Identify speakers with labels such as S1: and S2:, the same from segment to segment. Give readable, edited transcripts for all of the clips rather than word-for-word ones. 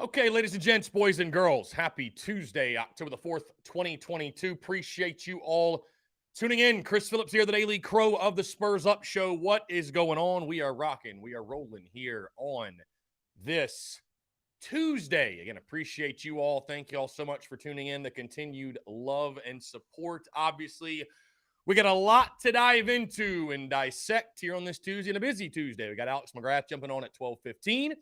S1: Okay, ladies and gents, boys and girls, happy Tuesday, October the 4th, 2022. Appreciate you all tuning in. Chris Phillips here, the Daily Crow of the Spurs Up Show. What is going on? We are rocking. We are rolling here on this Tuesday. Again, appreciate you all. Thank you all so much for tuning in. The continued love and support. Obviously, we got a lot to dive into and dissect here on this Tuesday, and a busy Tuesday. We got Alex McGrath jumping on at 12:15.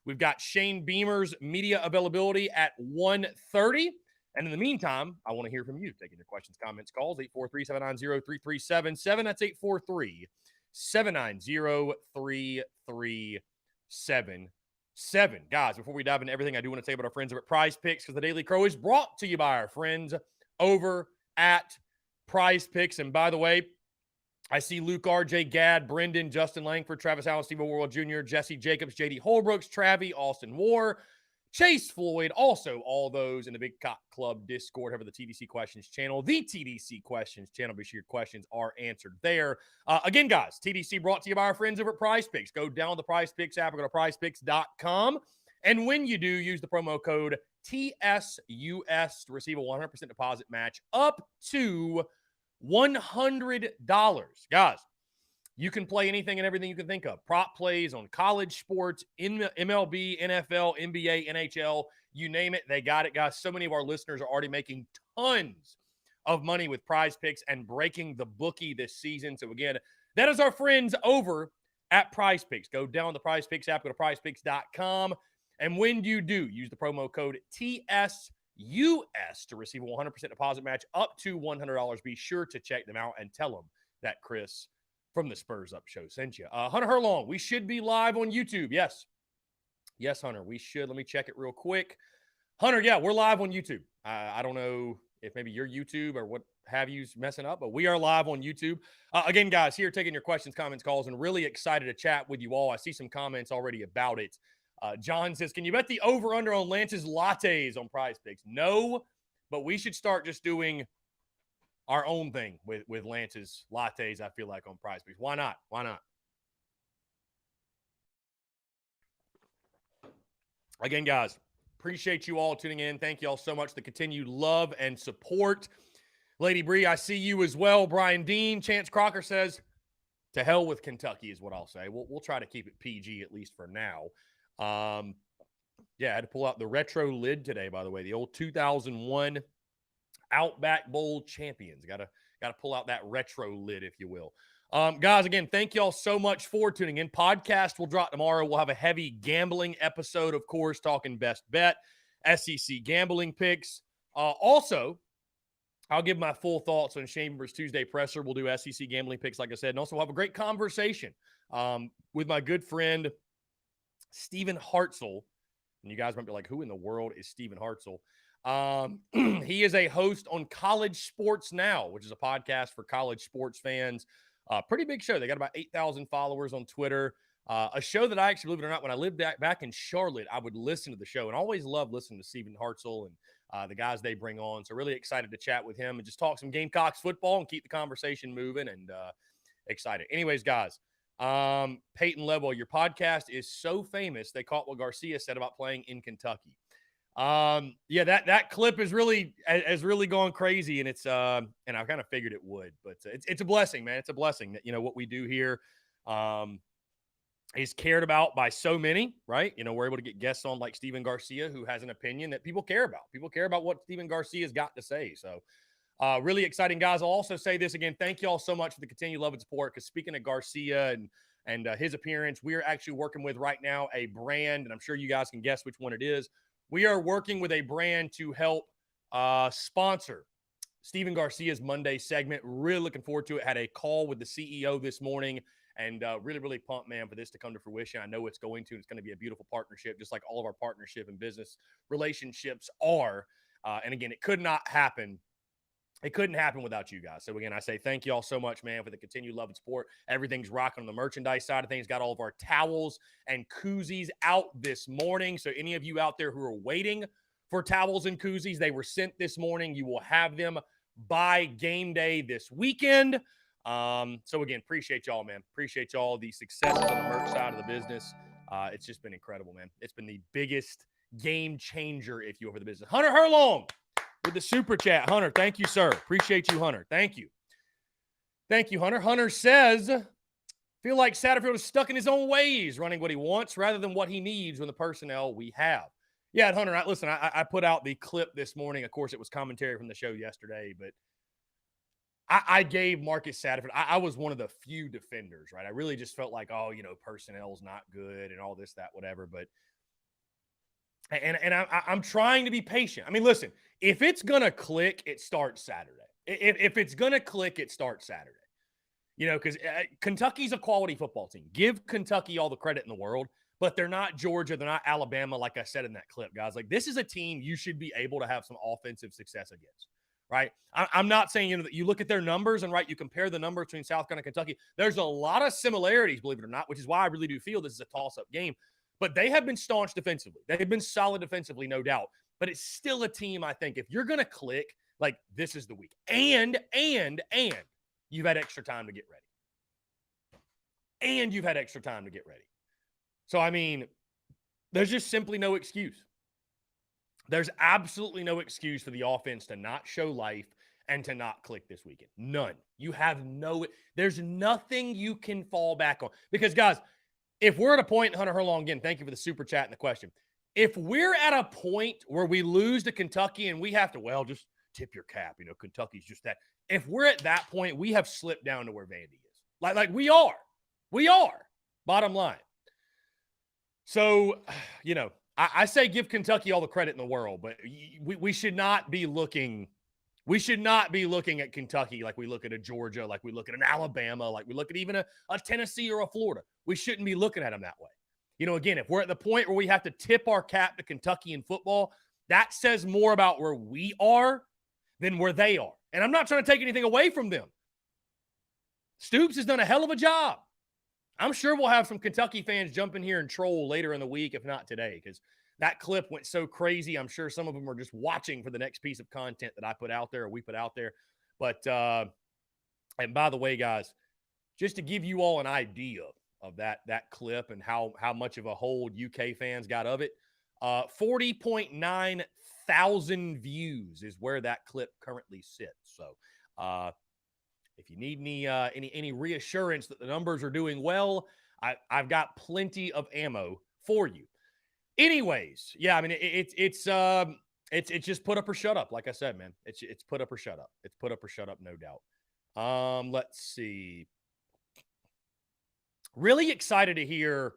S1: We've got Shane Beamer's media availability at 1:30. And in the meantime, I want to hear from you. Taking your questions, comments, calls, 843-790-3377. That's 843-790-3377. Guys, before we dive into everything, I do want to tell you about our friends over at Prize Picks, because the Daily Crow is brought to you by our friends over at Prize Picks. And by the way, I see Luke, RJ, Gad, Brendan, Justin Langford, Travis Allen, Steve Worrell Jr., Jesse Jacobs, JD Holbrooks, Travi, Austin War, Chase Floyd, also all those in the Big Cock Club Discord over the TDC Questions channel, the TDC Questions channel. Be sure your questions are answered there. Again, guys, TDC brought to you by our friends over at Prize Picks. Go down the Prize Picks app or go to prizepicks.com. And when you do, use the promo code TSUS to receive a 100% deposit match up to $100. Guys, you can play anything and everything you can think of. Prop plays on college sports, MLB, NFL, NBA, NHL, you name it, they got it, guys. So many of our listeners are already making tons of money with Prize Picks and breaking the bookie this season. So again, that is our friends over at Prize Picks. Go down the Prize Picks app, go to prizepicks.com. And when you do, use the promo code TSUS to receive a 100% deposit match up to $100. Be sure to check them out and tell them that Chris from the Spurs Up Show sent you. Hunter Herlong, we should be live on YouTube. Yes, Hunter, we should. Let me check it real quick. Hunter, yeah, we're live on YouTube. I don't know if maybe your YouTube or what have you's messing up, but we are live on YouTube. Again, guys, here taking your questions, comments, calls, and really excited to chat with you all. I see some comments already about it. John says, can you bet the over-under on Lance's lattes on Prize Picks? No, but we should start just doing our own thing with Lance's lattes, I feel like, on Prize Picks. Why not? Why not? Again, guys, appreciate you all tuning in. Thank you all so much for the continued love and support. Lady Bree, I see you as well. Brian Dean, Chance Crocker says, to hell with Kentucky is what I'll say. We'll try to keep it PG at least for now. Yeah, I had to pull out the retro lid today, by the way, the old 2001 Outback Bowl champions. Got to pull out that retro lid, if you will. Guys, again, thank you all so much for tuning in. Podcast will drop tomorrow. We'll have a heavy gambling episode, of course, talking best bet, SEC gambling picks. Also, I'll give my full thoughts on Chambers Tuesday presser. We'll do SEC gambling picks, like I said, and also we'll have a great conversation with my good friend Stephen Hartzell. And you guys might be like, who in the world is Stephen Hartzell? He is a host on College Sports Now, which is a podcast for college sports fans. Pretty big show. They got about 8,000 followers on Twitter. A show that I actually, believe it or not, when I lived back in Charlotte, I would listen to the show and always loved listening to Stephen Hartzell and the guys they bring on. So really excited to chat with him and just talk some Gamecocks football and keep the conversation moving, and excited. Anyways, guys, Peyton Level, your podcast is so famous they caught what Garcia said about playing in Kentucky. Yeah, that clip has really gone crazy, and it's and I kind of figured it would, but it's a blessing, man. It's a blessing that, you know, what we do here is cared about by so many, right? You know, we're able to get guests on like Steven Garcia, who has an opinion that people care about. People care about what Steven Garcia's got to say. So really exciting, guys. I'll also say this again. Thank you all so much for the continued love and support, because speaking of Garcia and his appearance, we're actually working with right now a brand, and I'm sure you guys can guess which one it is. We are working with a brand to help sponsor Steven Garcia's Monday segment. Really looking forward to it. Had a call with the CEO this morning, and really, really pumped, man, for this to come to fruition. I know it's going to. It's going to be a beautiful partnership, just like all of our partnership and business relationships are. And again, it could not happen. It couldn't happen without you guys. So again, I say thank you all so much, man, for the continued love and support. Everything's rocking on the merchandise side of things. Got all of our towels and koozies out this morning. So any of you out there who are waiting for towels and koozies, they were sent this morning. You will have them by game day this weekend. So again, appreciate y'all, man. Appreciate y'all. The successes on the merch side of the business. It's just been incredible, man. It's been the biggest game changer, if you will, for the business. Hunter Herlong with the super chat. Hunter, thank you, sir. Appreciate you, Hunter. Thank you. Thank you, Hunter. Hunter says, feel like Satterfield is stuck in his own ways, running what he wants rather than what he needs with the personnel we have. Yeah, Hunter, listen, I put out the clip this morning. Of course, it was commentary from the show yesterday, but I gave Marcus Satterfield, I was one of the few defenders, right? I really just felt like, oh, personnel's not good and all this, that, whatever. But I'm trying to be patient. I mean, listen, if it's going to click, it starts Saturday. If it's going to click, it starts Saturday. Because Kentucky's a quality football team. Give Kentucky all the credit in the world, but they're not Georgia. They're not Alabama, like I said in that clip, guys. Like, this is a team you should be able to have some offensive success against. Right? I'm not saying, that you look at their numbers and, right, you compare the numbers between South Carolina and Kentucky. There's a lot of similarities, believe it or not, which is why I really do feel this is a toss-up game. But they have been staunch defensively. They've been solid defensively, no doubt. But it's still a team, I think, if you're going to click, like, this is the week. And you've had extra time to get ready. And you've had extra time to get ready. So, I mean, there's just simply no excuse. There's absolutely no excuse for the offense to not show life and to not click this weekend. None. There's nothing you can fall back on. Because, guys, if we're at a point, Hunter Herlong, again, thank you for the super chat and the question. If we're at a point where we lose to Kentucky and we have to, just tip your cap, Kentucky's just that. If we're at that point, we have slipped down to where Vandy is. Like we are. We are. Bottom line. So, I say give Kentucky all the credit in the world, but we should not be looking. We should not be looking at Kentucky like we look at a Georgia, like we look at an Alabama, like we look at even a Tennessee or a Florida. We shouldn't be looking at them that way. Again, if we're at the point where we have to tip our cap to Kentucky in football, that says more about where we are than where they are. And I'm not trying to take anything away from them. Stoops has done a hell of a job. I'm sure we'll have some Kentucky fans jump in here and troll later in the week, if not today, because that clip went so crazy. I'm sure some of them are just watching for the next piece of content that I put out there or we put out there. But, and by the way, guys, just to give you all an idea of that clip and how much of a hold UK fans got of it, 40.9 thousand views is where that clip currently sits. So, if you need any reassurance that the numbers are doing well, I've got plenty of ammo for you. Anyways, yeah, I mean it's just put up or shut up. Like I said, man, it's put up or shut up. It's put up or shut up, no doubt. Let's see. Really excited to hear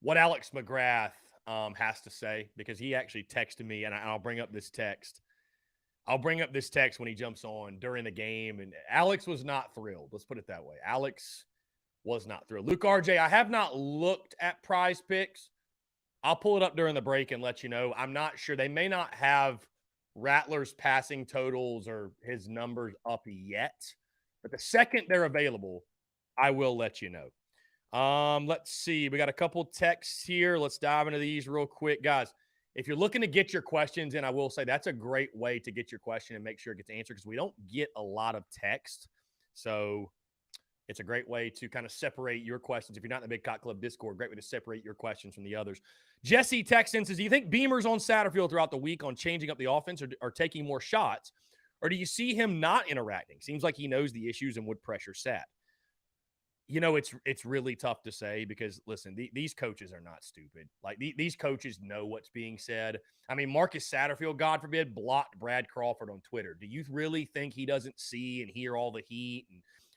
S1: what Alex McGrath has to say, because he actually texted me, and I'll bring up this text. I'll bring up this text when he jumps on during the game, and Alex was not thrilled. Let's put it that way. Alex was not thrilled. Luke RJ, I have not looked at Prize Picks. I'll pull it up during the break and let you know. I'm not sure. They may not have Rattler's passing totals or his numbers up yet, but the second they're available, I will let you know. Let's see. We got a couple texts here. Let's dive into these real quick, guys. If you're looking to get your questions in, I will say that's a great way to get your question and make sure it gets answered, because we don't get a lot of text. So it's a great way to kind of separate your questions. If you're not in the Big Cock Club Discord, great way to separate your questions from the others. Jesse Texan says, do you think Beamer's on Satterfield throughout the week on changing up the offense or taking more shots? Or do you see him not interacting? Seems like he knows the issues and would pressure Sat. It's really tough to say, because, listen, these coaches are not stupid. Like, these coaches know what's being said. I mean, Marcus Satterfield, God forbid, blocked Brad Crawford on Twitter. Do you really think he doesn't see and hear all the heat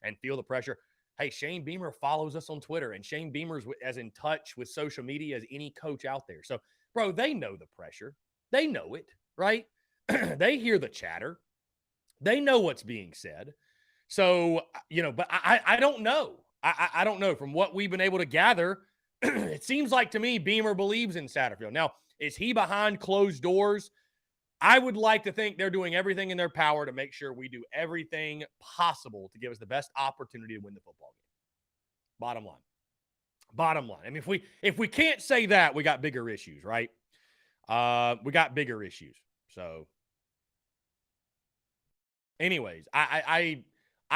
S1: and feel the pressure? Hey, Shane Beamer follows us on Twitter, and Shane Beamer's as in touch with social media as any coach out there. So, bro, they know the pressure. They know it, right? They hear the chatter. They know what's being said. So, but I don't know. I don't know. From what we've been able to gather, it seems like to me Beamer believes in Satterfield. Now, is he behind closed doors? I would like to think they're doing everything in their power to make sure we do everything possible to give us the best opportunity to win the football game. Bottom line. I mean, if we can't say that, we got bigger issues, right? We got bigger issues. So, anyways, I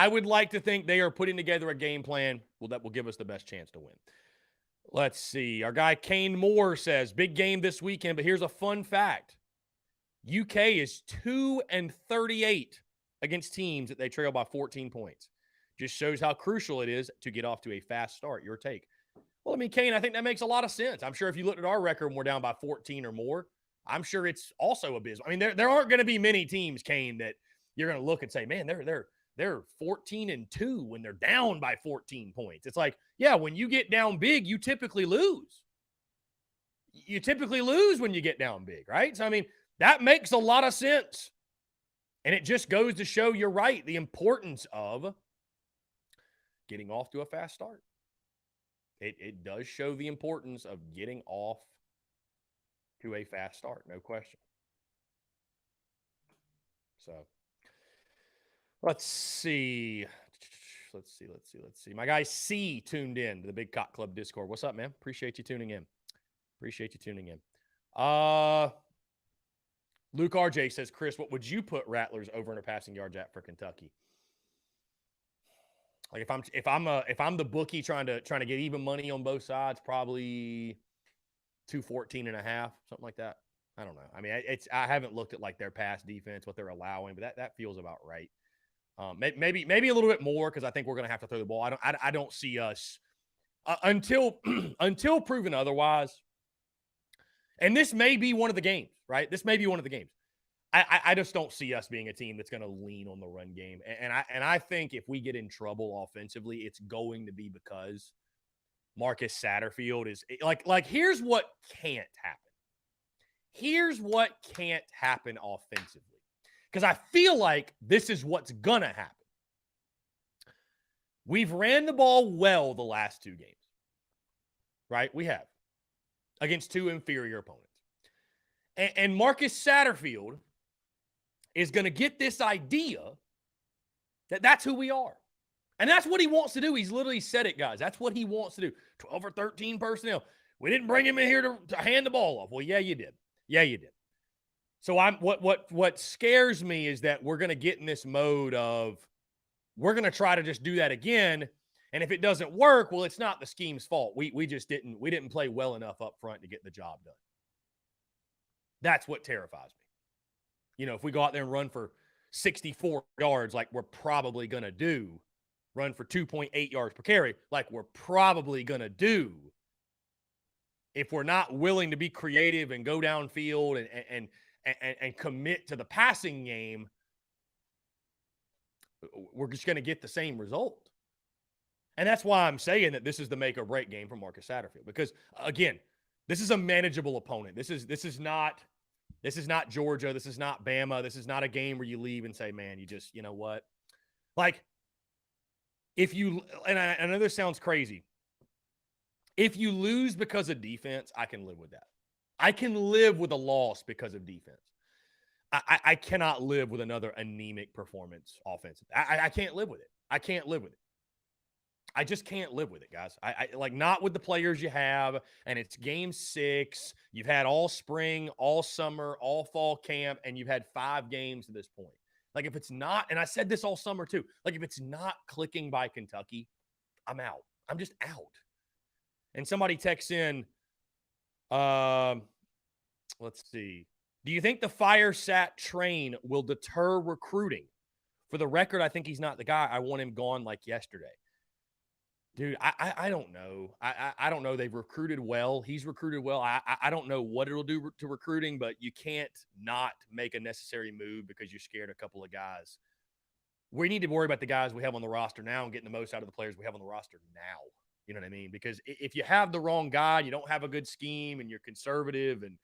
S1: would like to think they are putting together a game plan that will give us the best chance to win. Let's see. Our guy Kane Moore says, big game this weekend, but here's a fun fact. UK is 2-38 against teams that they trail by 14 points. Just shows how crucial it is to get off to a fast start. Your take. Well, I mean, Kane, I think that makes a lot of sense. I'm sure if you looked at our record and we're down by 14 or more, I'm sure it's also abysmal. I mean, there aren't going to be many teams, Kane, that you're going to look and say, man, they're 14-2 when they're down by 14 points. It's like, yeah, when you get down big, you typically lose. You typically lose when you get down big, right? So, I mean, that makes a lot of sense. And it just goes to show you're right, the importance of getting off to a fast start. It does show the importance of getting off to a fast start, no question. So, let's see. My guy C tuned in to the Big Cock Club Discord. What's up, man? Appreciate you tuning in. Luke RJ says, Chris, what would you put Rattlers over in a passing yards at for Kentucky? Like if I'm the bookie trying to get even money on both sides, probably 214.5, something like that. I don't know. I mean, I haven't looked at like their pass defense, what they're allowing, but that feels about right. Maybe a little bit more because I think we're going to have to throw the ball. I don't see us until proven otherwise. And this may be one of the games, right? This may be one of the games. I just don't see us being a team that's going to lean on the run game. And I think if we get in trouble offensively, it's going to be because Marcus Satterfield is like here's what can't happen. Here's what can't happen offensively. Because I feel like this is what's going to happen. We've ran the ball well the last two games, right? We have, against two inferior opponents. And Marcus Satterfield is going to get this idea that that's who we are. And that's what he wants to do. He's literally said it, guys. That's what he wants to do. 12 or 13 personnel. We didn't bring him in here to hand the ball off. Well, yeah, you did. Yeah, you did. So what scares me is that we're going to get in this mode of we're going to try to just do that again. And if it doesn't work, well, it's not the scheme's fault. We just didn't play well enough up front to get the job done. That's what terrifies me. You know, if we go out there and run for 64 yards like we're probably going to do, run for 2.8 yards per carry like we're probably going to do, if we're not willing to be creative and go downfield and commit to the passing game, we're just going to get the same result. And that's why I'm saying that this is the make or break game for Marcus Satterfield. Because, again, this is a manageable opponent. This is not Georgia. This is not Bama. This is not a game where you leave and say, man, you know what? Like, if you – and I know this sounds crazy. If you lose because of defense, I can live with that. I can live with a loss because of defense. I cannot live with another anemic performance offensively. I can't live with it. I can't live with it. I just can't live with it, guys. I like not with the players you have, and it's game 6. You've had all spring, all summer, all fall camp, and you've had 5 games to this point. Like if it's not, and I said this all summer too, like if it's not clicking by Kentucky, I'm out. I'm just out. And somebody texts in, let's see. Do you think the fire sat train will deter recruiting? For the record, I think he's not the guy. I want him gone like yesterday. Dude, I don't know. I don't know. They've recruited well. He's recruited well. I don't know what it'll do to recruiting, but you can't not make a necessary move because you're scared a couple of guys. We need to worry about the guys we have on the roster now and getting the most out of the players we have on the roster now. You know what I mean? Because if you have the wrong guy, you don't have a good scheme, and you're conservative, and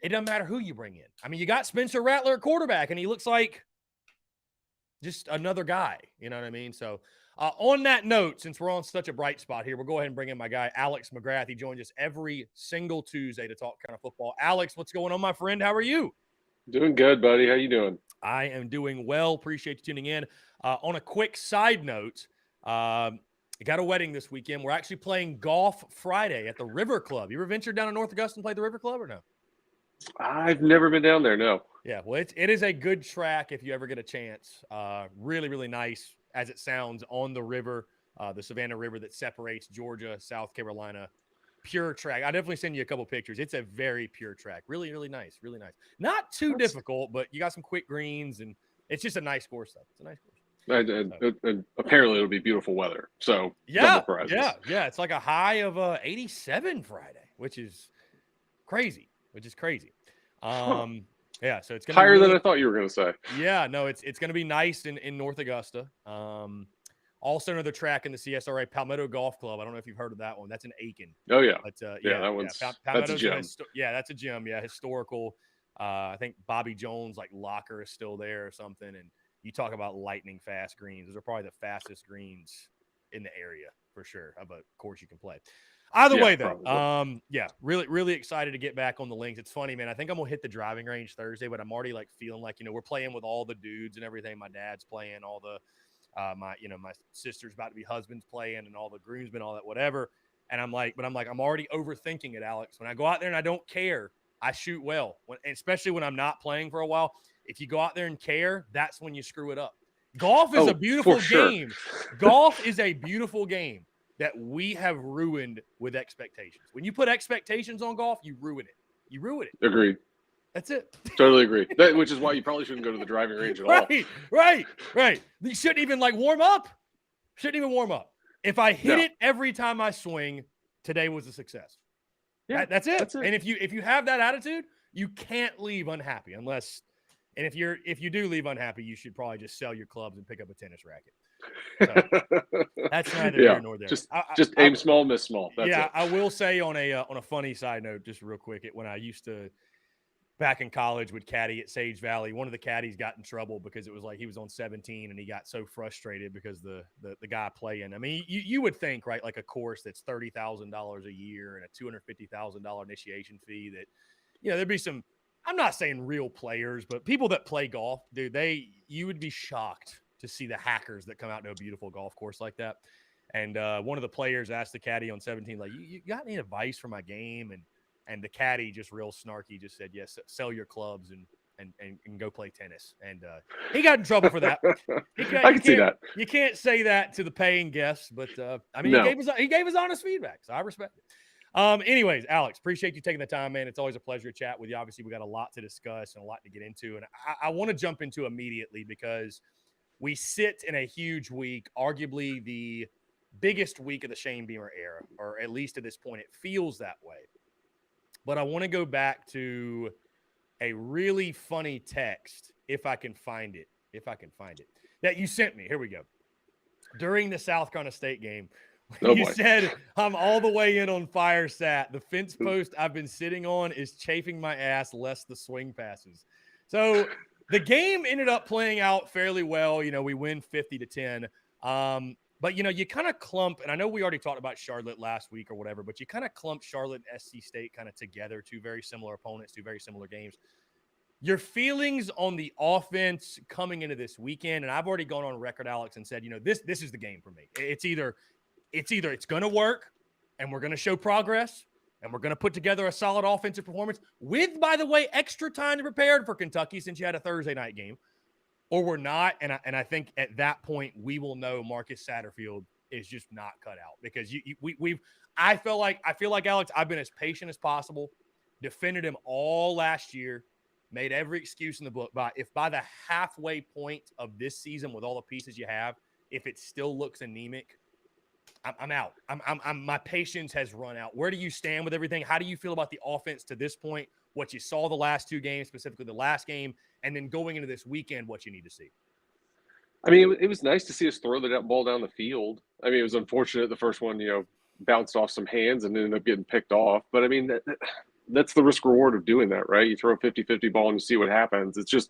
S1: it doesn't matter who you bring in. I mean, you got Spencer Rattler at quarterback, and he looks like just another guy. You know what I mean? So on that note, since we're on such a bright spot here, we'll go ahead and bring in my guy, Alex McGrath. He joins us every single Tuesday to talk kind of football. Alex, what's going on, my friend? How are you?
S2: Doing good, buddy. How you doing?
S1: I am doing well. Appreciate you tuning in. On a quick side note, I got a wedding this weekend. We're actually playing golf Friday at the River Club. You ever ventured down to North Augusta and played the River Club or no?
S2: I've never been down there, no.
S1: Yeah, well, it is a good track if you ever get a chance. Really, really nice, as it sounds, on the river. the Savannah River that separates Georgia, South Carolina. Pure track. I definitely send you a couple pictures. It's a very pure track. Really, really nice. Really nice. Not too difficult, but you got some quick greens, and it's just a nice course. Stuff. It's a nice course.
S2: And apparently it'll be beautiful weather. So
S1: Yeah,
S2: double prizes.
S1: yeah. It's like a high of 87 Friday, which is crazy. Yeah, so it's gonna
S2: higher
S1: be
S2: than I thought you were going to say.
S1: Yeah, no, it's going to be nice in North Augusta. Also another track in the CSRA, Palmetto Golf Club. I don't know if you've heard of that one. That's in Aiken.
S2: Oh yeah,
S1: But
S2: that one's that's a gym.
S1: That's a gym. Yeah, historical. I think Bobby Jones locker is still there or something. And you talk about lightning fast greens. Those are probably the fastest greens in the area for sure of a course you can play. Either way, though, really, really excited to get back on the links. It's funny, man. I think I'm gonna hit the driving range Thursday, but I'm already feeling we're playing with all the dudes and everything. My dad's playing, all the my sister's about to be husband's playing, and all the groomsmen, all that, whatever. And I'm already overthinking it, Alex. When I go out there and I don't care, I shoot well. Especially when I'm not playing for a while. If you go out there and care, that's when you screw it up. Golf is a beautiful game. Golf is a beautiful game that we have ruined with expectations. When you put expectations on golf, you ruin it.
S2: Agreed.
S1: That's it.
S2: Totally agree. Which is why you probably shouldn't go to the driving range at all.
S1: Right. You shouldn't even warm up. If I hit it every time I swing, today was a success. Yeah, that's it. And if you have that attitude, you can't leave unhappy unless. And if you do leave unhappy, you should probably just sell your clubs and pick up a tennis racket. So, that's neither here nor there.
S2: Just aim small, miss small. That's it.
S1: I will say on a funny side note, just real quick, when I used to back in college would caddy at Sage Valley, one of the caddies got in trouble because it was he was on 17 and he got so frustrated because the guy playing. I mean, you would think, right, a course that's $30,000 a year and a $250,000 initiation fee that, there'd be some. I'm not saying real players, but people that play golf, dude, you would be shocked to see the hackers that come out to a beautiful golf course like that. And one of the players asked the caddy on 17, you got any advice for my game? And the caddy just real snarky just said, yes, sell your clubs and go play tennis. And he got in trouble for that.
S2: I can see that.
S1: You can't say that to the paying guests, but he gave his honest feedback, so I respect it. Anyways, Alex, appreciate you taking the time, man. It's always a pleasure to chat with you. Obviously, we got a lot to discuss and a lot to get into, and I want to jump into immediately because we sit in a huge week, arguably the biggest week of the Shane Beamer era, or at least at this point, it feels that way. But I want to go back to a really funny text, if I can find it, that you sent me. Here we go. During the South Carolina State game, said, I'm all the way in on fire sat. The fence post I've been sitting on is chafing my ass less the swing passes. So the game ended up playing out fairly well. We win 50-10. But, you kind of clump, and I know we already talked about Charlotte last week or whatever, but you kind of clump Charlotte and SC State kind of together, two very similar opponents, two very similar games. Your feelings on the offense coming into this weekend, and I've already gone on record, Alex, and said, this is the game for me. It's either it's going to work and we're going to show progress and we're going to put together a solid offensive performance with, by the way, extra time to prepare for Kentucky since you had a Thursday night game, or we're not. And I think at that point we will know Marcus Satterfield is just not cut out because I feel like, Alex, I've been as patient as possible, defended him all last year, made every excuse in the book. But if by the halfway point of this season with all the pieces you have, if it still looks anemic, I'm out. My patience has run out. Where do you stand with everything? How do you feel about the offense to this point? What you saw the last two games, specifically the last game, and then going into this weekend, what you need to see?
S2: I mean, it was nice to see us throw the ball down the field. I mean, it was unfortunate the first one, bounced off some hands and ended up getting picked off. But I mean, that's the risk reward of doing that, right? You throw a 50-50 ball and you see what happens. It's just,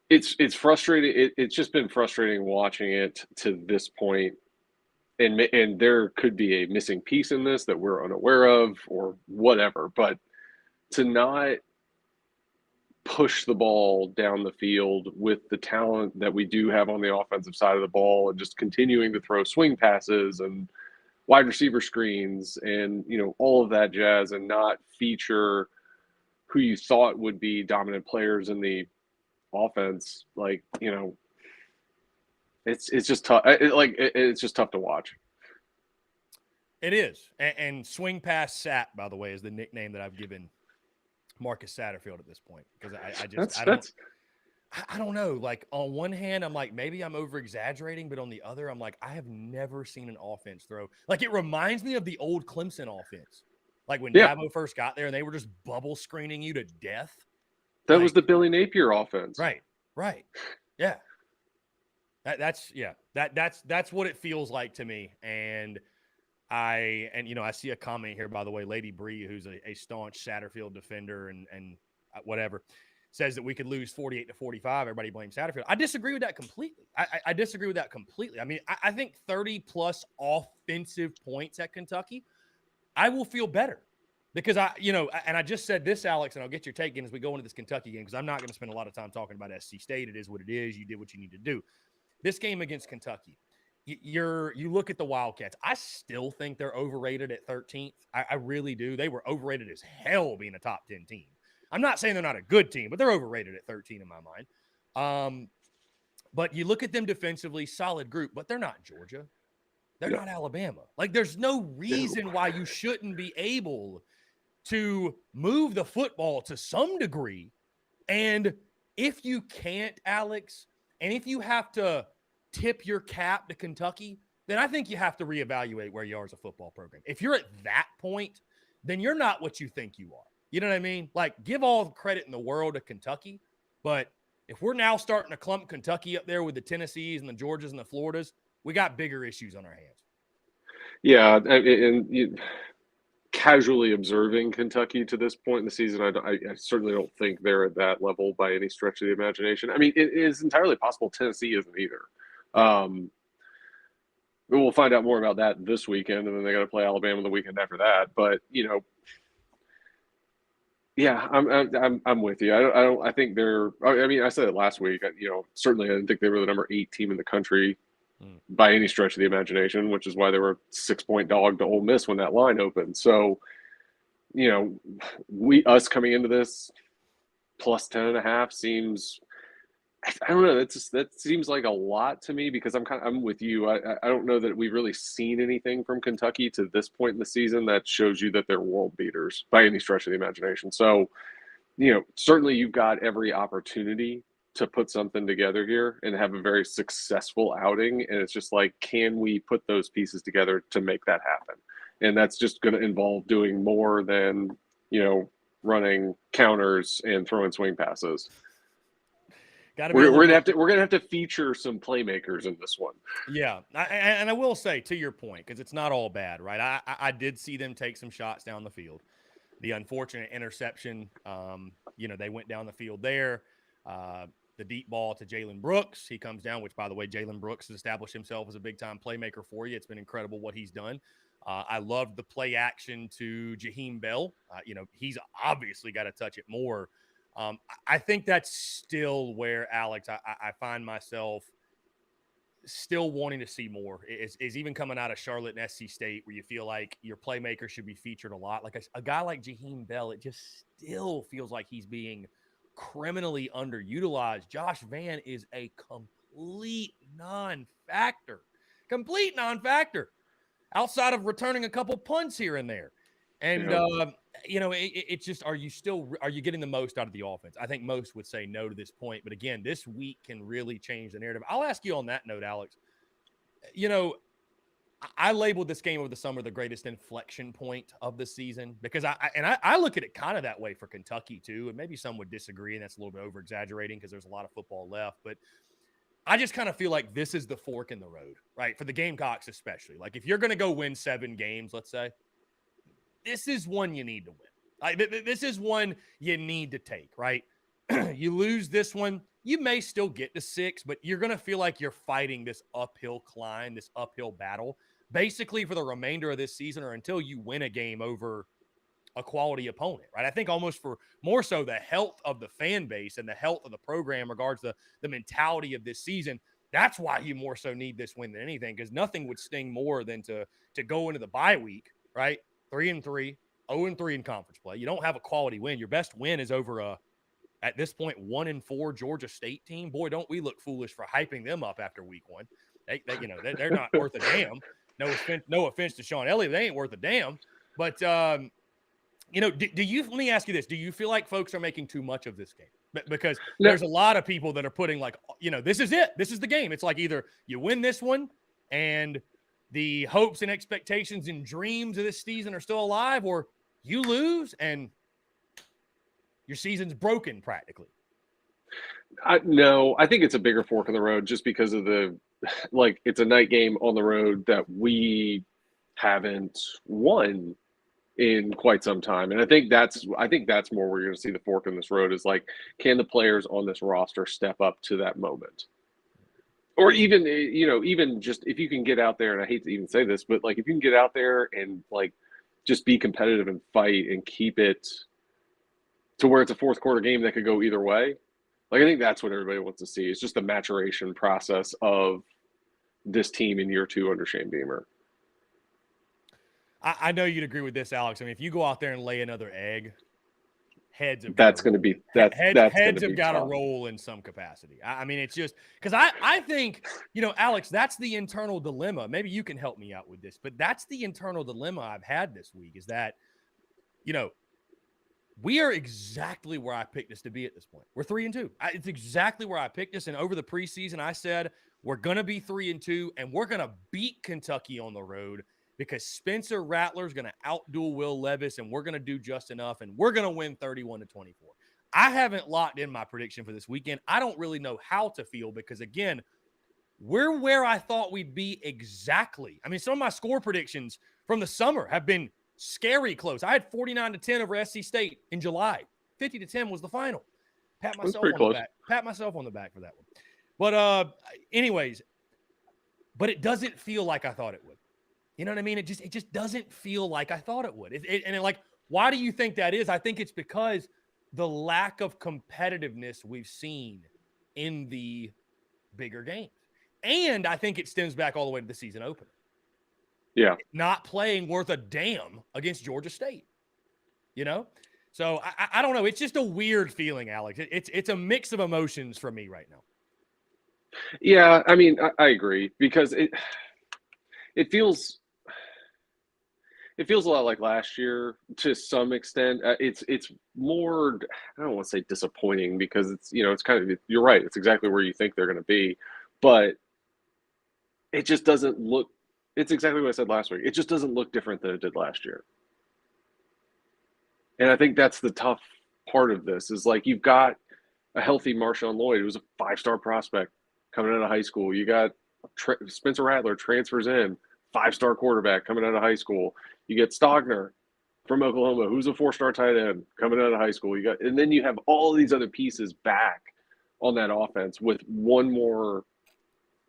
S2: it's frustrating. It's just been frustrating watching it to this point. And there could be a missing piece in this that we're unaware of or whatever, but to not push the ball down the field with the talent that we do have on the offensive side of the ball and just continuing to throw swing passes and wide receiver screens and, all of that jazz and not feature who you thought would be dominant players in the offense, it's just tough. It's just tough to watch.
S1: It is. And swing pass Sat, by the way, is the nickname that I've given Marcus Satterfield at this point, because I don't know. Like, on one hand, I'm like, maybe I'm over exaggerating, but on the other, I'm like, I have never seen an offense throw. Like, it reminds me of the old Clemson offense. Like when Dabo first got there and they were just bubble screening you to death.
S2: That was the Billy Napier offense.
S1: Right. Yeah. That's what it feels like to me. And I see a comment here, by the way, Lady Bree, who's a staunch Satterfield defender and whatever, says that we could lose 48-45. Everybody blames Satterfield. I disagree with that completely. I disagree with that completely. I mean, I think 30-plus offensive points at Kentucky, I will feel better because and I just said this, Alex, and I'll get your take in as we go into this Kentucky game because I'm not going to spend a lot of time talking about SC State. It is what it is. You did what you need to do. This game against Kentucky, you look at the Wildcats. I still think they're overrated at 13th. I really do. They were overrated as hell being a top 10 team. I'm not saying they're not a good team, but they're overrated at 13 in my mind. But you look at them defensively, solid group, but they're not Georgia. They're not Alabama. Like, there's no reason why you shouldn't be able to move the football to some degree. And if you can't, Alex, and if you have to tip your cap to Kentucky, then I think you have to reevaluate where you are as a football program. If you're at that point, then you're not what you think you are. You know what I mean? Like, give all the credit in the world to Kentucky, but if we're now starting to clump Kentucky up there with the Tennessees and the Georgias and the Floridas, we got bigger issues on our hands.
S2: Yeah, and casually observing Kentucky to this point in the season, I certainly don't think they're at that level by any stretch of the imagination. I mean, it is entirely possible Tennessee isn't either. We'll find out more about that this weekend, and then they got to play Alabama the weekend after that. But yeah, I'm with you. I think they're. I mean, I said it last week. Certainly I didn't think they were the number 8 team in the country by any stretch of the imagination, which is why they were a 6-point dog to Ole Miss when that line opened. So, us coming into this plus 10.5 seems. I don't know. That seems like a lot to me because I'm with you. I don't know that we've really seen anything from Kentucky to this point in the season that shows you that they're world beaters by any stretch of the imagination. So, certainly you've got every opportunity to put something together here and have a very successful outing. And it's just like, can we put those pieces together to make that happen? And that's just going to involve doing more than, running counters and throwing swing passes. We're gonna have to feature some playmakers in this one.
S1: Yeah, and I will say, to your point, because it's not all bad, right? I did see them take some shots down the field. The unfortunate interception, they went down the field there. The deep ball to Jalen Brooks, he comes down. Which, by the way, Jalen Brooks has established himself as a big time playmaker for you. It's been incredible what he's done. I loved the play action to Jaheim Bell. He's obviously got to touch it more. I think that's still where, Alex, I find myself still wanting to see more is even coming out of Charlotte and SC State, where you feel like your playmaker should be featured a lot. Like a guy like Jaheim Bell, it just still feels like he's being criminally underutilized. Josh Vann is a complete non-factor outside of returning a couple punts here and there. And, it's just, are you getting the most out of the offense? I think most would say no to this point. But again, this week can really change the narrative. I'll ask you on that note, Alex. I labeled this game over the summer the greatest inflection point of the season because I look at it kind of that way for Kentucky too. And maybe some would disagree, and that's a little bit over exaggerating because there's a lot of football left. But I just kind of feel like this is the fork in the road, right? For the Gamecocks especially. Like, if you're going to go win 7 games, let's say, this is one you need to win. This is one you need to take, right? You lose this one, you may still get to 6, but you're going to feel like you're fighting this uphill climb, this uphill battle, basically for the remainder of this season or until you win a game over a quality opponent, right? I think almost for more so the health of the fan base and the health of the program regards the mentality of this season. That's why you more so need this win than anything, because nothing would sting more than to go into the bye week, right? 3-3, 0-3 in conference play. You don't have a quality win. Your best win is over a at this point 1-4 Georgia State team. Boy, don't we look foolish for hyping them up after week one. They're not worth a damn. No offense to Sean Elliott, they ain't worth a damn. But do you? Let me ask you this: do you feel like folks are making too much of this game? Because there's a lot of people that are putting like, this is it. This is the game. It's like either you win this one and the hopes and expectations and dreams of this season are still alive, or you lose and your season's broken practically.
S2: No, I think it's a bigger fork in the road just because of it's a night game on the road that we haven't won in quite some time. And I think that's more where you're going to see the fork in this road is like, can the players on this roster step up to that moment? Or even, even just if you can get out there, and I hate to even say this, but like if you can get out there and like just be competitive and fight and keep it to where it's a fourth quarter game that could go either way. Like I think that's what everybody wants to see. It's just the maturation process of this team in year 2 under Shane Beamer.
S1: I know you'd agree with this, Alex. I mean, if you go out there and lay another egg, heads have
S2: got
S1: to roll in some capacity. I mean, it's just because I think, Alex, that's the internal dilemma. Maybe you can help me out with this, but that's the internal dilemma I've had this week is that, we are exactly where I picked us to be at this point. We're 3-2. It's exactly where I picked us. And over the preseason, I said, we're going to be 3-2 and we're going to beat Kentucky on the road because Spencer Rattler's going to outduel Will Levis and we're going to do just enough and we're going to win 31-24. I haven't locked in my prediction for this weekend. I don't really know how to feel because, again, we're where I thought we'd be exactly. I mean, some of my score predictions from the summer have been scary close. I had 49-10 over SC State in July. 50-10 was the final. Pat myself on the back for that one. But anyways, but it doesn't feel like I thought it would. You know what I mean? It just doesn't feel like I thought it would. Why do you think that is? I think it's because the lack of competitiveness we've seen in the bigger games. And I think it stems back all the way to the season opener.
S2: Yeah.
S1: Not playing worth a damn against Georgia State, So I don't know. It's just a weird feeling, Alex. It's a mix of emotions for me right now.
S2: Yeah, I mean, I agree because it feels a lot like last year to some extent. It's more, I don't want to say disappointing because it's kind of, you're right. It's exactly where you think they're going to be, but it just doesn't look. It's exactly what I said last week. It just doesn't look different than it did last year. And I think that's the tough part of this is like you've got a healthy Marshawn Lloyd, who's a 5-star prospect coming out of high school. You got Spencer Rattler transfers in, 5-star quarterback coming out of high school. You get Stogner from Oklahoma, who's a 4-star tight end coming out of high school. And then you have all these other pieces back on that offense with one more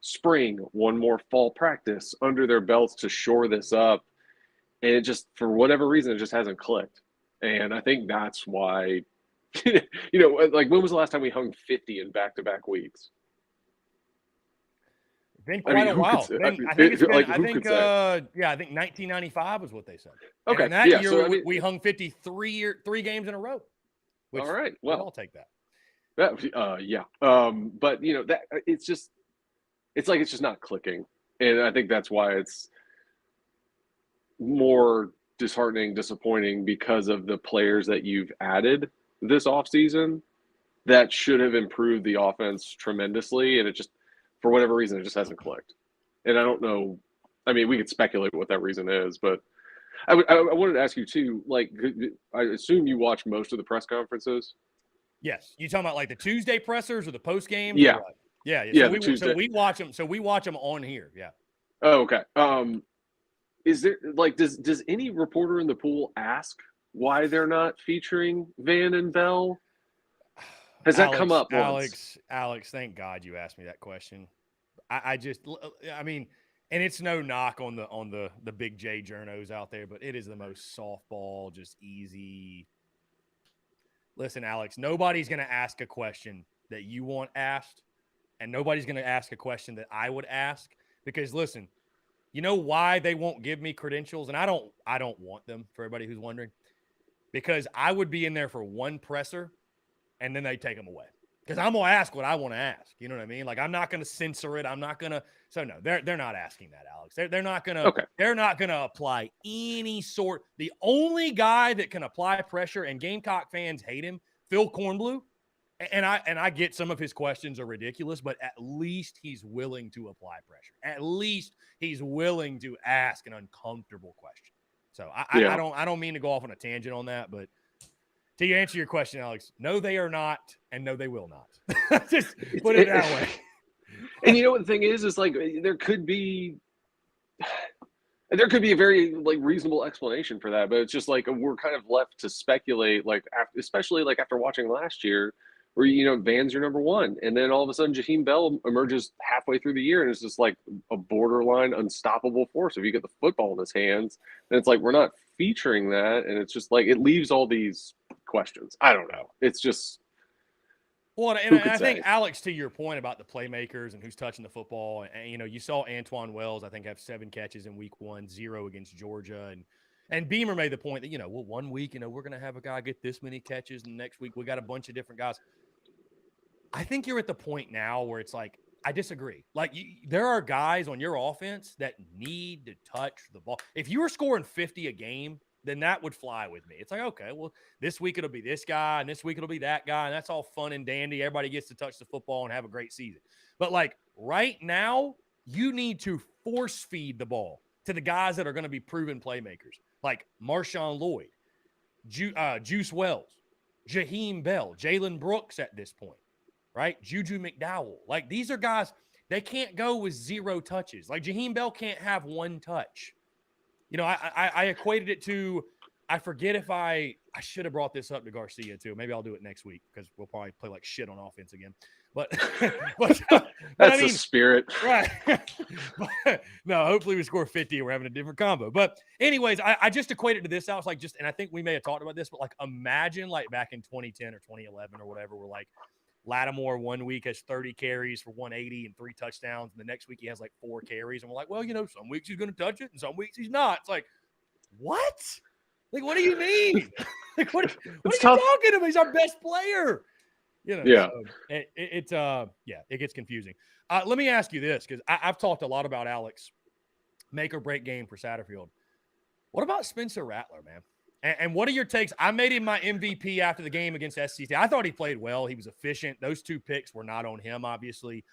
S2: spring, one more fall practice under their belts to shore this up. And it just, for whatever reason, it just hasn't clicked. And I think that's why, like when was the last time we hung 50 in back-to-back weeks?
S1: It's been quite a while. I think 1995 was what they said.
S2: Okay.
S1: And that year we hung 53 games in a row. Which,
S2: all right. Well,
S1: I'll take that.
S2: Yeah. But that it's just not clicking. And I think that's why it's more disheartening, disappointing because of the players that you've added this offseason that should have improved the offense tremendously. And it just, for whatever reason, it just hasn't clicked. And I don't know. I mean, we could speculate what that reason is, but I wanted to ask you too, like, I assume you watch most of the press conferences.
S1: Yes. You talking about like the Tuesday pressers or the post games?
S2: Yeah.
S1: Yeah. So we watch them. So we watch them on here. Yeah.
S2: Oh, okay. Is there like, does any reporter in the pool ask why they're not featuring Van and Bell? Has that come up once?
S1: Alex, thank God you asked me that question. I mean, and it's no knock on the big J journos out there, but it is the most softball, just easy. Listen, Alex, nobody's going to ask a question that you want asked, and nobody's going to ask a question that I would ask because, listen, you know why they won't give me credentials, and I don't want them, for everybody who's wondering, because I would be in there for one presser and then they take them away. Because I'm going to ask what I want to ask. You know what I mean? Like, I'm not going to censor it. I'm not going to. So, no, they're not asking that, Alex. They're not going to.
S2: Okay.
S1: They're not going to apply any sort. The only guy that can apply pressure, and Gamecock fans hate him, Phil Kornblue. And I get some of his questions are ridiculous, but at least he's willing to apply pressure. At least he's willing to ask an uncomfortable question. So I don't mean to go off on a tangent on that, but to answer your question, Alex, no, they are not, and no, they will not. Just put it that way.
S2: And you know what the thing is like there could be a very like reasonable explanation for that, but it's just like we're kind of left to speculate, like especially like after watching last year, where Van's your number one, and then all of a sudden Jaheim Bell emerges halfway through the year and it's just like a borderline unstoppable force. If you get the football in his hands, then it's like we're not featuring that, and it's just like it leaves all these questions. I don't know. It's just
S1: well, and I think Alex, to your point about the playmakers and who's touching the football, and you saw Antoine Wells, I think, have 7 catches in week 1, 0 against Georgia, and Beamer made the point that, well, 1 week, we're going to have a guy get this many catches, and next week we got a bunch of different guys. I think you're at the point now where it's like, I disagree. Like, there are guys on your offense that need to touch the ball. If you were scoring 50 a game, then that would fly with me. It's like, okay, well, this week it'll be this guy, and this week it'll be that guy, and that's all fun and dandy. Everybody gets to touch the football and have a great season. But, like, right now, you need to force feed the ball to the guys that are going to be proven playmakers, like Marshawn Lloyd, Juice Wells, Jaheim Bell, Jalen Brooks at this point, right? Juju McDowell. Like, these are guys, they can't go with 0 touches. Like, Jaheim Bell can't have 1 touch. I equated it to, I forget if I should have brought this up to Garcia too. Maybe I'll do it next week because we'll probably play like shit on offense again. But
S2: that's the spirit.
S1: Right. But, no, hopefully we score 50 and we're having a different combo. But anyways, I just equated to this. I was like, and I think we may have talked about this, but like imagine like back in 2010 or 2011 or whatever, we're like, Lattimore 1 week has 30 carries for 180 and 3 touchdowns. And the next week he has like 4 carries. And we're like, well, some weeks he's going to touch it and some weeks he's not. It's like, what? Like, what do you mean? Like, what are you talking about? He's our best player.
S2: Yeah.
S1: So it gets confusing. Let me ask you this, because I've talked a lot about Alex, make or break game for Satterfield. What about Spencer Rattler, man? And what are your takes? I made him my MVP after the game against SC. I thought he played well. He was efficient. Those 2 picks were not on him, obviously.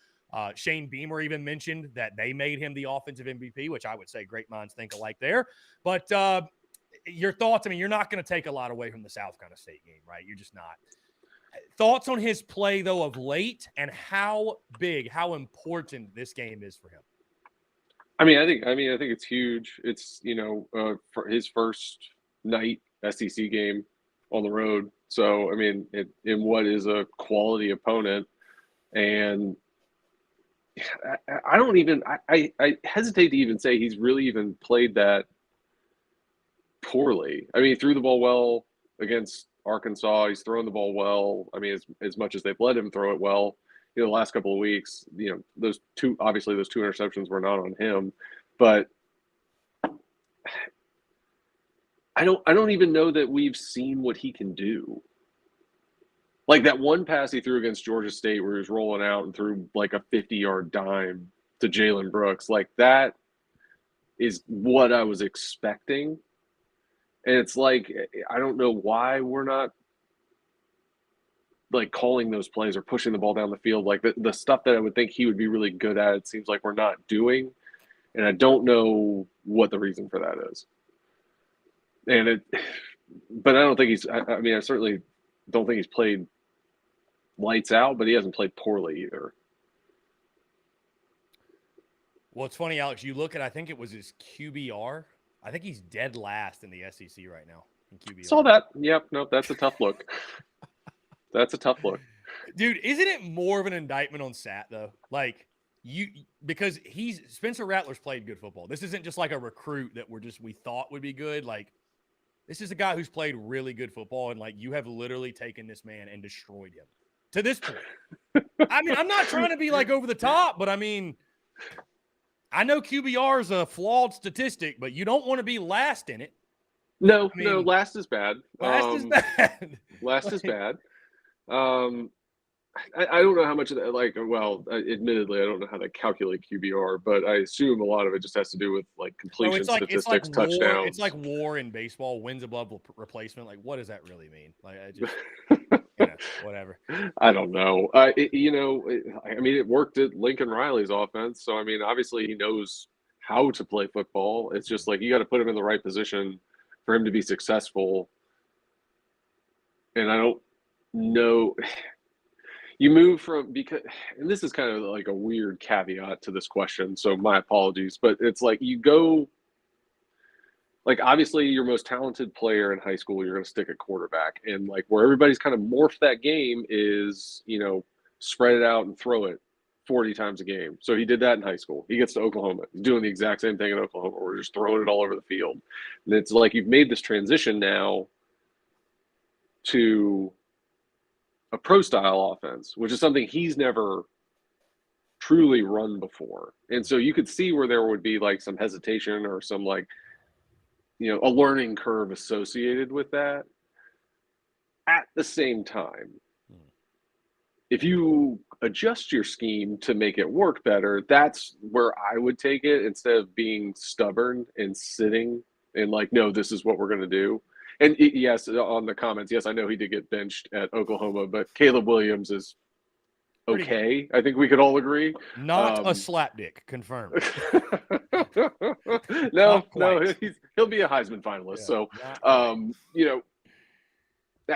S1: Shane Beamer even mentioned that they made him the offensive MVP, which I would say great minds think alike there. But your thoughts? I mean, you're not going to take a lot away from the South Carolina State game, right? You're just not. Thoughts on his play, though, of late, and how important this game is for him?
S2: I think it's huge. It's, for his first night SEC game on the road. So, in what is a quality opponent. And I hesitate to even say he's really even played that poorly. He threw the ball well against Arkansas. He's thrown the ball well. As much as they've let him throw it well, the last couple of weeks, those 2 interceptions were not on him, but I don't even know that we've seen what he can do. Like that one pass he threw against Georgia State where he was rolling out and threw like a 50-yard dime to Jalen Brooks. Like that is what I was expecting. And it's like, I don't know why we're not like calling those plays or pushing the ball down the field. Like the stuff that I would think he would be really good at, it seems like we're not doing. And I don't know what the reason for that is. But I don't think I certainly don't think he's played lights out, but he hasn't played poorly either.
S1: Well, it's funny, Alex, you look at, I think it was his QBR. I think he's dead last in the SEC right now in QBR.
S2: Saw that. Yep. Nope. That's a tough look. That's a tough look.
S1: Dude, isn't it more of an indictment on Sat, though? Like, because Spencer Rattler's played good football. This isn't just like a recruit that we thought would be good. Like, this is a guy who's played really good football, and, like, you have literally taken this man and destroyed him to this point. I'm not trying to be, like, over the top, but, I know QBR is a flawed statistic, but you don't want to be last in it.
S2: No, last is bad.
S1: Last is bad.
S2: Last is bad. I don't know how much of that, like, well, admittedly, I don't know how they calculate QBR, but I assume a lot of it just has to do with like
S1: Bro,
S2: completion
S1: it's like
S2: statistics,
S1: war. It's like
S2: touchdowns.
S1: war in baseball. Wins above replacement. Like, what does that really mean? Like, I just, whatever.
S2: I don't know. I mean, it worked at Lincoln Riley's offense, so I mean, obviously he knows how to play football. It's just like you got to put him in the right position for him to be successful. And I don't know. You move from because, and this is kind of like a weird caveat to this question, so my apologies, but it's like you go, like, obviously your most talented player in high school, you're going to stick at quarterback, and like where everybody's kind of morphed that game is, spread it out and throw it 40 times a game. So he did that in high school. He gets to Oklahoma, he's doing the exact same thing in Oklahoma. We're just throwing it all over the field, and it's like you've made this transition now to a pro style offense, which is something he's never truly run before. And so you could see where there would be like some hesitation or some like, a learning curve associated with that. At the same time, if you adjust your scheme to make it work better, that's where I would take it instead of being stubborn and sitting and like, no, this is what we're going to do. And yes, on the comments, yes, I know he did get benched at Oklahoma, but Caleb Williams is okay. I think we could all agree.
S1: Not a slapdick, confirmed.
S2: No, he'll be a Heisman finalist. Yeah, so,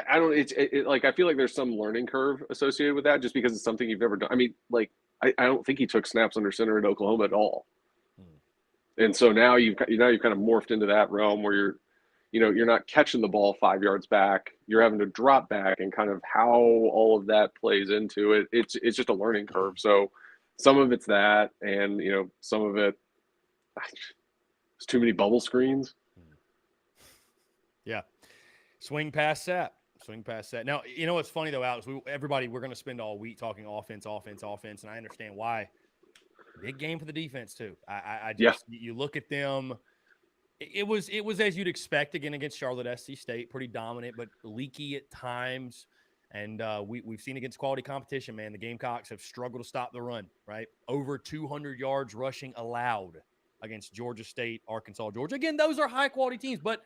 S2: I don't. It's like I feel like there's some learning curve associated with that, just because it's something you've never done. I mean, like I don't think he took snaps under center at Oklahoma at all. And so now you've kind of morphed into that realm where you're not catching the ball 5 yards back. You're having to drop back, and kind of how all of that plays into it. It's just a learning curve. So some of it's that, and some of it, it's too many bubble screens.
S1: Yeah, swing past that. Now, what's funny though, Alex? We're going to spend all week talking offense, and I understand why. Big game for the defense too. I just you look at them. It was as you'd expect again against Charlotte SC State, pretty dominant but leaky at times. And we've seen against quality competition, man, the Gamecocks have struggled to stop the run, right? Over 200 yards rushing allowed against Georgia State, Arkansas, Georgia. Again, those are high-quality teams, but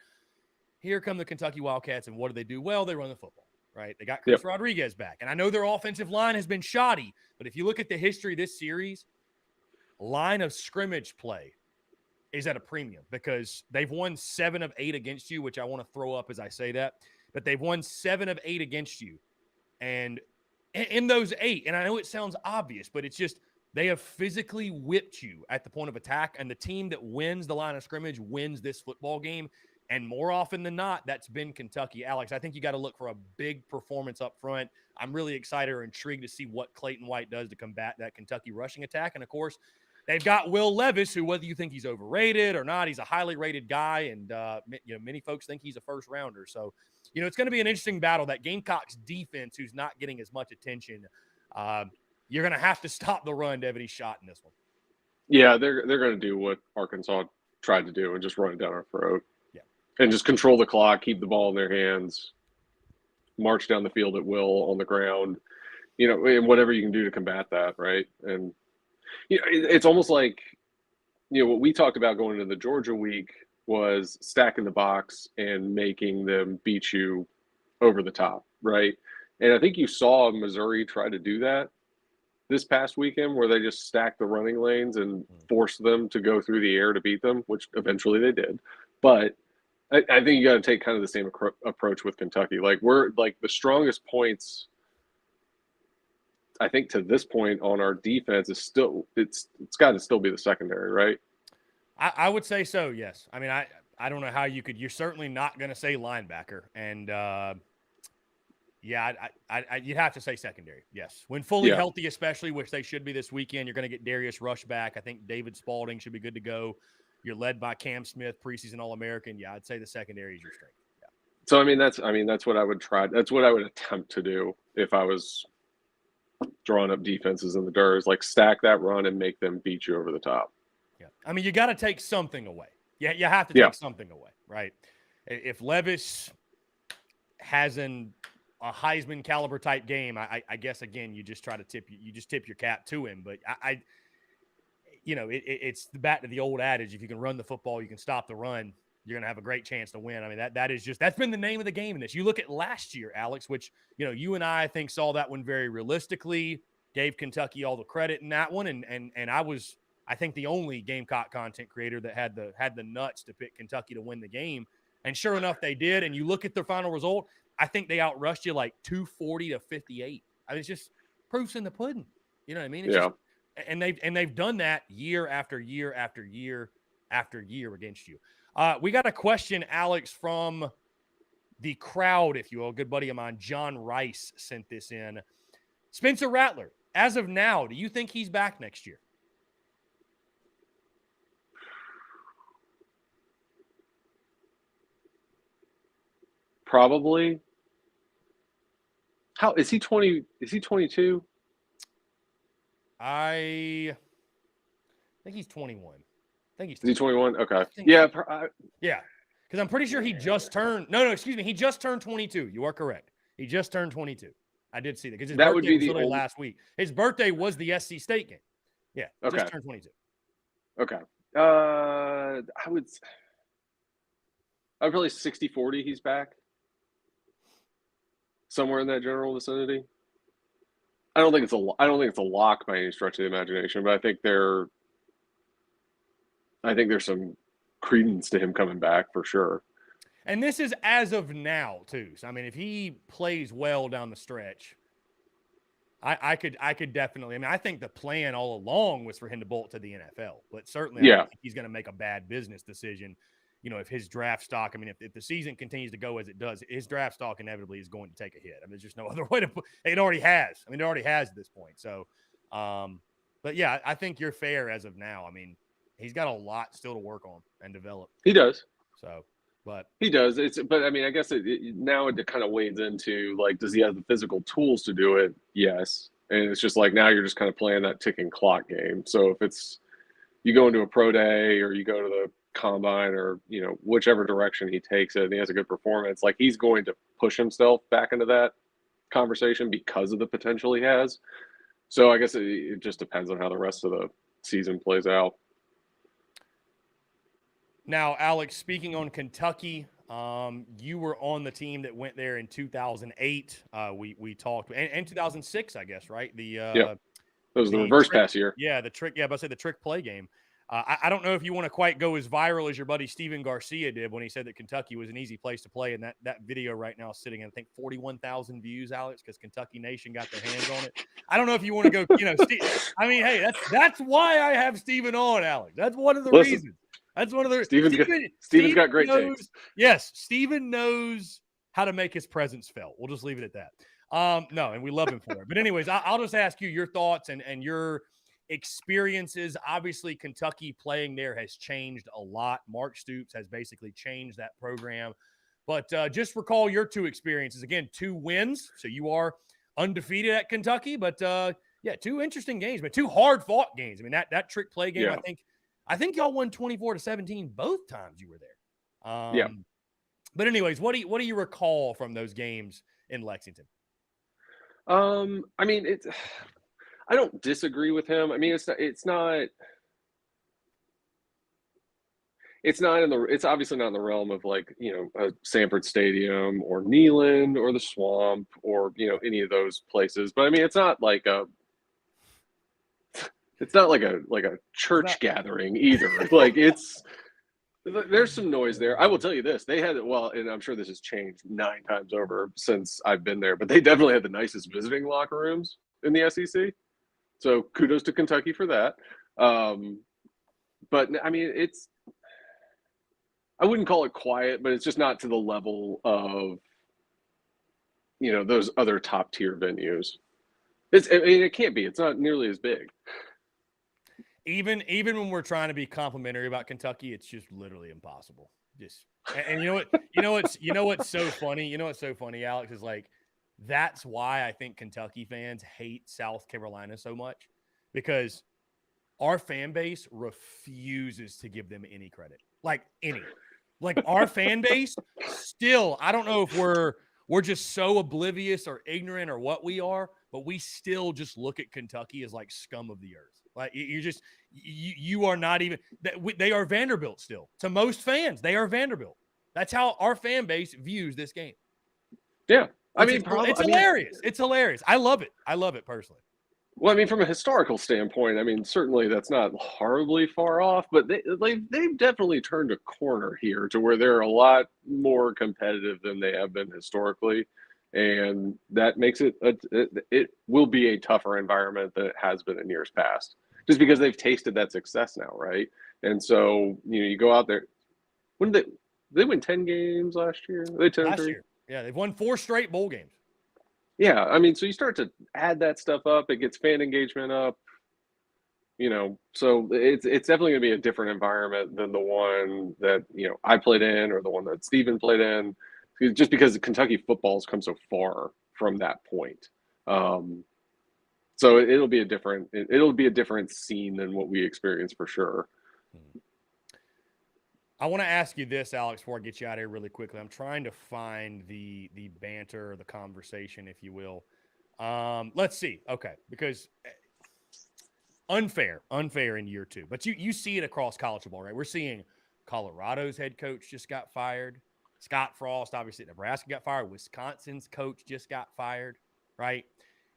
S1: here come the Kentucky Wildcats, and what do? Well, they run the football, right? They got Chris Rodriguez back. And I know their offensive line has been shoddy, but if you look at the history of this series, line of scrimmage play is at a premium because they've won 7 of 8 against you, which I want to throw up as I say that, but they've won 7 of 8 against you. And in those 8, and I know it sounds obvious, but it's just they have physically whipped you at the point of attack, and the team that wins the line of scrimmage wins this football game. And more often than not, that's been Kentucky. Alex, I think you got to look for a big performance up front. I'm really excited or intrigued to see what Clayton White does to combat that Kentucky rushing attack. And, of course, they've got Will Levis, who, whether you think he's overrated or not, he's a highly rated guy, and many folks think he's a first rounder. So, it's going to be an interesting battle. That Gamecocks defense, who's not getting as much attention, you're going to have to stop the run to have any shot in this one.
S2: Yeah, they're going to do what Arkansas tried to do and just run it down our throat.
S1: Yeah,
S2: and just control the clock, keep the ball in their hands, march down the field at will on the ground, and whatever you can do to combat that, right? And it's almost like, what we talked about going into the Georgia week was stacking the box and making them beat you over the top, right? And I think you saw Missouri try to do that this past weekend, where they just stacked the running lanes and forced them to go through the air to beat them, which eventually they did. But I think you got to take kind of the same approach with Kentucky. Like, we're like the strongest points, I think, to this point on our defense is still it's got to still be the secondary, right?
S1: I would say so, yes. I mean, I don't know how you could. You're certainly not going to say linebacker, and you'd have to say secondary, yes. When fully healthy, especially, which they should be this weekend, you're going to get Darius Rush back. I think David Spalding should be good to go. You're led by Cam Smith, preseason All-American. Yeah, I'd say the secondary is your strength. Yeah.
S2: So that's what I would try. That's what I would attempt to do if I was drawing up defenses in the DURS, like stack that run and make them beat you over the top.
S1: Yeah, I mean, you got to take something away. Yeah, you have to take something away, right? If Levis has an a Heisman caliber type game, I guess again you just try to tip your cap to him. But it's back to the old adage: if you can run the football, you can stop the run. You're going to have a great chance to win. I mean, that's been the name of the game in this. You look at last year, Alex, which, you and I think saw that one very realistically, gave Kentucky all the credit in that one. And I think the only Gamecock content creator that had the nuts to pick Kentucky to win the game. And sure enough, they did. And you look at their final result, I think they outrushed you like 240-58. I mean, it's just proofs in the pudding. You know what I mean?
S2: Yeah.
S1: And they've done that year after year after year after year against you. We got a question, Alex, from the crowd, if you will. A good buddy of mine, John Rice, sent this in. Spencer Rattler, as of now, do you think he's back next year?
S2: Probably. How is he 20? Is he 22?
S1: I think he's 21.
S2: Is he 21? Okay.
S1: Yeah. Yeah. Because I'm pretty sure he just turned. No, excuse me. He just turned 22. You are correct. He just turned 22. I did see that because his birthday was literally last week. His birthday was the SC State game. Yeah.
S2: Okay.
S1: Just turned 22.
S2: Okay. I would probably 60-40. He's back. Somewhere in that general vicinity. I don't think it's a lock by any stretch of the imagination, but I think there's some credence to him coming back for sure.
S1: And this is as of now too. So I mean, if he plays well down the stretch, I could definitely. I mean, I think the plan all along was for him to bolt to the NFL, but certainly I don't think he's going to make a bad business decision. If his draft stock, I mean, if the season continues to go as it does, his draft stock inevitably is going to take a hit. I mean, there's just no other way to put it. It already has. I mean, it already has at this point. So, but yeah, I think you're fair as of now. I mean, he's got a lot still to work on and develop.
S2: He does.
S1: So, but
S2: he does. But I mean, I guess now it kind of wades into like, does he have the physical tools to do it? Yes. And it's just like, now you're just kind of playing that ticking clock game. So if it's, you go into a pro day or you go to the combine or, whichever direction he takes it and he has a good performance, like he's going to push himself back into that conversation because of the potential he has. So I guess it just depends on how the rest of the season plays out.
S1: Now, Alex, speaking on Kentucky, you were on the team that went there in 2008. We talked, and 2006, I guess, right?
S2: That was the reverse pass year.
S1: Yeah, the trick. Yeah, but I say the trick play game. I don't know if you want to quite go as viral as your buddy Steven Garcia did when he said that Kentucky was an easy place to play, and that video right now is sitting at, I think, 41,000 views, Alex, because Kentucky Nation got their hands on it. I don't know if you want to go, I mean, hey, that's why I have Steven on, Alex. That's one of the reasons. That's one of the
S2: Steven's got great takes.
S1: Yes, Steven knows how to make his presence felt. We'll just leave it at that. No, and we love him for it. But anyways, I'll just ask you your thoughts and your experiences. Obviously, Kentucky playing there has changed a lot. Mark Stoops has basically changed that program. But just recall your two experiences. Again, 2 wins. So you are undefeated at Kentucky. But, 2 interesting games, but 2 hard-fought games. I mean, that trick play game, yeah. I think y'all won 24-17 both times you were there. But anyways, what do you recall from those games in Lexington?
S2: I mean, I don't disagree with him. I mean, it's obviously not in the realm of like, a Sanford Stadium or Neyland or the Swamp or, any of those places. But I mean, it's not like a church gathering either. Like there's some noise there. I will tell you this. They had, and I'm sure this has changed 9 times over since I've been there, but they definitely had the nicest visiting locker rooms in the SEC. So kudos to Kentucky for that. But I mean, I wouldn't call it quiet, but it's just not to the level of, those other top tier venues. It can't be. It's not nearly as big.
S1: Even when we're trying to be complimentary about Kentucky, it's just literally impossible. And you know what's so funny? You know what's so funny, Alex, is like that's why I think Kentucky fans hate South Carolina so much, because our fan base refuses to give them any credit. Like our fan base still, I don't know if we're just so oblivious or ignorant or what we are, but we still just look at Kentucky as like scum of the earth. Like you are not even they are Vanderbilt still. To most fans, they are Vanderbilt. That's how our fan base views this game.
S2: Yeah.
S1: It's hilarious. It's hilarious. I love it. I love it personally.
S2: Well, I mean, from a historical standpoint, I mean, certainly that's not horribly far off, but they've definitely turned a corner here to where they're a lot more competitive than they have been historically, and that makes it will be a tougher environment than it has been in years past, just because they've tasted that success now, right? And so you go out there. When did they win 10 games last year? They 10
S1: last year, yeah, they've won 4 straight bowl games.
S2: Yeah, I mean, so you start to add that stuff up, it gets fan engagement up, so it's definitely going to be a different environment than the one that, I played in or the one that Steven played in, just because Kentucky football's come so far from that point. So it'll be a different scene than what we experienced for sure.
S1: I want to ask you this, Alex, before I get you out of here really quickly. I'm trying to find the banter or the conversation, if you will. Let's see. Okay, because unfair in year 2. But you see it across college football, right? We're seeing Colorado's head coach just got fired. Scott Frost, obviously, at Nebraska got fired. Wisconsin's coach just got fired, right?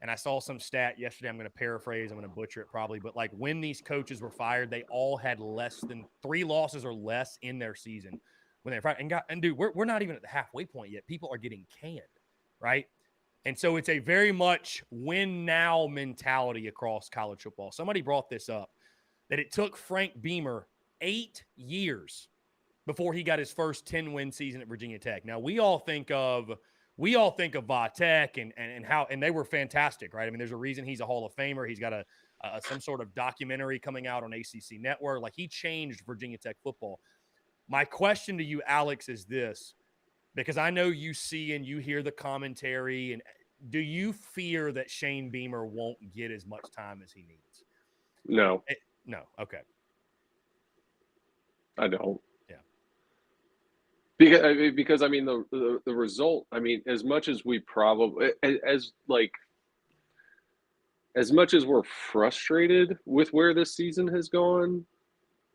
S1: And I saw some stat yesterday. I'm going to paraphrase. I'm going to butcher it probably. But, like, when these coaches were fired, they all had less than 3 losses or less in their season when they're fired. And dude, we're not even at the halfway point yet. People are getting canned, right? And so it's a very much win-now mentality across college football. Somebody brought this up, that it took Frank Beamer 8 years before he got his first 10-win season at Virginia Tech. Now, we all think of Va Tech and they were fantastic, right? I mean, there's a reason he's a Hall of Famer. He's got some sort of documentary coming out on ACC Network. Like, he changed Virginia Tech football. My question to you, Alex, is this, because I know you see and you hear the commentary, and do you fear that Shane Beamer won't get as much time as he needs?
S2: No.
S1: No. Okay.
S2: I don't.
S1: Yeah.
S2: Because I mean the result. I mean, as much as we probably as much as we're frustrated with where this season has gone,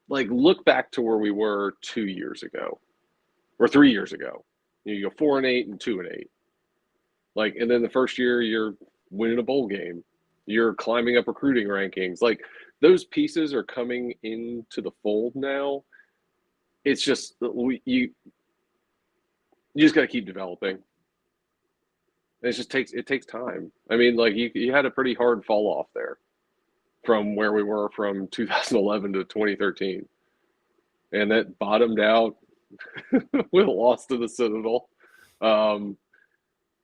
S2: like, look back to where we were 2 years ago or 3 years ago. You go 4-8 and 2-8. Like, and then the first year you're winning a bowl game, you're climbing up recruiting rankings. Like, those pieces are coming into the fold now. It's just you just got to keep developing. It takes time. I mean, like, you had a pretty hard fall off there from where we were from 2011 to 2013, and that bottomed out with a loss to the Citadel. And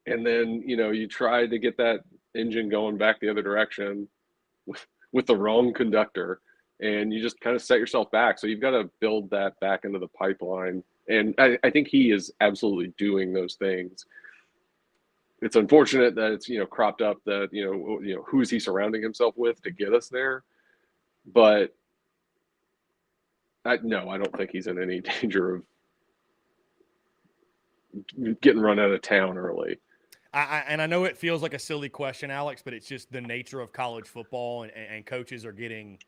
S2: then, you tried to get that engine going back the other direction with the wrong conductor, and you just kind of set yourself back. So you've got to build that back into the pipeline. And I think he is absolutely doing those things. It's unfortunate that it's, cropped up that, who is he surrounding himself with to get us there? But I don't think he's in any danger of getting run out of town early.
S1: And I know it feels like a silly question, Alex, but it's just the nature of college football, and coaches are getting –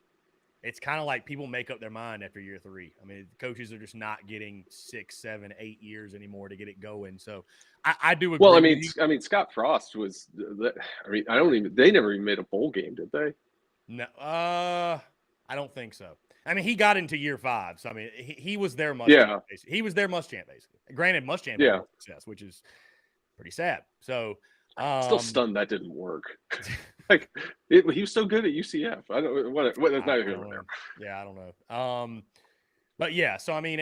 S1: it's kind of like people make up their mind after year 3. I mean, coaches are just not getting 6, 7, 8 years anymore to get it going. So I do agree.
S2: Well, I mean, Scott Frost was – they never even made a bowl game, did they?
S1: No, I don't think so. I mean, he got into year 5, so I mean, he was their Muschamp. Yeah. He was their Muschamp, basically. Granted, Muschamp had success, which is – pretty sad. So
S2: still stunned that didn't work. Like, he was so good at UCF. I don't what that's not even there.
S1: Yeah, I don't know. But yeah, so I mean,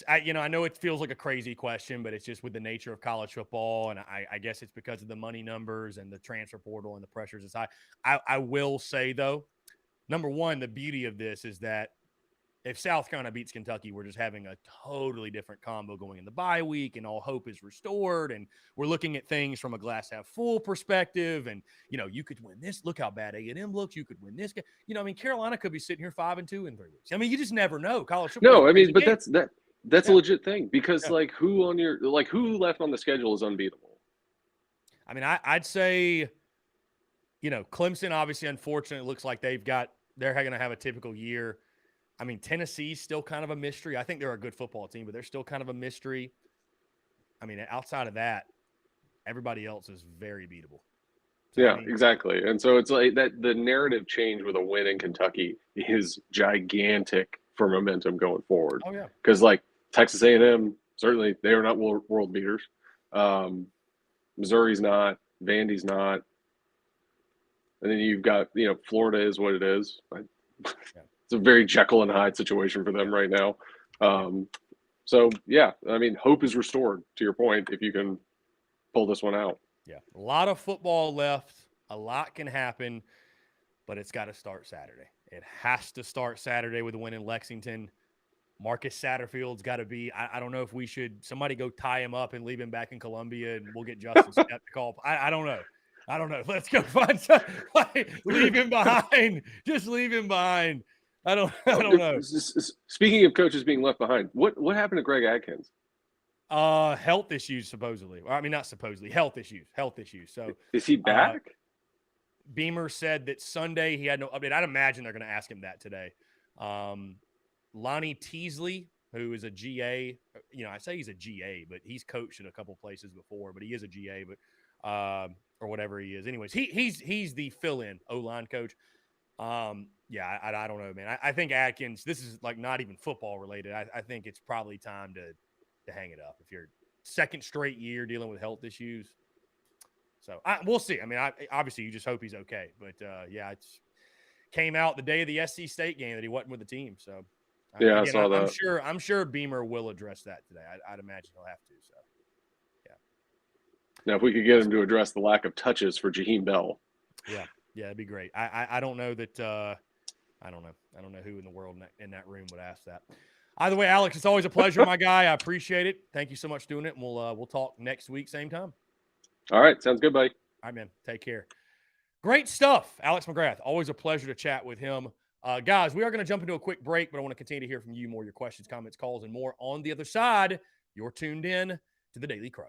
S1: I know it feels like a crazy question, but it's just with the nature of college football, and I guess it's because of the money numbers and the transfer portal and the pressures is high. I will say though, number one, the beauty of this is that if South Carolina beats Kentucky, we're just having a totally different combo going in the bye week, and all hope is restored. And we're looking at things from a glass half full perspective. And, you could win this. Look how bad A&M looks. You could win this game. I mean, Carolina could be sitting here 5-2 in 3 weeks. I mean, you just never know. College football.
S2: No, I mean, but that's a legit thing because who left on the schedule is unbeatable?
S1: I mean, I'd say, Clemson, obviously, unfortunately, looks like they're going to have a typical year. I mean, Tennessee's still kind of a mystery. I think they're a good football team, but they're still kind of a mystery. I mean, outside of that, everybody else is very beatable. So, I
S2: Yeah,
S1: mean,
S2: exactly. And so it's like that the narrative change with a win in Kentucky is gigantic for momentum going forward.
S1: oh, yeah.
S2: Because like Texas A&M, certainly they are not world beaters. Missouri's not, Vandy's not, and then you've got Florida is what it is.
S1: Yeah.
S2: It's a very Jekyll and Hyde situation for them
S1: Yeah.
S2: right now.
S1: Yeah.
S2: So yeah, I mean, hope is restored to your point if you can pull this one out.
S1: Yeah. A lot of football left. A lot can happen, but it's got to start Saturday. It has to start Saturday with a win in Lexington. Marcus Satterfield's got to be. I don't know if we should somebody go tie him up and leave him back in Columbia, and we'll get Justin Stepp to call. I don't know. I don't know. Let's go find some. Leave him behind. Just leave him behind. I don't know.
S2: Speaking of coaches being left behind, what happened to Greg Adkins?
S1: Health issues supposedly. I mean, not supposedly. Health issues. So
S2: Is he back?
S1: Beamer said that Sunday he had no update. I'd imagine they're going to ask him that today. Lonnie Teasley, who is a GA, I say he's a GA, but he's coached at a couple places before, but he is a GA, but or whatever he is. Anyways, he's the fill-in O-line coach. Yeah, I don't know, man. I think Atkins. This is like not even football related. I think it's probably time to hang it up if you're second straight year dealing with health issues. So we'll see. I mean, obviously you just hope he's okay, but yeah, it's came out the day of the SC State game that he wasn't with the team. So
S2: Yeah,
S1: again,
S2: I saw that.
S1: I'm sure Beamer will address that today. I'd imagine he'll have to. So yeah.
S2: Now, if we could get him to address the lack of touches for Jaheim Bell.
S1: Yeah, that'd be great. I don't know that. I don't know who in the world in that room would ask that. Either way, Alex, it's always a pleasure, my guy. I appreciate it. Thank you so much for doing it, and we'll talk next week, same time.
S2: All right, sounds good, buddy.
S1: All right, man. Take care. Great stuff, Alex McGrath. Always a pleasure to chat with him. Guys, we are going to jump into a quick break, but I want to continue to hear from you more, your questions, comments, calls, and more on the other side. You're tuned in to the Daily Crow.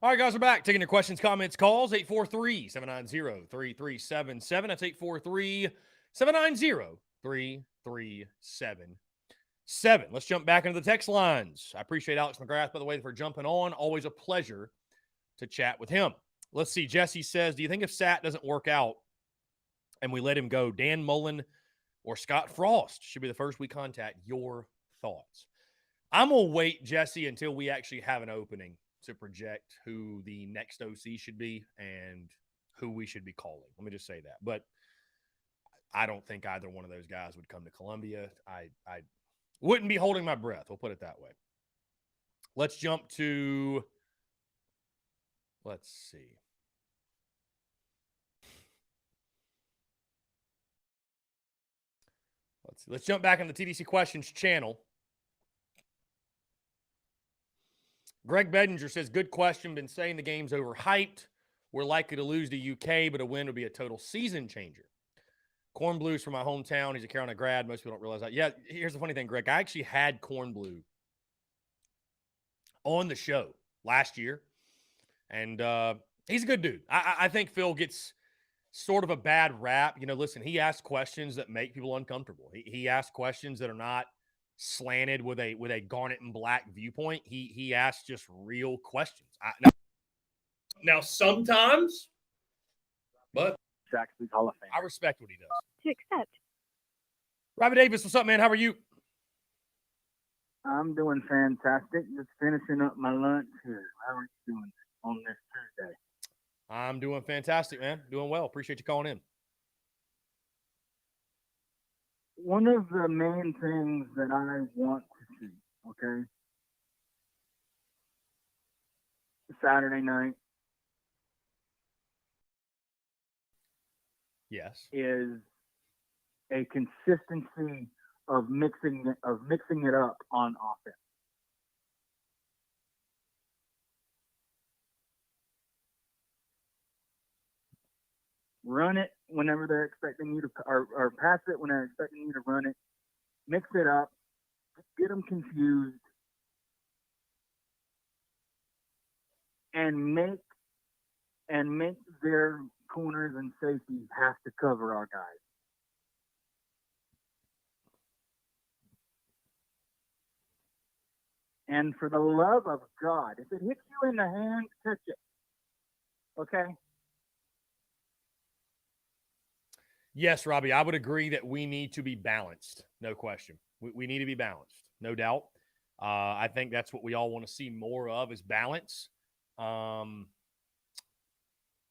S1: All right, guys, we're back. Taking your questions, comments, calls. 843-790-3377. That's 843-790-3377. Let's jump back into the text lines. I appreciate Alex McGrath, by the way, for jumping on. Always a pleasure to chat with him. Let's see. Jesse says, do you think if Sat doesn't work out and we let him go, Dan Mullen or Scott Frost should be the first we contact? Your thoughts? I'm going to wait, Jesse, until we actually have an opening to project who the next OC should be and who we should be calling. Let me just say that. But I don't think either one of those guys would come to Columbia. I wouldn't be holding my breath. We'll put it that way. Let's jump to, let's see. Let's jump back on the TDC Questions channel. Greg Bedinger says, good question. Been saying the game's overhyped. We're likely to lose to UK, but a win would be a total season changer. Corn Blue's from my hometown. He's a Carolina grad. Most people don't realize that. Yeah, here's the funny thing, Greg. I actually had Corn Blue on the show last year, and he's a good dude. I think Phil gets sort of a bad rap. You know, listen, he asks questions that make people uncomfortable. He asks questions that are not slanted with a garnet and black viewpoint. He asks just real questions. Now sometimes, but
S3: Saxby's Hall of Fame.
S1: I respect what he does.
S4: To accept.
S1: Robbie Davis, what's up, man? How are you?
S3: I'm doing fantastic. Just finishing up my lunch here. How are you doing on this Tuesday?
S1: I'm doing fantastic, man. Doing well. Appreciate you calling in.
S3: One of the main things that I want to see, okay, Saturday night
S1: Yes.
S3: is a consistency of mixing it up on offense. Run it whenever they're expecting you to, or pass it when they're expecting you to run it. Mix it up, get them confused, and make their corners and safeties have to cover our guys. And for the love of God, if it hits you in the hand, catch it. Okay?
S1: Yes, Robbie, I would agree that we need to be balanced. No question. We need to be balanced, no doubt. I think that's what we all want to see more of is balance. You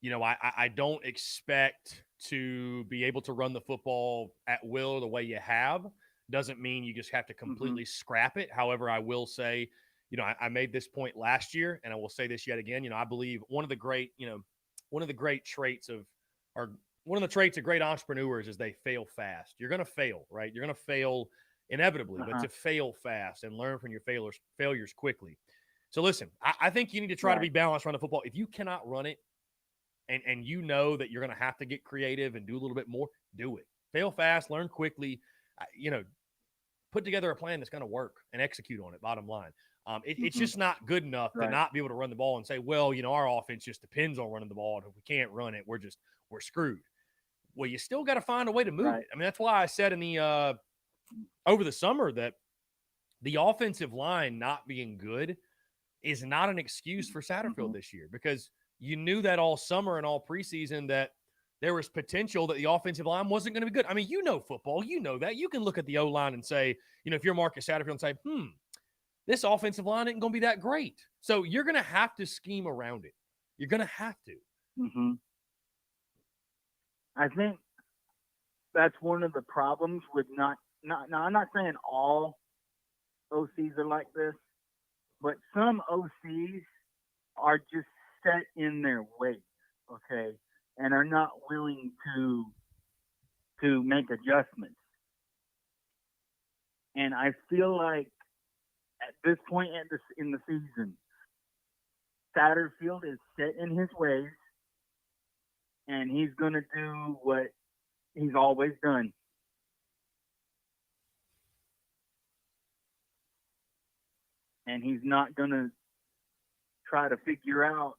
S1: know, I don't expect to be able to run the football at will the way you have. Doesn't mean you just have to completely scrap it. However, I will say, you know, I made this point last year, and I will say this yet again. You know, I believe one of the great traits of great entrepreneurs is they fail fast. You're going to fail, right? You're going to fail inevitably, but to fail fast and learn from your failures quickly. So listen, I think you need to try to be balanced around the football. If you cannot run it and you know that you're going to have to get creative and do a little bit more, do it. Fail fast, learn quickly, you know, put together a plan that's going to work and execute on it, bottom line. It's just not good enough to not be able to run the ball and say, well, you know, our offense just depends on running the ball. And if we can't run it, we're screwed. Well, you still got to find a way to move it. I mean, that's why I said in the over the summer that the offensive line not being good is not an excuse for Satterfield this year, because you knew that all summer and all preseason that there was potential that the offensive line wasn't going to be good. I mean, you know football. You know that. You can look at the O-line and say, you know, if you're Marcus Satterfield and say, this offensive line isn't going to be that great. So you're going to have to scheme around it. You're going to have to.
S3: I think that's one of the problems with not I'm not saying all OCs are like this, but some OCs are just set in their ways, okay, and are not willing to make adjustments. And I feel like at this point in the season, Satterfield is set in his ways, and he's going to do what he's always done. And he's not going to try to figure out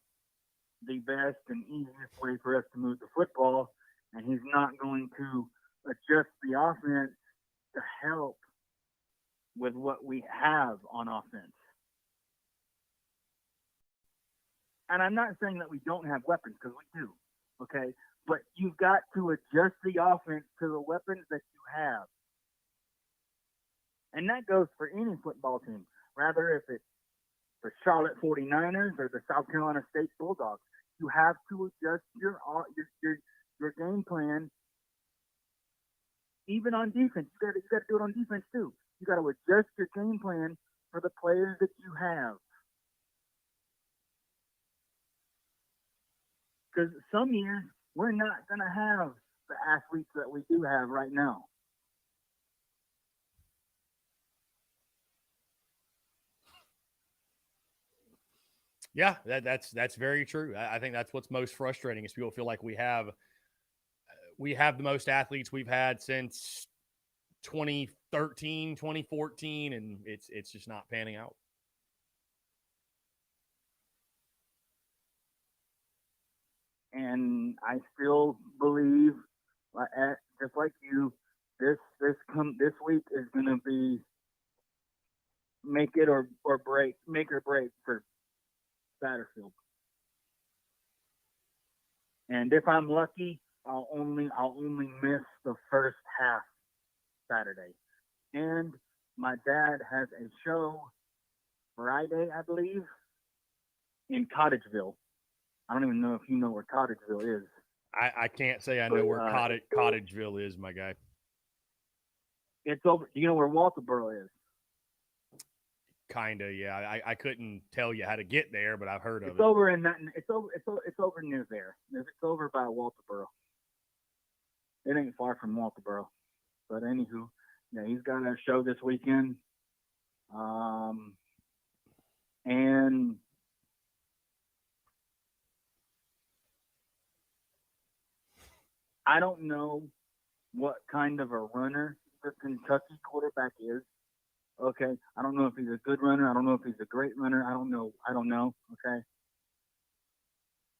S3: the best and easiest way for us to move the football, and he's not going to adjust the offense to help with what we have on offense. And I'm not saying that we don't have weapons, because we do, okay? But you've got to adjust the offense to the weapons that you have. And that goes for any football team, rather if it's the Charlotte 49ers or the South Carolina State Bulldogs. You have to adjust your game plan, even on defense. You got to do it on defense too. You got to adjust your game plan for the players that you have. Because some years we're not going to have the athletes that we do have right now.
S1: Yeah, that's very true. I think that's what's most frustrating is people feel like we have the most athletes we've had since 2013, 2014, and it's just not panning out.
S3: And I still believe, just like you, this week is going to be make or break for Satterfield. And if I'm lucky, I'll only miss the first half Saturday. And my dad has a show Friday, I believe, in Cottageville. I don't even know if you know where Cottageville is.
S1: I can't say I know where Cottageville is, my guy.
S3: It's over. You know where Walterboro is?
S1: Kinda, yeah. I couldn't tell you how to get there, but I've heard of it.
S3: It's over in that. It's over near there. It's over by Walterboro. It ain't far from Walterboro. But anywho, yeah, he's got a show this weekend. And I don't know what kind of a runner the Kentucky quarterback is. Okay, I don't know if he's a good runner. I don't know if he's a great runner. I don't know. Okay,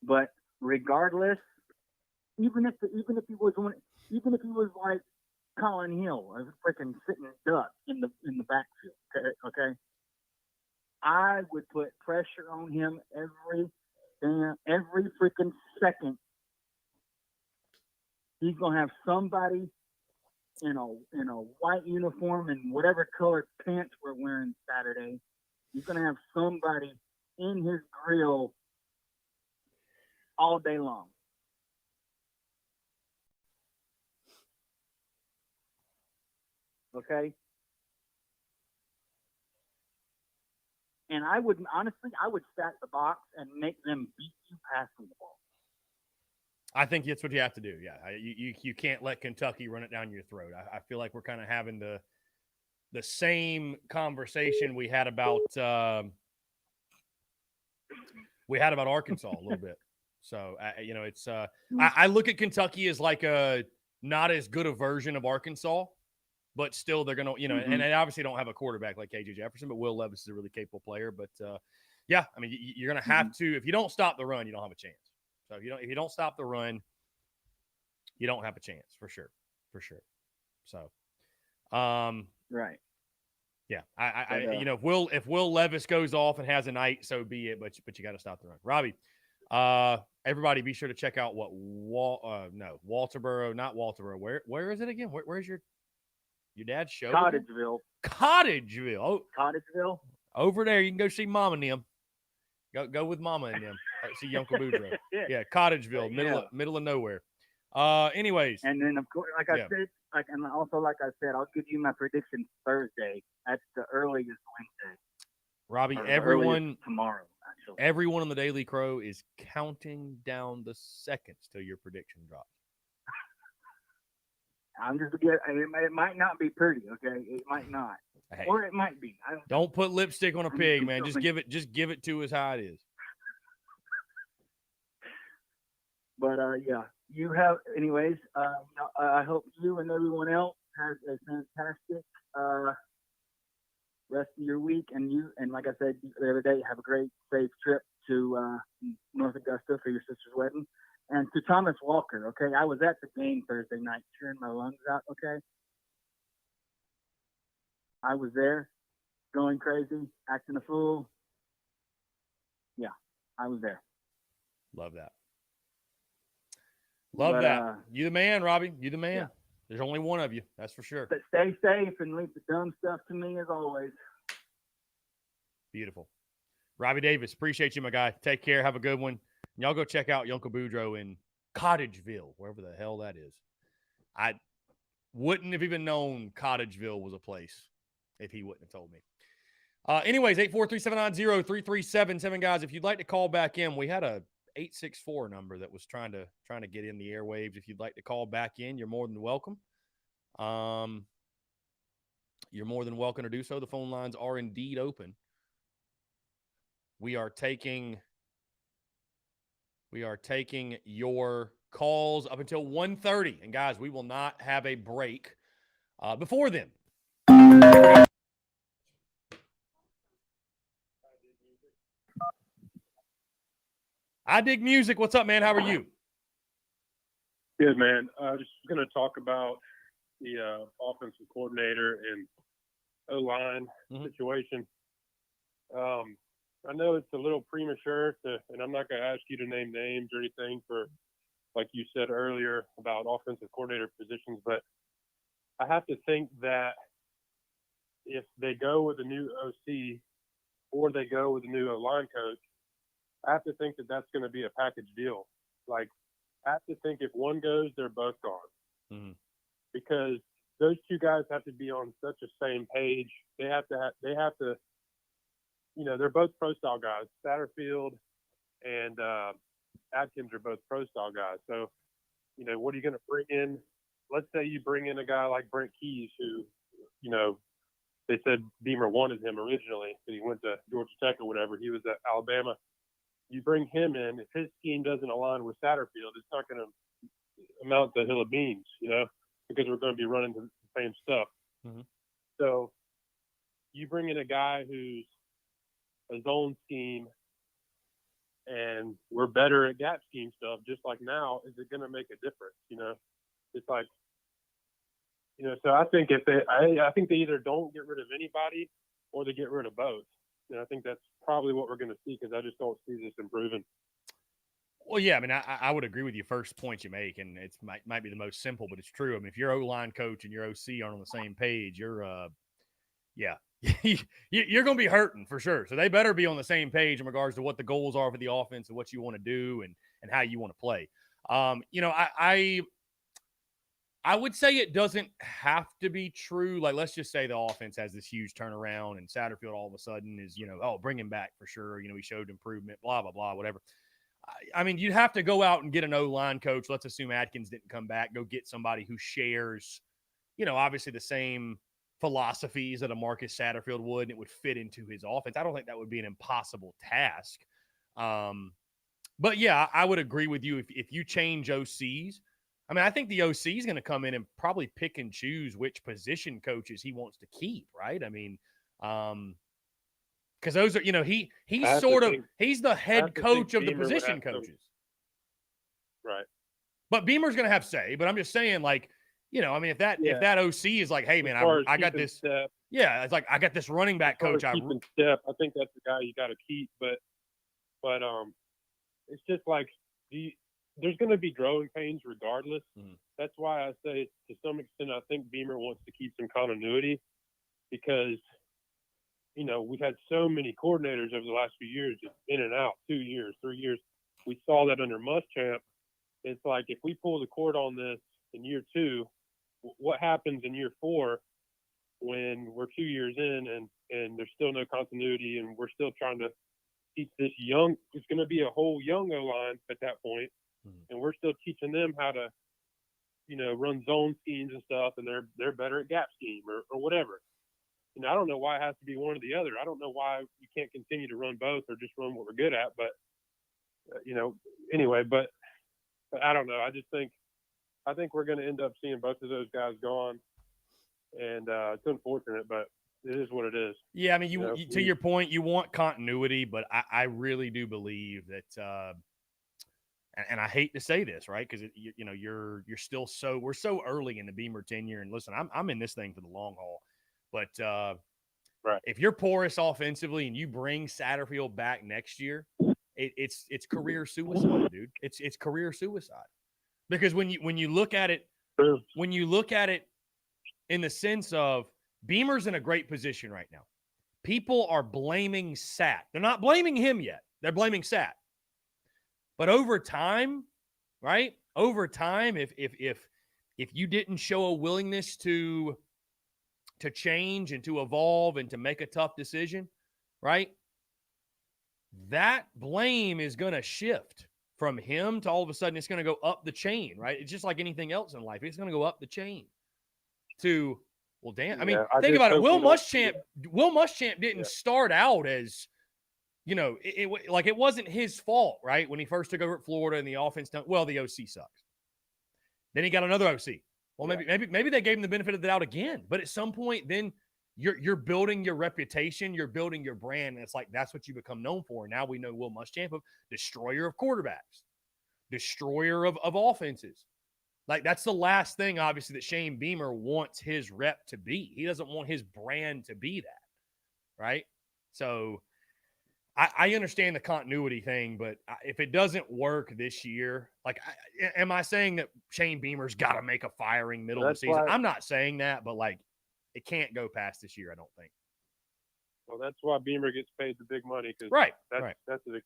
S3: but regardless, even if he was like Colin Hill, a freaking sitting duck in the backfield. Okay, I would put pressure on him every freaking second. He's gonna have somebody in a white uniform and whatever colored pants we're wearing Saturday. He's gonna have somebody in his grill all day long. Okay? And I would stack the box and make them beat you passing the ball.
S1: I think that's what you have to do. Yeah, you can't let Kentucky run it down your throat. I feel like we're kind of having the same conversation we had about Arkansas a little bit. So it's I look at Kentucky as like a not as good a version of Arkansas, but still they're gonna and they obviously don't have a quarterback like KJ Jefferson, but Will Levis is a really capable player. But yeah, I mean you're gonna have to, if you don't stop the run, you don't have a chance. So if you don't stop the run, you don't have a chance for sure. So,
S3: right.
S1: Yeah, if Will Levis goes off and has a night, so be it. But you got to stop the run. Robbie, everybody, be sure to check out Walterboro, not Walterboro. Where is it again? Where's your dad's show?
S3: Cottageville.
S1: Cottageville. Oh,
S3: Cottageville.
S1: Over there, you can go see Mama and them. Go with Mama and them. See Uncle Boudreaux. Yeah, Cottageville, middle of nowhere. Anyways,
S3: and then of course, like I said, I'll give you my prediction Thursday. That's the earliest Wednesday.
S1: Robbie, everyone
S3: tomorrow. Actually,
S1: everyone on the Daily Crow is counting down the seconds till your prediction drops.
S3: I'm just getting. It might not be pretty. Okay, it might not, or it might be.
S1: Don't put lipstick on a pig, man. Just give it to us how it is.
S3: But yeah, you have. Anyways, I hope you and everyone else has a fantastic rest of your week. And like I said the other day, have a great, safe trip to North Augusta for your sister's wedding. And to Thomas Walker, okay, I was at the game Thursday night cheering my lungs out, okay? I was there, going crazy, acting a fool. Yeah, I was there.
S1: Love that. Love that. You the man, Robbie. You the man.
S3: Yeah.
S1: There's only one of you. That's for sure.
S3: But stay safe and leave the dumb stuff to me as always.
S1: Beautiful. Robbie Davis, appreciate you, my guy. Take care. Have a good one. And y'all go check out Yunkel Boudreaux in Cottageville, wherever the hell that is. I wouldn't have even known Cottageville was a place if he wouldn't have told me. Anyways, 843-790-3377, guys. If you'd like to call back in, we had a 864 number that was trying to get in the airwaves. If you'd like to call back in, you're more than welcome. You're more than welcome to do so. The phone lines are indeed open. We are taking your calls up until 1:30. And guys, we will not have a break before then. I dig music. What's up, man? How are you?
S4: Good, man. Just going to talk about the offensive coordinator and O-line situation. I know it's a little premature and I'm not going to ask you to name names or anything for, like you said earlier, about offensive coordinator positions, but I have to think that if they go with a new OC or they go with a new O-line coach, I have to think that that's going to be a package deal. Like, I have to think if one goes, they're both gone. Because those two guys have to be on such a same page. They have to, you know, they're both pro style guys. Satterfield and Atkins are both pro style guys. So, you know, what are you going to bring in? Let's say you bring in a guy like Brent Keys, who, you know, they said Beamer wanted him originally, but he went to Georgia Tech or whatever. He was at Alabama. You bring him in, if his scheme doesn't align with Satterfield, it's not going to amount to a hill of beans, you know, because we're going to be running the same stuff. So you bring in a guy who's a zone scheme and we're better at gap scheme stuff, just like now, is it going to make a difference? You know, it's like, you know, so I think I think they either don't get rid of anybody or they get rid of both. And I think that's probably what we're going to see, because I just don't see this improving.
S1: Well, yeah, I mean, I would agree with your first point you make, and it might be the most simple, but it's true. I mean, if your O-line coach and your OC aren't on the same page, you're you're going to be hurting for sure. So they better be on the same page in regards to what the goals are for the offense and what you want to do and how you want to play. You know, I would say it doesn't have to be true. Like, let's just say the offense has this huge turnaround and Satterfield all of a sudden is, you know, oh, bring him back for sure. You know, he showed improvement, blah, blah, blah, whatever. I mean, you'd have to go out and get an O-line coach. Let's assume Atkins didn't come back. Go get somebody who shares, you know, obviously the same philosophies that a Marcus Satterfield would, and it would fit into his offense. I don't think that would be an impossible task. But, yeah, I would agree with you. If you change OCs, I mean, I think the OC is going to come in and probably pick and choose which position coaches he wants to keep, right? I mean, because those are, you know, he's the head coach of the position coaches.
S4: Right.
S1: But Beamer's going to have say, but I'm just saying, like, you know, I mean, if that OC is like, hey, man, I got this. Step, it's like, I got this running back coach.
S4: I think that's the guy you got to keep. But it's just like there's going to be growing pains regardless. That's why I say, to some extent, I think Beamer wants to keep some continuity, because, you know, we've had so many coordinators over the last few years, just in and out, 2 years, 3 years. We saw that under Muschamp. It's like, if we pull the cord on this in year 2, what happens in year 4 when we're 2 years in and there's still no continuity and we're still trying to teach this young – it's going to be a whole young O-line at that point. And we're still teaching them how to, you know, run zone schemes and stuff, and they're better at gap scheme or whatever. You know, I don't know why it has to be one or the other. I don't know why we can't continue to run both or just run what we're good at. But, you know, anyway, but I don't know. I think we're going to end up seeing both of those guys gone. And it's unfortunate, but it is what it is.
S1: Yeah, I mean,
S4: You know,
S1: to your point, you want continuity, but I really do believe that, and I hate to say this, right? Because you know you're still we're so early in the Beamer tenure, and listen, I'm in this thing for the long haul, but
S4: Right.
S1: if you're porous offensively and you bring Satterfield back next year, it's career suicide, dude. It's career suicide because when you look at it,
S4: True.
S1: when you look at it in the sense of Beamer's in a great position right now. People are blaming Sat. They're not blaming him yet. They're blaming Sat. But over time, right? Over time, if you didn't show a willingness to change and to evolve and to make a tough decision, right? That blame is going to shift from him to all of a sudden it's going to go up the chain, right? It's just like anything else in life. It's going to go up the chain to, well, damn. I mean, think about it. Will Muschamp didn't start out as, you know, it wasn't his fault, right? When he first took over at Florida and the offense, the OC sucks. Then he got another OC. Well, maybe they gave him the benefit of the doubt again. But at some point, then you're building your reputation, you're building your brand, and it's like that's what you become known for. And now we know Will Muschamp, destroyer of quarterbacks, destroyer of offenses. Like that's the last thing, obviously, that Shane Beamer wants his rep to be. He doesn't want his brand to be that, right? So I understand the continuity thing, but if it doesn't work this year, like, am I saying that Shane Beamer's got to make a firing middle of the season? I'm not saying that, but like, it can't go past this year, I don't think.
S4: Well, that's why Beamer gets paid the big money because that's an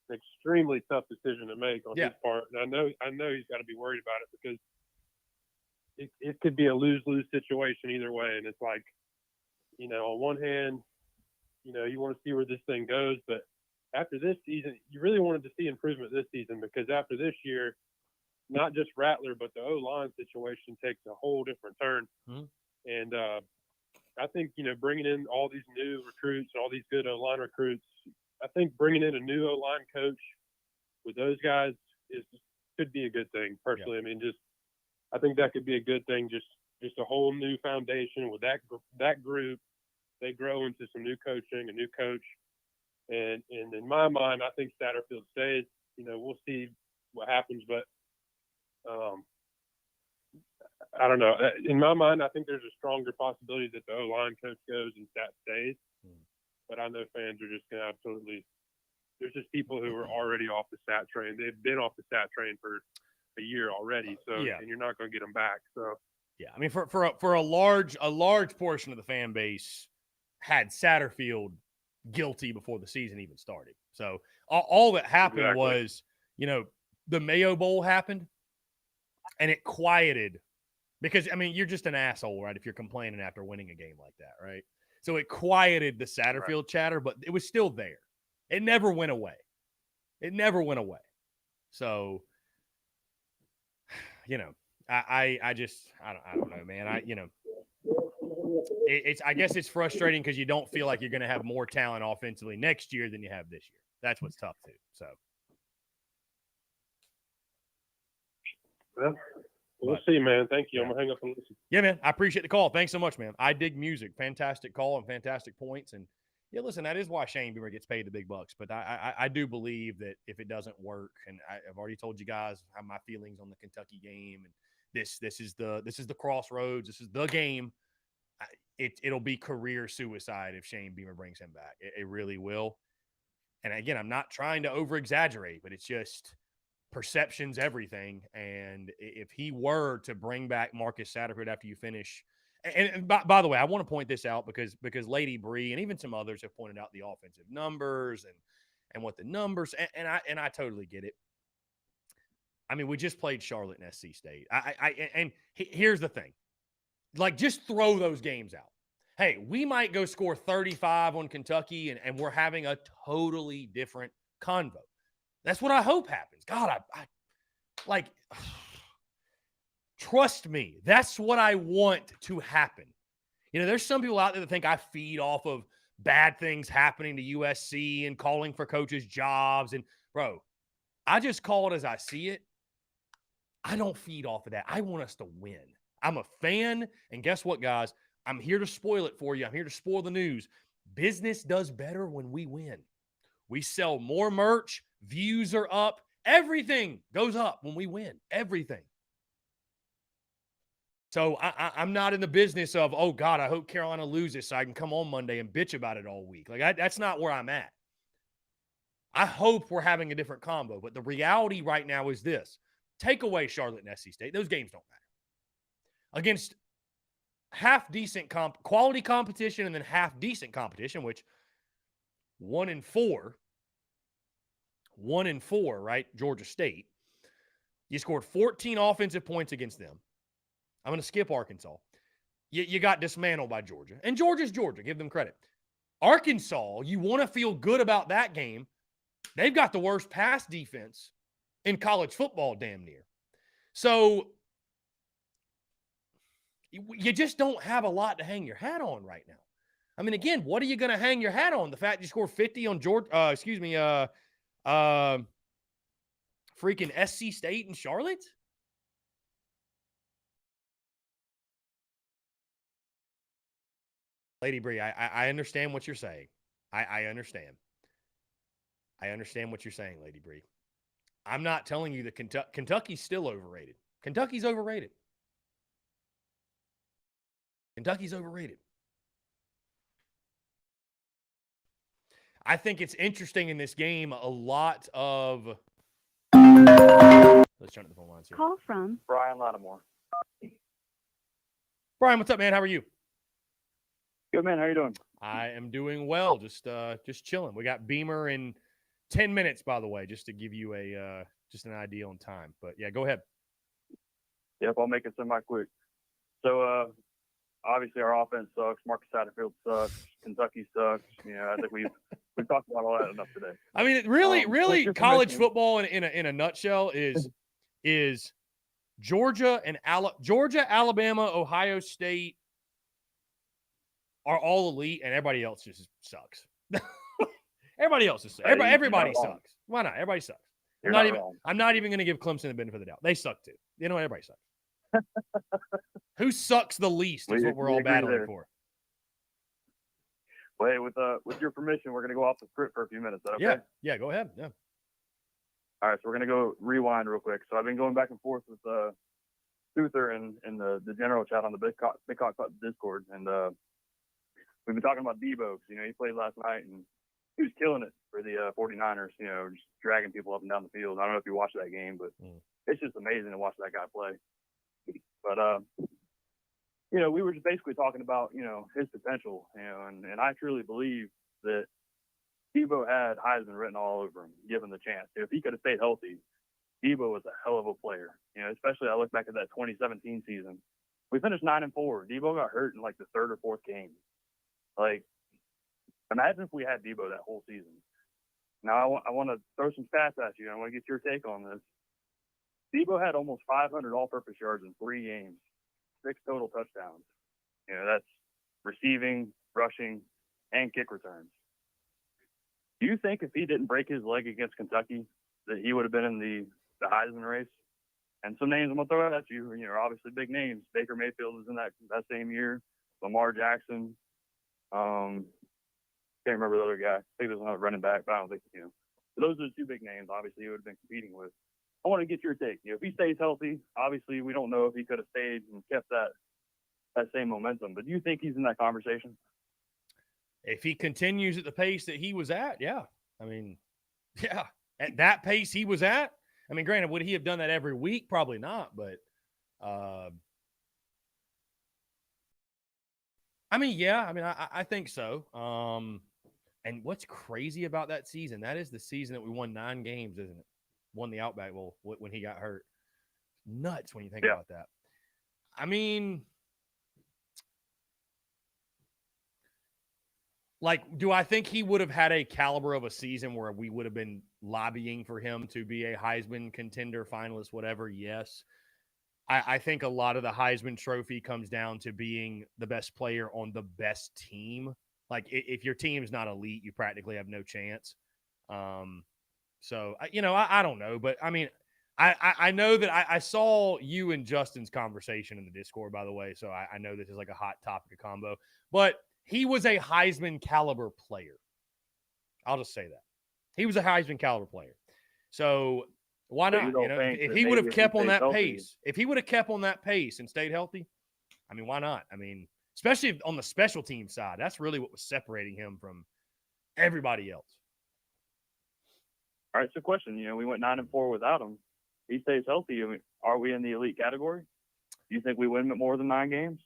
S4: extremely tough decision to make on his part. And I know he's got to be worried about it because it could be a lose-lose situation either way. And it's like, you know, on one hand, you know, you want to see where this thing goes, but after this season, you really wanted to see improvement this season because after this year, not just Rattler, but the O-line situation takes a whole different turn.
S1: Mm-hmm.
S4: And I think, you know, bringing in all these new recruits, all these good O-line recruits, I think bringing in a new O-line coach with those guys could be a good thing. Personally, I mean, I think that could be a good thing. Just a whole new foundation with that group. They grow into some new coaching, a new coach, and in my mind, I think Satterfield stays. You know, we'll see what happens, but I don't know. In my mind, I think there's a stronger possibility that the O-line coach goes and Sat stays. But I know fans are just going to absolutely. There's just people who are already off the Sat train. They've been off the Sat train for a year already. So and you're not going to get them back. So
S1: I mean, for a large portion of the fan base had Satterfield guilty before the season even started. So all that happened was, you know, the Mayo Bowl happened and it quieted because, I mean, you're just an asshole, right? If you're complaining after winning a game like that, right? So it quieted the Satterfield chatter, but it was still there. It never went away. So, you know, I don't know, man. I guess it's frustrating because you don't feel like you're going to have more talent offensively next year than you have this year. That's what's tough too. So,
S4: well, we'll see, man. Thank you. I'm gonna hang up and listen.
S1: Yeah, man. I appreciate the call. Thanks so much, man. I dig music. Fantastic call and fantastic points. And yeah, listen, that is why Shane Beamer gets paid the big bucks. But I do believe that if it doesn't work, and I've already told you guys how my feelings on the Kentucky game, and this is the crossroads. This is the game. It'll be career suicide if Shane Beamer brings him back. It really will. And again, I'm not trying to over exaggerate, but it's just perception's everything. And if he were to bring back Marcus Satterfield after you finish, and by the way, I want to point this out because Lady Bree and even some others have pointed out the offensive numbers and what the numbers, and I totally get it. I mean, we just played Charlotte and SC State. Here's the thing. Like, just throw those games out. Hey, we might go score 35 on Kentucky, and we're having a totally different convo. That's what I hope happens. God, I like, trust me, that's what I want to happen. You know, there's some people out there that think I feed off of bad things happening to USC and calling for coaches' jobs. And, bro, I just call it as I see it. I don't feed off of that. I want us to win. I'm a fan, and guess what, guys? I'm here to spoil it for you. I'm here to spoil the news. Business does better when we win. We sell more merch. Views are up. Everything goes up when we win. Everything. So I'm not in the business of, oh, God, I hope Carolina loses so I can come on Monday and bitch about it all week. Like, that's not where I'm at. I hope we're having a different combo. But the reality right now is this. Take away Charlotte and SC State. Those games don't matter. Against half-decent quality competition and then half-decent competition, which 1-4, right? Georgia State. You scored 14 offensive points against them. I'm going to skip Arkansas. You got dismantled by Georgia. And Georgia's Georgia. Give them credit. Arkansas, you want to feel good about that game. They've got the worst pass defense in college football damn near. So you just don't have a lot to hang your hat on right now. I mean, again, what are you going to hang your hat on? The fact you scored 50 on freaking SC State and Charlotte? Lady Bree, I understand what you're saying. I understand. I understand what you're saying, Lady Bree. I'm not telling you that Kentucky's still overrated. Kentucky's overrated. Kentucky's overrated. I think it's interesting in this game, a lot of... Let's turn to the phone lines here.
S5: Call from
S6: Brian Lattimore.
S1: Brian, what's up, man? How are you?
S6: Good, man. How you doing?
S1: I am doing well. Just chilling. We got Beamer in 10 minutes, by the way, just to give you a just an idea on time. But yeah, go ahead.
S6: Yep, I'll make it semi-quick. So obviously our offense sucks. Marcus Satterfield sucks. Kentucky sucks. You know, I think we've talked about all that enough today.
S1: I mean, it really, college
S6: mention-
S1: football in a nutshell is Georgia, Alabama, Ohio State are all elite, and everybody else just sucks. Everybody else is everybody sucks. Why not? Everybody sucks. I'm not even going to give Clemson the benefit of the doubt. They suck too. You know, everybody sucks. Who sucks the least is what we're all battling for.
S6: Well, hey, with your permission, we're going to go off the script for a few minutes. Is that okay?
S1: Yeah, go ahead. Yeah.
S6: All right, so we're going to go rewind real quick. So I've been going back and forth with Luther and the general chat on the Big Cock Discord, and we've been talking about Debo. You know, he played last night, and he was killing it for the 49ers, you know, just dragging people up and down the field. I don't know if you watched that game, but it's just amazing to watch that guy play. But, you know, we were just basically talking about, you know, his potential, you know, and I truly believe that Debo had Heisman written all over him, given the chance. If he could have stayed healthy, Debo was a hell of a player. You know, especially I look back at that 2017 season. We finished 9-4. Debo got hurt in like the third or fourth game. Like, imagine if we had Debo that whole season. Now, I want to throw some stats at you. I want to get your take on this. Debo had almost 500 all-purpose yards in 3 games, 6 total touchdowns. You know, that's receiving, rushing, and kick returns. Do you think if he didn't break his leg against Kentucky that he would have been in the Heisman race? And some names I'm going to throw at you, you know, obviously big names. Baker Mayfield was in that same year. Lamar Jackson. Can't remember the other guy. I think it was another running back, but I don't think, you know. Those are the 2 big names, obviously, he would have been competing with. I want to get your take. You know, if he stays healthy, obviously we don't know if he could have stayed and kept that same momentum. But do you think he's in that conversation?
S1: If he continues at the pace that he was at, yeah. I mean, yeah. At that pace he was at, I mean, granted, would he have done that every week? Probably not. But, I mean, yeah. I mean, I think so. And what's crazy about that season, that is the season that we won 9 games, isn't it? Won the Outback Bowl when he got hurt. Nuts when you think about that. I mean, like, do I think he would have had a caliber of a season where we would have been lobbying for him to be a Heisman contender, finalist, whatever? Yes. I think a lot of the Heisman Trophy comes down to being the best player on the best team. Like, if your team's not elite, you practically have no chance. So, you know, I don't know. But, I mean, I know that I saw you and Justin's conversation in the Discord, by the way, so I know this is like a hot topic of combo. But he was a Heisman caliber player. I'll just say that. He was a Heisman caliber player. So why
S6: But
S1: not?
S6: you don't
S1: You know,
S6: think
S1: if
S6: that
S1: he would have
S6: maybe if he
S1: kept on
S6: stays
S1: that
S6: healthy-
S1: pace, if he would have kept on that pace and stayed healthy, I mean, why not? I mean, especially on the special team side, that's really what was separating him from everybody else.
S6: All right, so question. We went 9-4 without him. He stays healthy. I mean, are we in the elite category? Do you think we win more than 9 games?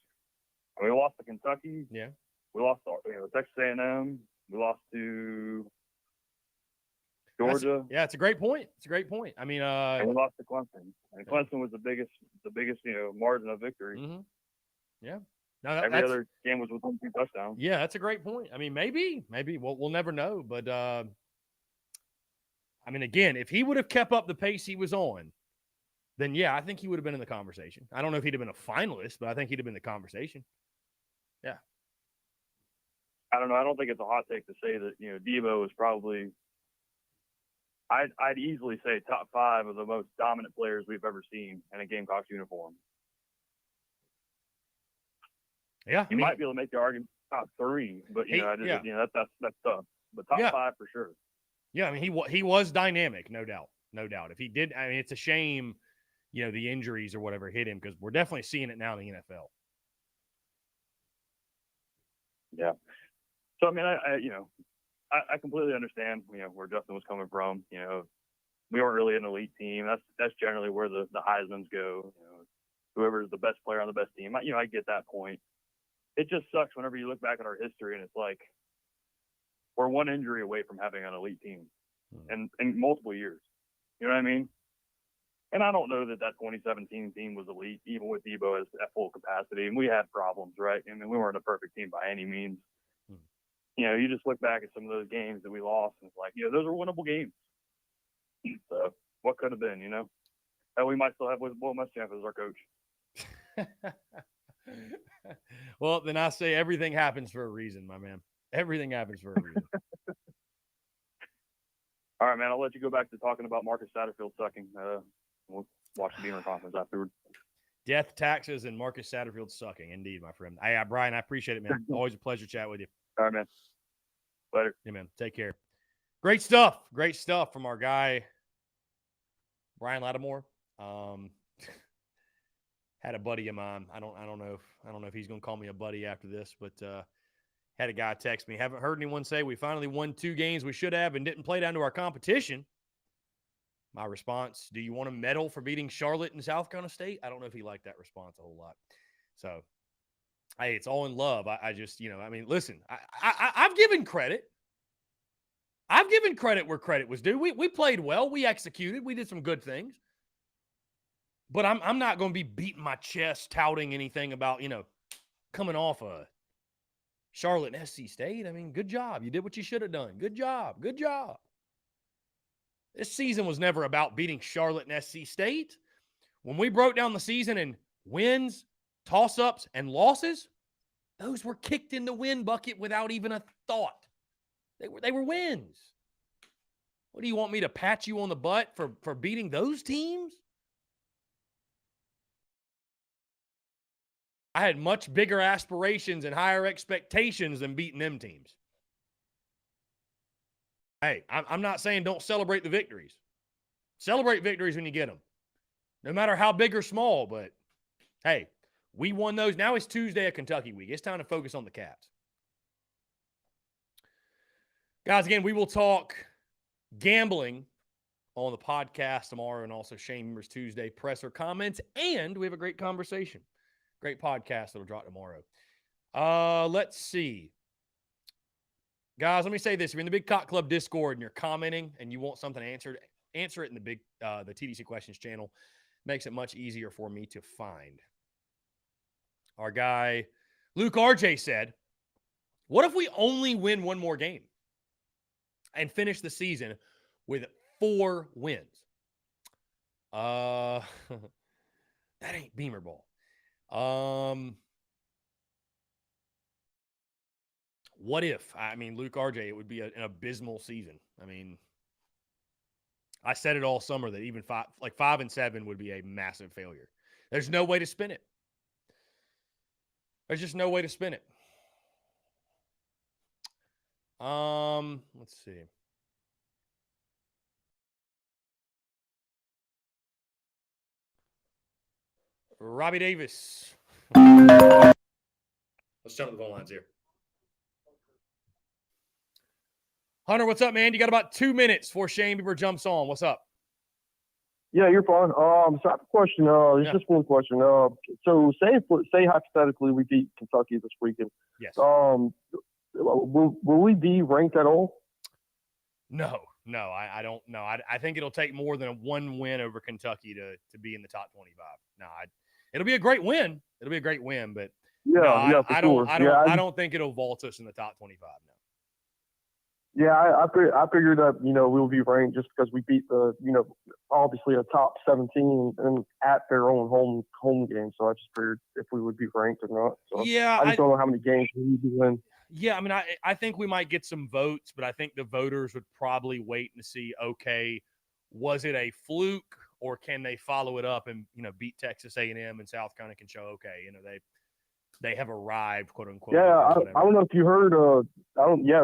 S6: We lost to Kentucky.
S1: Yeah.
S6: We lost to Texas A&M. We lost to Georgia.
S1: It's a great point. It's a great point. I mean,
S6: and we lost to Clemson. And Clemson was the biggest margin of victory.
S1: mm-hmm. Yeah. No,
S6: Every other game was within 2 touchdowns.
S1: Yeah, that's a great point. I mean, maybe we'll never know. But I mean, again, if he would have kept up the pace he was on, then yeah, I think he would have been in the conversation. I don't know if he'd have been a finalist, but I think he'd have been in the conversation. Yeah.
S6: I don't know. I don't think it's a hot take to say that Debo is probably. I'd easily say top 5 of the most dominant players we've ever seen in a Gamecocks uniform.
S1: Yeah,
S6: You might be able to make the argument top 3, but that's tough. But top 5 for sure.
S1: Yeah, I mean he was dynamic, no doubt. If he did, I mean it's a shame, the injuries or whatever hit him because we're definitely seeing it now in the NFL.
S6: Yeah. So I mean, I completely understand, where Justin was coming from. We weren't really an elite team. That's generally where the Heismans go. Whoever's the best player on the best team. I get that point. It just sucks whenever you look back at our history and it's like we're one injury away from having an elite team, and in multiple years. You know what I mean? And I don't know that 2017 team was elite, even with Debo at full capacity. And we had problems, right? I mean, we weren't a perfect team by any means. You just look back at some of those games that we lost, and it's like, those are winnable games. So what could have been, And we might still have Will Muschamp as our coach.
S1: Well, then I say everything happens for a reason, my man. Everything happens for a reason.
S6: All right, man. I'll let you go back to talking about Marcus Satterfield sucking. We'll watch the Beamer conference afterward.
S1: Death, taxes, and Marcus Satterfield sucking. Indeed, my friend. Hey, Brian, I appreciate it, man. Always a pleasure chat with you.
S6: All right, man. Later.
S1: Yeah, man. Take care. Great stuff. Great stuff from our guy, Brian Lattimore. Had a buddy of mine. I don't know if he's gonna call me a buddy after this, but had a guy text me. Haven't heard anyone say we finally won 2 games we should have and didn't play down to our competition. My response: do you want a medal for beating Charlotte and South Carolina State? I don't know if he liked that response a whole lot. So, hey, it's all in love. I just, I mean, listen, I've given credit. I've given credit where credit was due. We played well. We executed. We did some good things. But I'm not going to be beating my chest touting anything about, coming off a Charlotte and SC State. I mean, good job. You did what you should have done. Good job. Good job. This season was never about beating Charlotte and SC State. When we broke down the season in wins, toss-ups, and losses, those were kicked in the win bucket without even a thought. They were wins. What do you want me to pat you on the butt for beating those teams? I had much bigger aspirations and higher expectations than beating them teams. Hey, I'm not saying don't celebrate the victories. Celebrate victories when you get them, no matter how big or small. But, hey, we won those. Now it's Tuesday of Kentucky week. It's time to focus on the Cats. Guys, again, we will talk gambling on the podcast tomorrow and also Shane Beamer's Tuesday presser comments. And we have a great conversation. Great podcast that'll drop tomorrow. Let's see. Guys, let me say this. If you're in the Big Cock Club Discord and you're commenting and you want something answered, answer it in the TDC Questions channel. Makes it much easier for me to find. Our guy, Luke RJ, said, what if we only win one more game and finish the season with 4 wins? That ain't Beamer ball. What if? I mean, Luke RJ, it would be an abysmal season. I mean, I said it all summer that even 5-7 would be a massive failure. There's no way to spin it. There's just no way to spin it. Let's see. Robbie Davis. Let's jump to the phone lines here. Hunter, what's up, man? You got about 2 minutes before Shane Bieber jumps on. What's up?
S5: Yeah, you're fine. So I have a question. It's just one question. So say hypothetically we beat Kentucky this weekend.
S1: Yes.
S5: Will we be ranked at all?
S1: No, I don't know. I think it'll take more than one win over Kentucky to be in the top 25. No, it'll be a great win. It'll be a great win, but
S5: Yeah,
S1: I don't think it'll vault us in the top 25. No.
S5: Yeah, I figured that we'll be ranked just because we beat the obviously a top 17 and at their own home game. So I just figured if we would be ranked or not. So
S1: yeah,
S5: I just don't know how many games we need to win.
S1: Yeah, I mean, I think we might get some votes, but I think the voters would probably wait and see, okay, was it a fluke or can they follow it up and, beat Texas A&M and South Carolina can show, okay, they have arrived, quote unquote.
S5: Yeah, I don't know if you heard,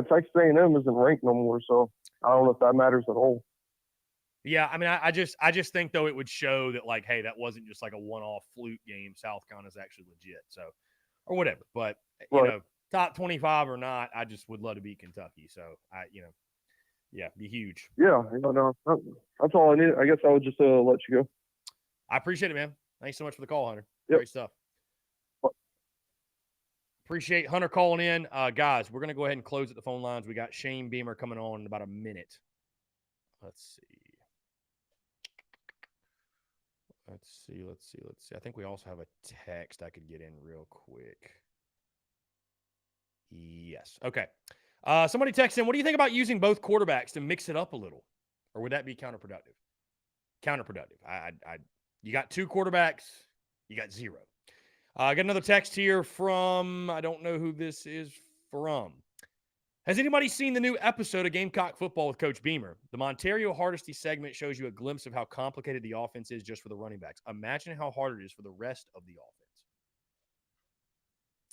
S5: Texas A&M isn't ranked no more, so I don't know if that matters at all.
S1: Yeah, I mean, I just think, though, it would show that, like, hey, that wasn't just like a one-off fluke game. South Carolina's actually legit, so, or whatever. But, top 25 or not, I just would love to beat Kentucky. So, be huge.
S5: Yeah, no, that's all I need. I guess I would just let you go.
S1: I appreciate it, man. Thanks so much for the call, Hunter.
S5: Yep.
S1: Great stuff. Appreciate Hunter calling in. Guys, we're going to go ahead and close at the phone lines. We got Shane Beamer coming on in about a minute. Let's see. I think we also have a text I could get in real quick. Yes. Okay. Somebody texted in, what do you think about using both quarterbacks to mix it up a little? Or would that be counterproductive? Counterproductive. You got two quarterbacks, you got zero. I got another text here from, I don't know who this is from. Has anybody seen the new episode of Gamecock Football with Coach Beamer? The Montario Hardesty segment shows you a glimpse of how complicated the offense is just for the running backs. Imagine how hard it is for the rest of the offense.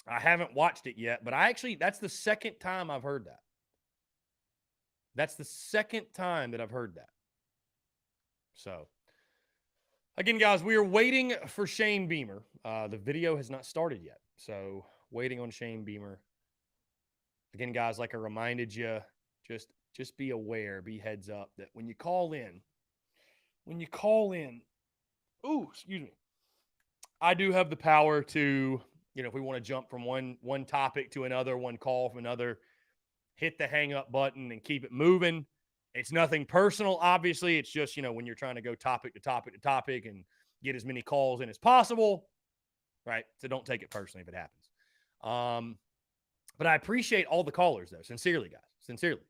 S1: I haven't watched it yet, but that's the second time I've heard that. That's the second time that I've heard that. So, again, guys, we are waiting for Shane Beamer. The video has not started yet, so waiting on Shane Beamer. Again, guys, like I reminded you, just be aware, be heads up that when you call in, I do have the power to, if we want to jump from one topic to another, one call from another, hit the hang up button and keep it moving. It's nothing personal, obviously. It's just, when you're trying to go topic to topic to topic and get as many calls in as possible, right? So don't take it personally if it happens. But I appreciate all the callers, though. Sincerely, guys. Sincerely.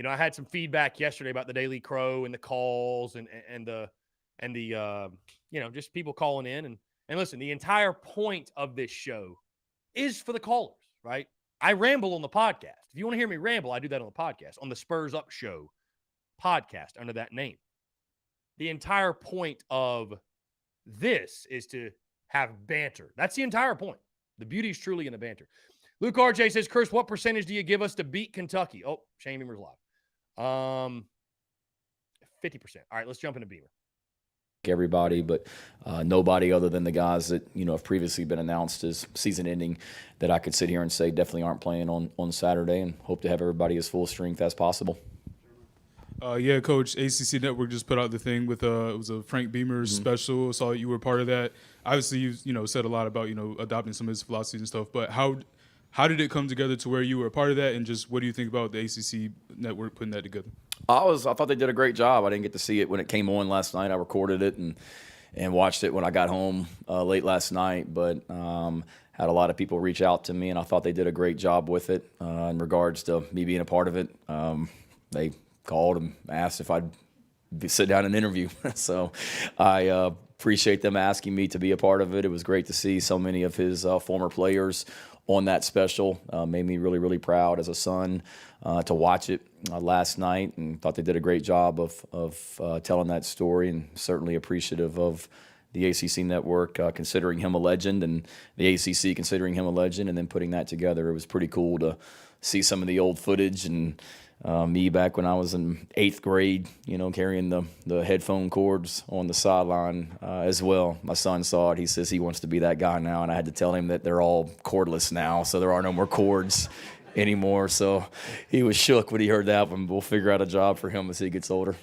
S1: I had some feedback yesterday about the Daily Crow and the calls and the just people calling in. And listen, the entire point of this show is for the callers, right? I ramble on the podcast. If you want to hear me ramble, I do that on the podcast, on the Spurs Up Show podcast under that name. The entire point of this is to have banter. That's the entire point. The beauty is truly in the banter. Luke RJ says, Chris, what percentage do you give us to beat Kentucky? Oh, Shane Beamer's live. 50%. All right, let's jump into Beamer.
S7: Everybody, but nobody other than the guys that have previously been announced as season-ending that I could sit here and say definitely aren't playing on Saturday, and hope to have everybody as full strength as possible.
S8: Yeah, Coach. ACC Network just put out the thing with it was a Frank Beamer special. Saw that you were part of that. Obviously, you said a lot about adopting some of his philosophies and stuff. But how did it come together to where you were a part of that, and just what do you think about the ACC Network putting that together? I
S7: thought they did a great job. I didn't get to see it when it came on last night. I recorded it and watched it when I got home late last night, but had a lot of people reach out to me, and I thought they did a great job with it in regards to me being a part of it. They called and asked if I'd sit down and interview. So I appreciate them asking me to be a part of it. It was great to see so many of his former players on that special. Made me really, really proud as a son to watch it last night, and thought they did a great job of telling that story, and certainly appreciative of the ACC network considering him a legend, and the ACC considering him a legend, and then putting that together. It was pretty cool to see some of the old footage, and me back when I was in 8th grade, carrying the headphone cords on the sideline as well. My son saw it. He says he wants to be that guy now, and I had to tell him that they're all cordless now, so there are no more cords anymore. So he was shook when he heard that one. We'll figure out a job for him as he gets older.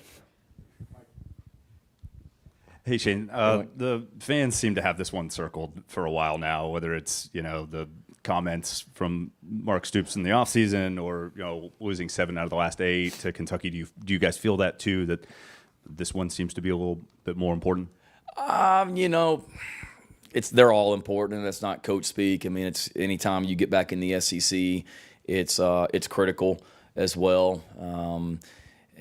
S9: Hey, Shane, the fans seem to have this one circled for a while now, whether it's, the comments from Mark Stoops in the offseason or, losing 7 out of the last 8 to Kentucky. Do you guys feel that too, that this one seems to be a little bit more important?
S7: They're all important, and that's not coach speak. I mean, it's anytime you get back in the SEC, it's critical as well.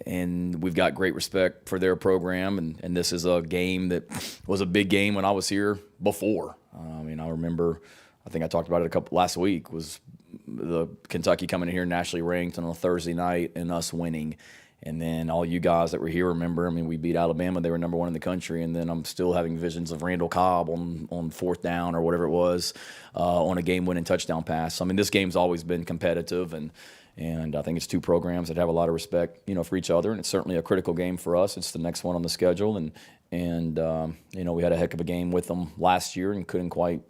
S7: And we've got great respect for their program, and this is a game that was a big game when I was here before. I remember, I think I talked about it last week, was the Kentucky coming in here nationally ranked on a Thursday night and us winning. And then all you guys that were here remember, we beat Alabama. They were number 1 in the country. And then I'm still having visions of Randall Cobb on 4th down or whatever it was on a game-winning touchdown pass. This game's always been competitive, and I think it's 2 programs that have a lot of respect, for each other. And it's certainly a critical game for us. It's the next one on the schedule. And we had a heck of a game with them last year and couldn't quite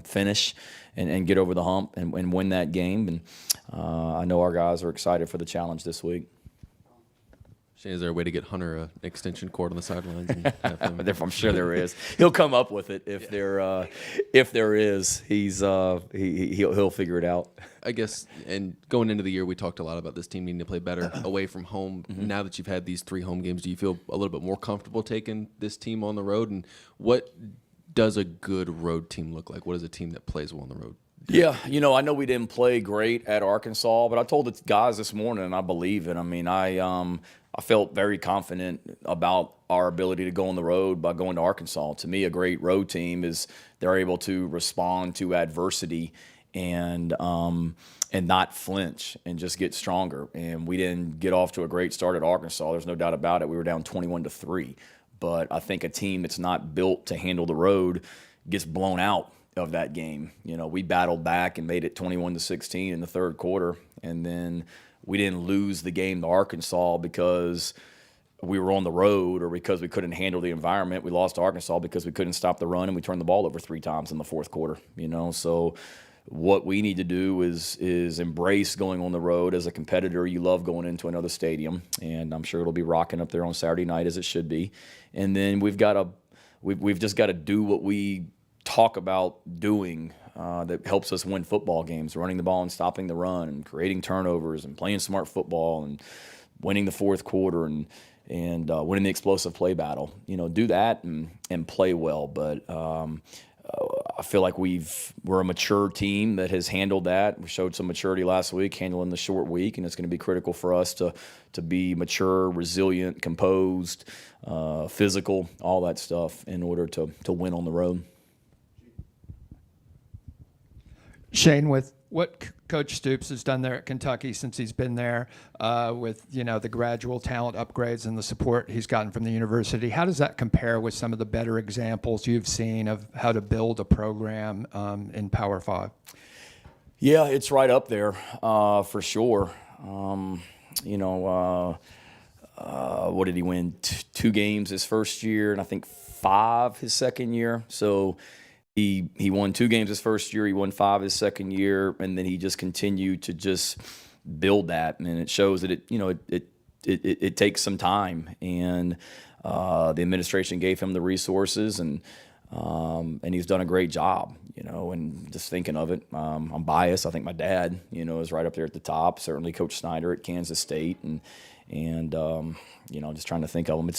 S7: finish and get over the hump and win that game. And I know our guys are excited for the challenge this week.
S10: Shane, is there a way to get Hunter an extension cord on the sidelines? And have him...
S7: I'm sure there is. He'll come up with it if there is. He'll figure it out.
S10: I guess. And going into the year, we talked a lot about this team needing to play better away from home. Mm-hmm. Now that you've had these 3 home games, do you feel a little bit more comfortable taking this team on the road? And what does a good road team look like? What is a team that plays well on the road?
S7: Yeah, I know we didn't play great at Arkansas, but I told the guys this morning, and I believe it. I felt very confident about our ability to go on the road by going to Arkansas. To me, a great road team is they're able to respond to adversity and not flinch and just get stronger. And we didn't get off to a great start at Arkansas. There's no doubt about it. We were down 21-3. But I think a team that's not built to handle the road gets blown out of that game. We battled back and made it 21-16 in the 3rd quarter, and then we didn't lose the game to Arkansas because we were on the road or because we couldn't handle the environment. We lost to Arkansas because we couldn't stop the run and we turned the ball over 3 times in the 4th quarter. So what we need to do is embrace going on the road as a competitor. You love going into another stadium, and I'm sure it'll be rocking up there on Saturday night as it should be. And then we've just got to do what we talk about doing that helps us win football games, running the ball and stopping the run and creating turnovers and playing smart football and winning the 4th quarter and winning the explosive play battle. Do that and play well. But I feel like we're a mature team that has handled that. We showed some maturity last week, handling the short week, and it's going to be critical for us to be mature, resilient, composed, physical, all that stuff in order to win on the road.
S11: Shane, with what Coach Stoops has done there at Kentucky since he's been there, with the gradual talent upgrades and the support he's gotten from the university, how does that compare with some of the better examples you've seen of how to build a program in Power 5?
S7: Yeah, it's right up there for sure. What did he win? 2 games his first year, and I think 5 his second year. So He won 2 games his first year. He won 5 his second year, and then he just continued to just build that. And it shows that it takes some time, and the administration gave him the resources, and he's done a great job. And just thinking of it, I'm biased. I think my dad, is right up there at the top. Certainly, Coach Snyder at Kansas State, and just trying to think of them.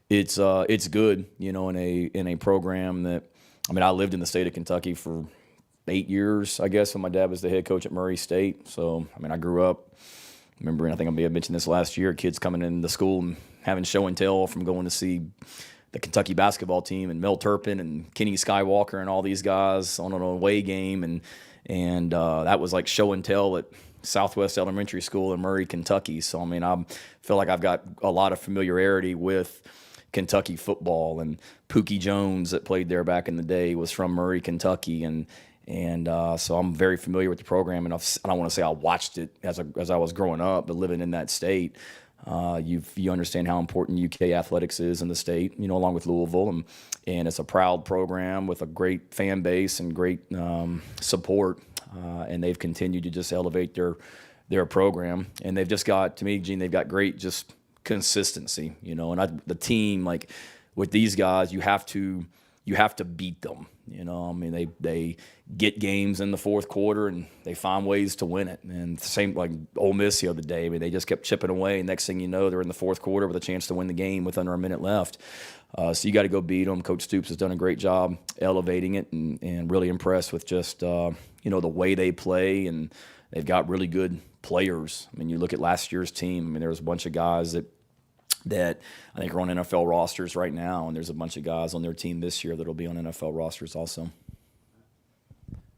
S7: It's good, in a program that. I lived in the state of Kentucky for 8 years, I guess, when my dad was the head coach at Murray State. So, I grew up remembering, I think I may have mentioned this last year, kids coming into school and having show and tell from going to see the Kentucky basketball team and Mel Turpin and Kenny Skywalker and all these guys on an away game. and that was like show and tell at Southwest Elementary School in Murray, Kentucky. So I mean, I feel like I've got a lot of familiarity with Kentucky football, and Pookie Jones that played there back in the day was from Murray, Kentucky, and so I'm very familiar with the program, and I don't want to say I watched it as I was growing up, but living in that state, you understand how important UK athletics is in the state, along with Louisville, and it's a proud program with a great fan base and great support, and they've continued to just elevate their program, and they've just got, to me, Gene, they've got great just consistency, and the team, like with these guys, you have to beat them. I mean, they get games in the fourth quarter and they find ways to win it. And same like Ole Miss the other day. I mean, they just kept chipping away. And next thing you know, they're in the fourth quarter with a chance to win the game with under a minute left. So you got to go beat them. Coach Stoops has done a great job elevating it, and really impressed with just the way they play, and they've got really good players. I mean, you look at last year's team. I mean, there was a bunch of guys that I think are on NFL rosters right now, and there's a bunch of guys on their team this year that will be on NFL rosters also.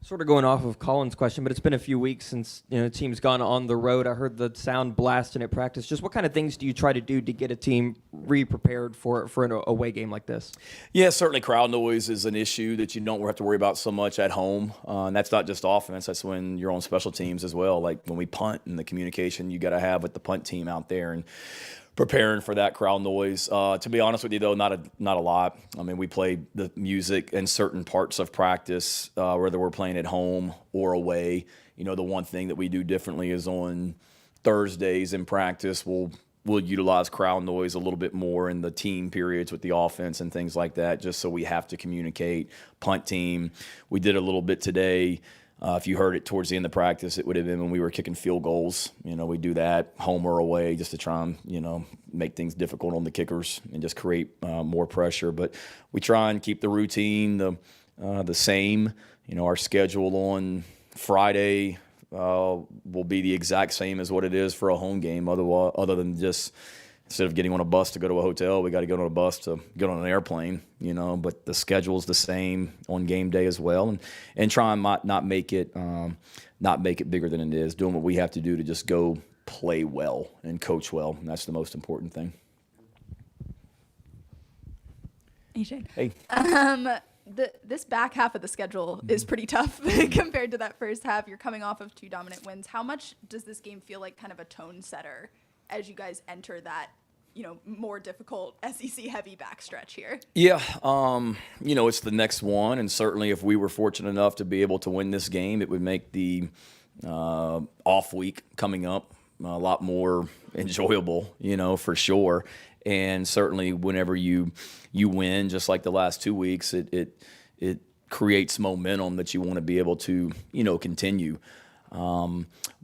S12: Sort of going off of Colin's question, but it's been a few weeks since the team's gone on the road. I heard the sound blasting at practice. Just what kind of things do you try to do to get a team re-prepared for an away game like this? Yeah, certainly crowd noise is an issue that you don't have to worry about so much at home. And that's not just offense. That's when you're on special teams as well. Like when we punt, and the communication you got to have with the punt team out there, and preparing for that crowd noise. To be honest with you, though, not a lot. I mean, we played the music in certain parts of practice, whether we're playing at home or away. The one thing that we do differently is on Thursdays in practice, we'll utilize crowd noise a little bit more in the team periods with the offense and things like that, just so we have to communicate. Punt team, we did a little bit today. If you heard it towards the end of practice, it would have been when we were kicking field goals. We do that home or away just to try and, make things difficult on the kickers and just create more pressure. But we try and keep the routine the same. Our schedule on Friday will be the exact same as what it is for a home game, other than just instead of getting on a bus to go to a hotel, we got to go on a bus to get on an airplane, but the schedule's the same on game day as well, and try and not make it bigger than it is, doing what we have to do to just go play well and coach well, and that's the most important thing.
S13: Hey, Shane.
S7: Hey.
S13: This back half of the schedule is pretty tough compared to that first half. You're coming off of 2 dominant wins. How much does this game feel like kind of a tone setter as you guys enter that, more difficult SEC heavy backstretch here? Yeah.
S7: It's the next one. And certainly if we were fortunate enough to be able to win this game, it would make the off week coming up a lot more enjoyable, for sure. And certainly whenever you win, just like the last 2 weeks, it creates momentum that you want to be able to, continue.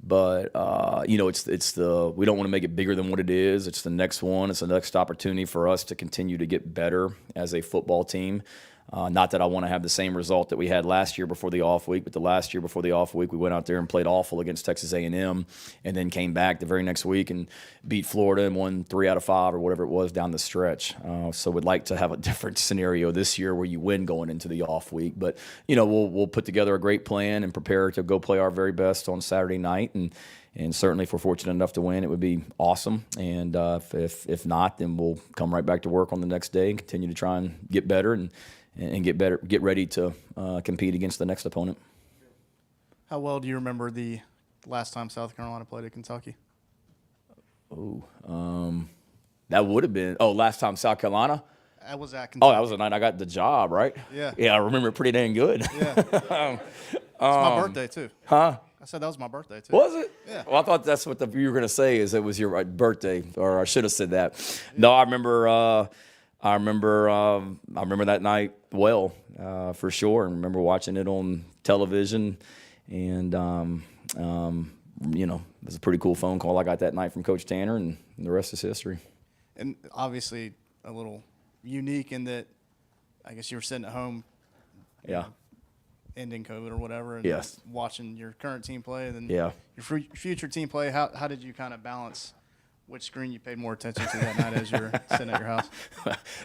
S7: But it's we don't want to make it bigger than what it is. It's the next one. It's the next opportunity for us to continue to get better as a football team. Not that I want to have the same result that we had last year before the off week, but the last year before the off week, we went out there and played awful against Texas A&M, and then came back the very next week and beat Florida and won 3 out of 5 or whatever it was down the stretch. So we'd like to have a different scenario this year where you win going into the off week. But we'll put together a great plan and prepare to go play our very best on Saturday night. And certainly, if we're fortunate enough to win, it would be awesome. And if not, then we'll come right back to work on the next day and continue to try and get better and get ready to compete against the next opponent.
S14: How well do you remember the last time South Carolina played at Kentucky?
S7: That would have been last time South Carolina.
S14: That was at Kentucky.
S7: That was the night I got the job, right?
S14: Yeah.
S7: Yeah, I remember it pretty dang good.
S14: Yeah. It's my birthday too.
S7: Huh?
S14: I said that was my birthday too.
S7: Was it?
S14: Yeah.
S7: Well, I thought that's what you were going to say, is it was your birthday, or I should have said that. Yeah. No, I remember that night well, for sure. I remember watching it on television, and it was a pretty cool phone call I got that night from Coach Tanner, and the rest is history.
S14: And obviously a little unique in that I guess you were sitting at home.
S7: Yeah.
S14: Ending COVID or whatever, and
S7: yes,
S14: watching your current team play, and then
S7: your
S14: future team play. How did you kind of balance which screen you paid more attention to that night as you were sitting at your house?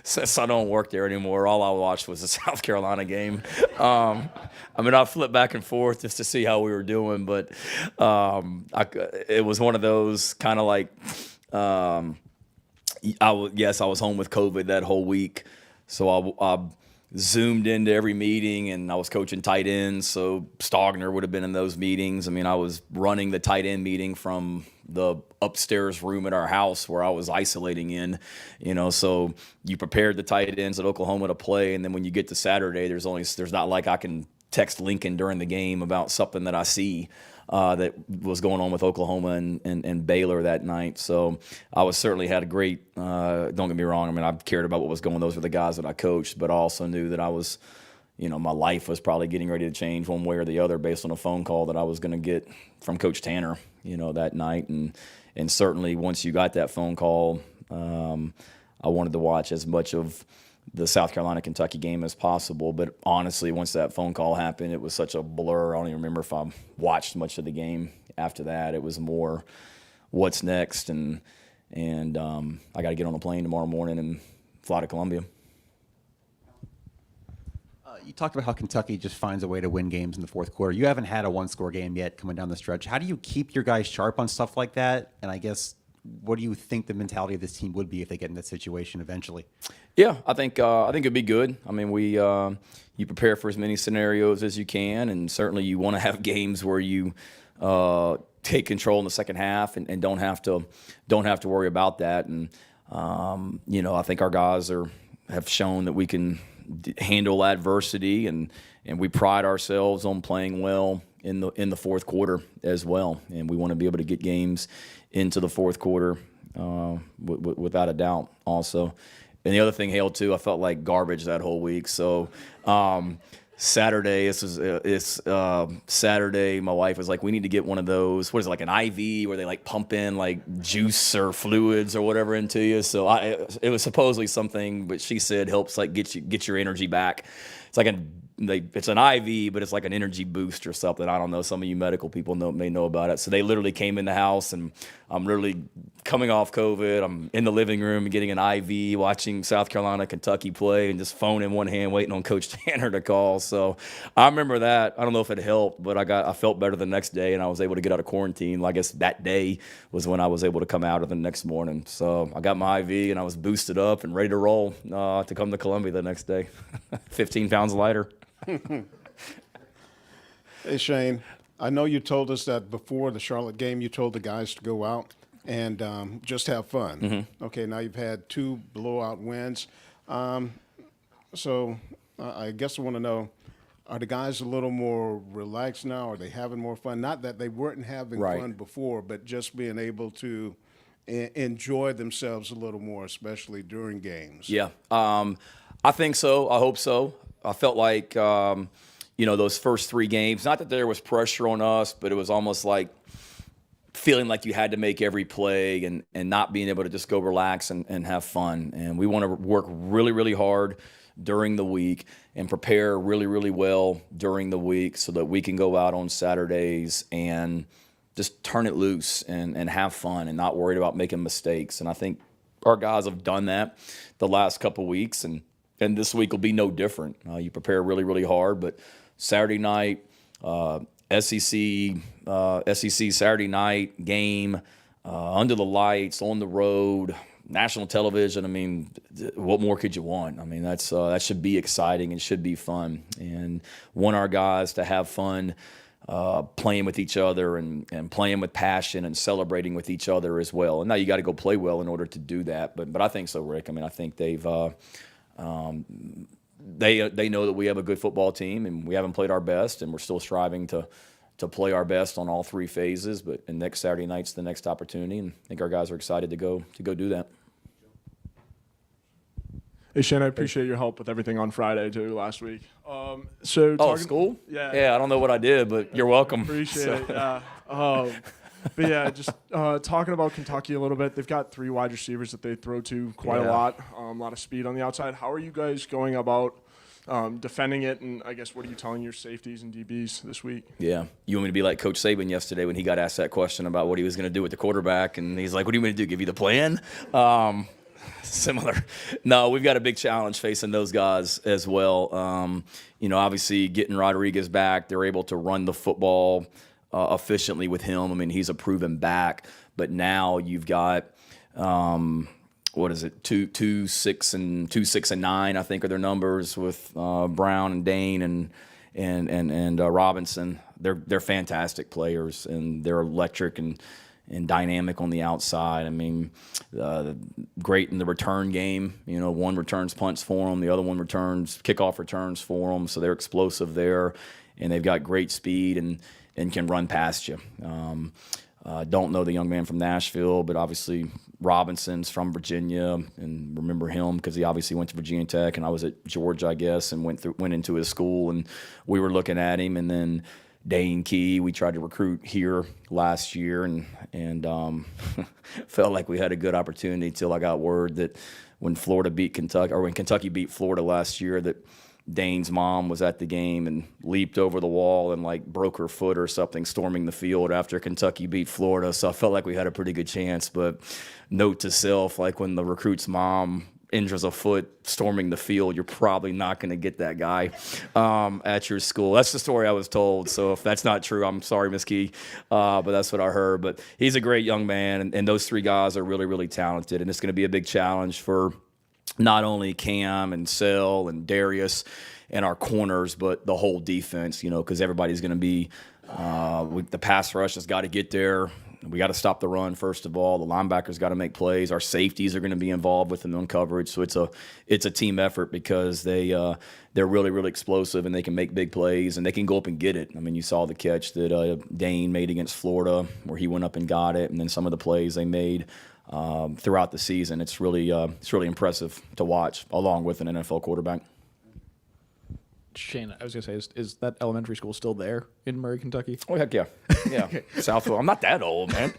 S7: Since I don't work there anymore, all I watched was the South Carolina game. I flipped back and forth just to see how we were doing, but it was one of those kind of like, I was home with COVID that whole week, so I zoomed into every meeting, and I was coaching tight ends, so Stogner would have been in those meetings. I was running the tight end meeting from the upstairs room at our house where I was isolating in, so you prepared the tight ends at Oklahoma to play, and then when you get to Saturday, there's not like I can text Lincoln during the game about something that I see that was going on with Oklahoma and Baylor that night. So I certainly had a great, don't get me wrong, I cared about what was going on. Those were the guys that I coached, but I also knew that I was, my life was probably getting ready to change one way or the other based on a phone call that I was going to get from Coach Tanner, that night. And certainly once you got that phone call, I wanted to watch as much of the South Carolina-Kentucky game as possible. But honestly, once that phone call happened, it was such a blur. I don't even remember if I watched much of the game after that. It was more what's next, and I got to get on a plane tomorrow morning and fly to Columbia.
S15: You talked about how Kentucky just finds a way to win games in the fourth quarter. You haven't had a one-score game yet coming down the stretch. How do you keep your guys sharp on stuff like that? And I guess, what do you think the mentality of this team would be if they get in that situation eventually?
S7: Yeah, I think it'd be good. You prepare for as many scenarios as you can, and certainly you want to have games where you take control in the second half and don't have to worry about that. And I think our guys have shown that we can handle adversity, and we pride ourselves on playing well in the fourth quarter as well. And we want to be able to get games into the fourth quarter without a doubt also. And the other thing, Hale, too, I felt like garbage that whole week. So Saturday, Saturday, my wife was like, we need to get one of those, what is it, like an IV where they like pump in like juice or fluids or whatever into you. So it was supposedly something, but she said helps like get your energy back. It's like it's an IV, but it's like an energy boost or something. I don't know. Some of you medical people may know about it. So they literally came in the house, and I'm literally coming off COVID. I'm in the living room getting an IV, watching South Carolina, Kentucky play, and just phone in one hand, waiting on Coach Tanner to call. So I remember that. I don't know if it helped, but I felt better the next day, and I was able to get out of quarantine. Well, I guess that day was when I was able to come out of the next morning. So I got my IV, and I was boosted up and ready to roll to come to Columbia the next day. 15 pounds lighter.
S16: Hey, Shane, I know you told us that before the Charlotte game, you told the guys to go out and just have fun.
S7: Mm-hmm.
S16: Okay, now you've had 2 blowout wins. So I guess I want to know, are the guys a little more relaxed now? Are they having more fun? Not that they weren't having fun before, but just being able to enjoy themselves a little more, especially during games.
S7: Yeah, I think so. I hope so. I felt like, those first 3 games, not that there was pressure on us, but it was almost like feeling like you had to make every play and not being able to just go relax and have fun. And we want to work really, really hard during the week and prepare really, really well during the week so that we can go out on Saturdays and just turn it loose and have fun and not worried about making mistakes. And I think our guys have done that the last couple weeks, and this week will be no different. You prepare really, really hard, but Saturday night, SEC Saturday night game, under the lights, on the road, national television. What more could you want? That should be exciting and should be fun. And want our guys to have fun playing with each other and playing with passion and celebrating with each other as well. And now you got to go play well in order to do that. But I think so, Rick. I think they've they know that we have a good football team and we haven't played our best, and we're still striving to play our best on all 3 phases. And next Saturday night's the next opportunity, and I think our guys are excited to go do that.
S17: Hey, Shane, I appreciate your help with everything on Friday too last week.
S7: School? Yeah, I don't know what I did, but you're welcome.
S17: Appreciate it. Yeah. But yeah, just talking about Kentucky a little bit. They've got 3 wide receivers that they throw to quite a lot of speed on the outside. How are you guys going about defending it, and I guess what are you telling your safeties and DBs this week?
S7: Yeah. You want me to be like Coach Saban yesterday when he got asked that question about what he was going to do with the quarterback, and he's like, what do you want me to do, give you the plan? Similar. No, we've got a big challenge facing those guys as well. Obviously getting Rodriguez back, they're able to run the football efficiently with him. I mean, he's a proven back, but now you've got what is it? 2-6 and 2-6 and 9, I think, are their numbers with Brown and Dane and Robinson. They're fantastic players, and they're electric and dynamic on the outside. I mean, great in the return game. One returns punts for them, the other one returns kickoff returns for them. So they're explosive there, and they've got great speed and can run past you. Don't know the young man from Nashville, but obviously Robinson's from Virginia, and remember him because he obviously went to Virginia Tech, and I was at Georgia, I guess, and went into his school, and we were looking at him. And then Dane Key, we tried to recruit here last year, and felt like we had a good opportunity till I got word that when Florida beat Kentucky, or when Kentucky beat Florida last year, that Dane's mom was at the game and leaped over the wall and like broke her foot or something storming the field after Kentucky beat Florida. So I felt like we had a pretty good chance. But note to self, like when the recruit's mom injures a foot storming the field, you're probably not going to get that guy at your school. That's the story I was told. So if that's not true, I'm sorry, Miss Key, but that's what I heard. But he's a great young man, and those three guys are really, really talented. And it's going to be a big challenge for not only Cam and Sell and Darius and our corners, but the whole defense, because everybody's going to be the pass rush has got to get there. We got to stop the run, first of all. The linebackers got to make plays. Our safeties are going to be involved with them on coverage. So it's a team effort because they're really, really explosive, and they can make big plays, and they can go up and get it. I mean, you saw the catch that Dane made against Florida where he went up and got it, and then some of the plays they made throughout the season. It's really impressive to watch, along with an NFL quarterback.
S18: Shane, I was gonna say, is that elementary school still there in Murray, Kentucky?
S7: Oh heck yeah, yeah. Southwest. I'm not that old, man.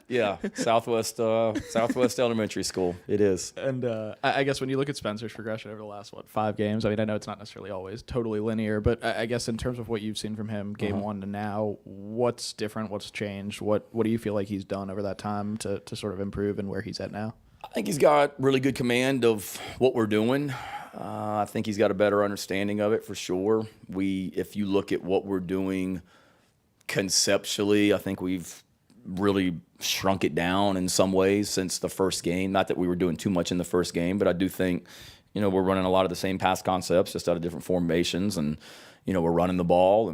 S7: Yeah, Southwest Elementary School. It is.
S18: And I guess when you look at Spencer's progression over the last 5 games, I mean, I know it's not necessarily always totally linear, but I guess in terms of what you've seen from him, game 1 to now, what's different? What's changed? What do you feel like he's done over that time to sort of improve and where he's at now?
S7: I think he's got really good command of what we're doing. I think he's got a better understanding of it for sure. If you look at what we're doing conceptually, I think we've really shrunk it down in some ways since the first game. Not that we were doing too much in the first game, but I do think, we're running a lot of the same pass concepts, just out of different formations, and, we're running the ball.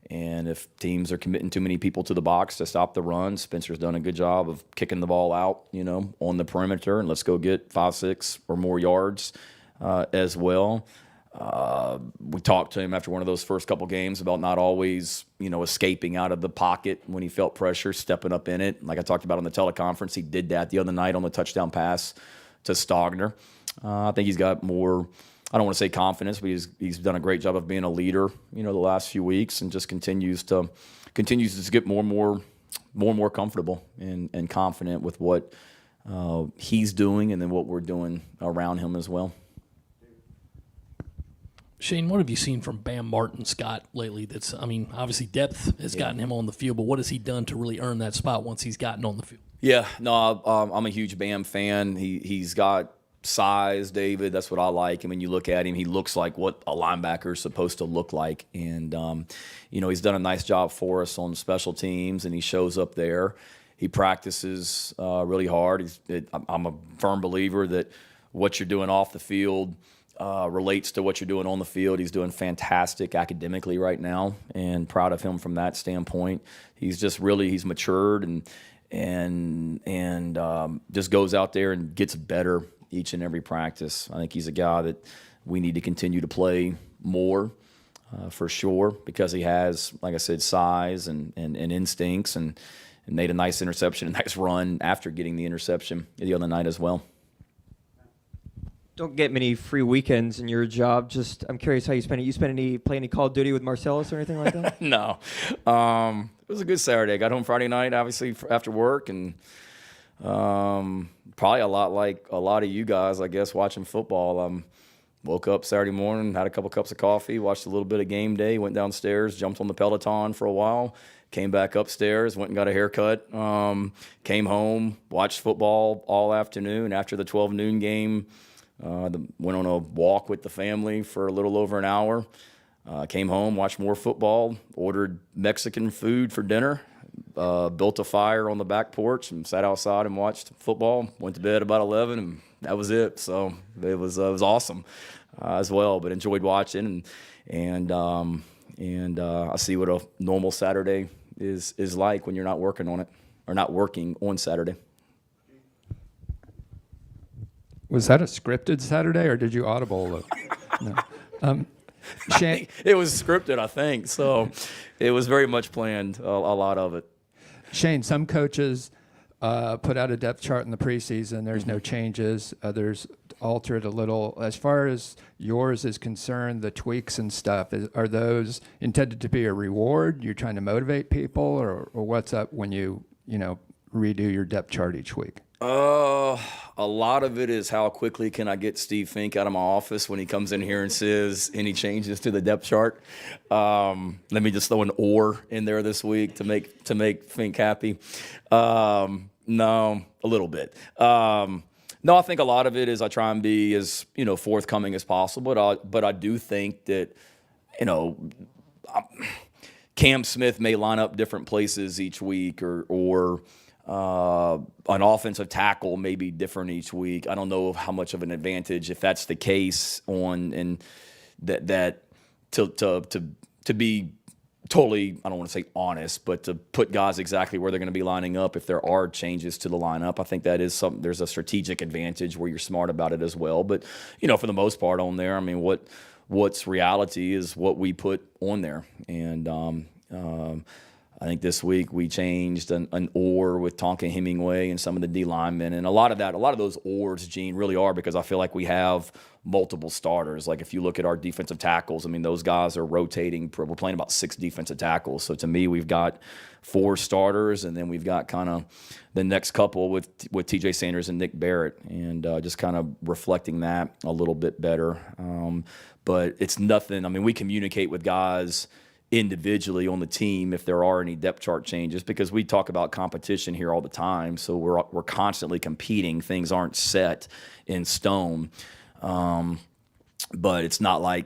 S7: And if teams are committing too many people to the box to stop the run, Spencer's done a good job of kicking the ball out, on the perimeter, and let's go get 5, 6 or more yards as well. We talked to him after one of those first couple games about not always, escaping out of the pocket when he felt pressure, stepping up in it. Like I talked about on the teleconference, he did that the other night on the touchdown pass to Stogner. I think he's got more, I don't want to say confidence, but he's done a great job of being a leader, the last few weeks, and just continues to get more and more comfortable and confident with what he's doing, and then what we're doing around him as well.
S19: Shane, what have you seen from Bam Martin Scott lately? Obviously depth has gotten him on the field, but what has he done to really earn that spot once he's gotten on the field?
S7: Yeah, no, I'm a huge Bam fan. He's got size, David. That's what I like. And when you look at him, he looks like what a linebacker is supposed to look like. And, he's done a nice job for us on special teams, and he shows up there. He practices really hard. I'm a firm believer that what you're doing off the field relates to what you're doing on the field. He's doing fantastic academically right now, and proud of him from that standpoint. He's matured and just goes out there and gets better each and every practice. I think he's a guy that we need to continue to play more for sure, because he has, like I said, size and instincts, and made a nice interception, a nice run after getting the interception the other night as well.
S12: Don't get many free weekends in your job. Just, I'm curious how you spend it. You play any Call of Duty with Marcellus or anything like that?
S7: No. It was a good Saturday. I got home Friday night, obviously, after work, and probably a lot like a lot of you guys, I guess, watching football. woke up Saturday morning, had a couple cups of coffee, watched a little bit of game day, went downstairs, jumped on the Peloton for a while, came back upstairs, went and got a haircut, came home, watched football all afternoon. After the 12 noon game, went on a walk with the family for a little over an hour. Came home, watched more football, ordered Mexican food for dinner, built a fire on the back porch and sat outside and watched football. Went to bed about 11, and that was it. So it was awesome as well, but enjoyed watching. And I see what a normal Saturday is like when you're not working on it or not working on Saturday.
S11: Was that a scripted Saturday, or did you audible? No. Shane,
S7: it was scripted, I think. So it was very much planned, a lot of it.
S11: Shane, some coaches put out a depth chart in the preseason. There's no changes. Others alter it a little. As far as yours is concerned, the tweaks and stuff, are those intended to be a reward? You're trying to motivate people, or what's up when you redo your depth chart each week?
S7: A lot of it is how quickly can I get Steve Fink out of my office when he comes in here and says any changes to the depth chart. Let me just throw an "or" in there this week to make Fink happy. No, a little bit. No, I think a lot of it is I try and be as forthcoming as possible. But I do think that Cam Smith may line up different places each week, or an offensive tackle may be different each week. I don't know how much of an advantage, if that's the case, to be totally, I don't want to say honest, but to put guys exactly where they're going to be lining up if there are changes to the lineup. I think that is something. There's a strategic advantage where you're smart about it as well. But for the most part on there, I mean, what's reality is what we put on there, and I think this week we changed an "or" with Tonka Hemingway and some of the D linemen, and a lot of those "ors," Gene, really are because I feel like we have multiple starters. Like if you look at our defensive tackles, I mean, those guys are rotating. We're playing about 6 defensive tackles. So to me, we've got 4 starters, and then we've got kind of the next couple with TJ Sanders and Nick Barrett, and just kind of reflecting that a little bit better. But it's nothing. I mean, we communicate with guys individually on the team if there are any depth chart changes, because we talk about competition here all the time. So we're constantly competing. Things aren't set in stone. But it's not like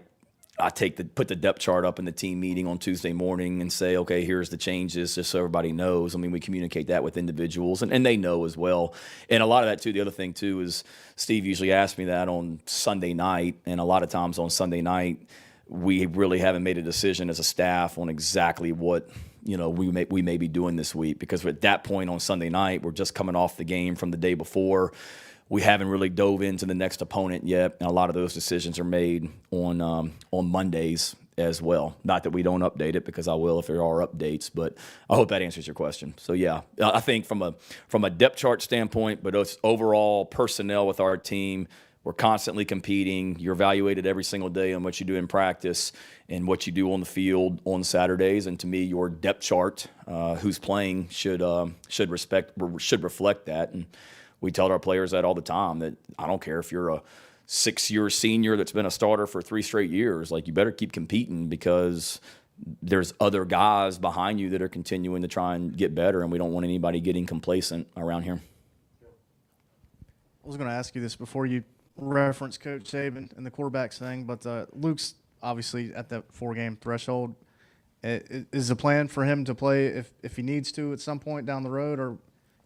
S7: I put the depth chart up in the team meeting on Tuesday morning and say, okay, here's the changes, just so everybody knows. I mean, we communicate that with individuals, and they know as well. And a lot of that too, the other thing too, is Steve usually asks me that on Sunday night, and a lot of times on Sunday night, we really haven't made a decision as a staff on exactly what we may be doing this week, because at that point on Sunday night, we're just coming off the game from the day before. We haven't really dove into the next opponent yet, and a lot of those decisions are made on Mondays as well. Not that we don't update it, because I will if there are updates, but I hope that answers your question. So yeah, I think from a depth chart standpoint, but it's overall personnel with our team. We're constantly competing. You're evaluated every single day on what you do in practice and what you do on the field on Saturdays. And to me, your depth chart, who's playing, should reflect that. And we tell our players that all the time, that I don't care if you're a 6-year senior that's been a starter for 3 straight years. Like, you better keep competing, because there's other guys behind you that are continuing to try and get better, and we don't want anybody getting complacent around here.
S14: I was going to ask you this before you reference Coach Saban and the quarterbacks thing, but Luke's obviously at that 4-game threshold. Is the plan for him to play if he needs to at some point down the road, or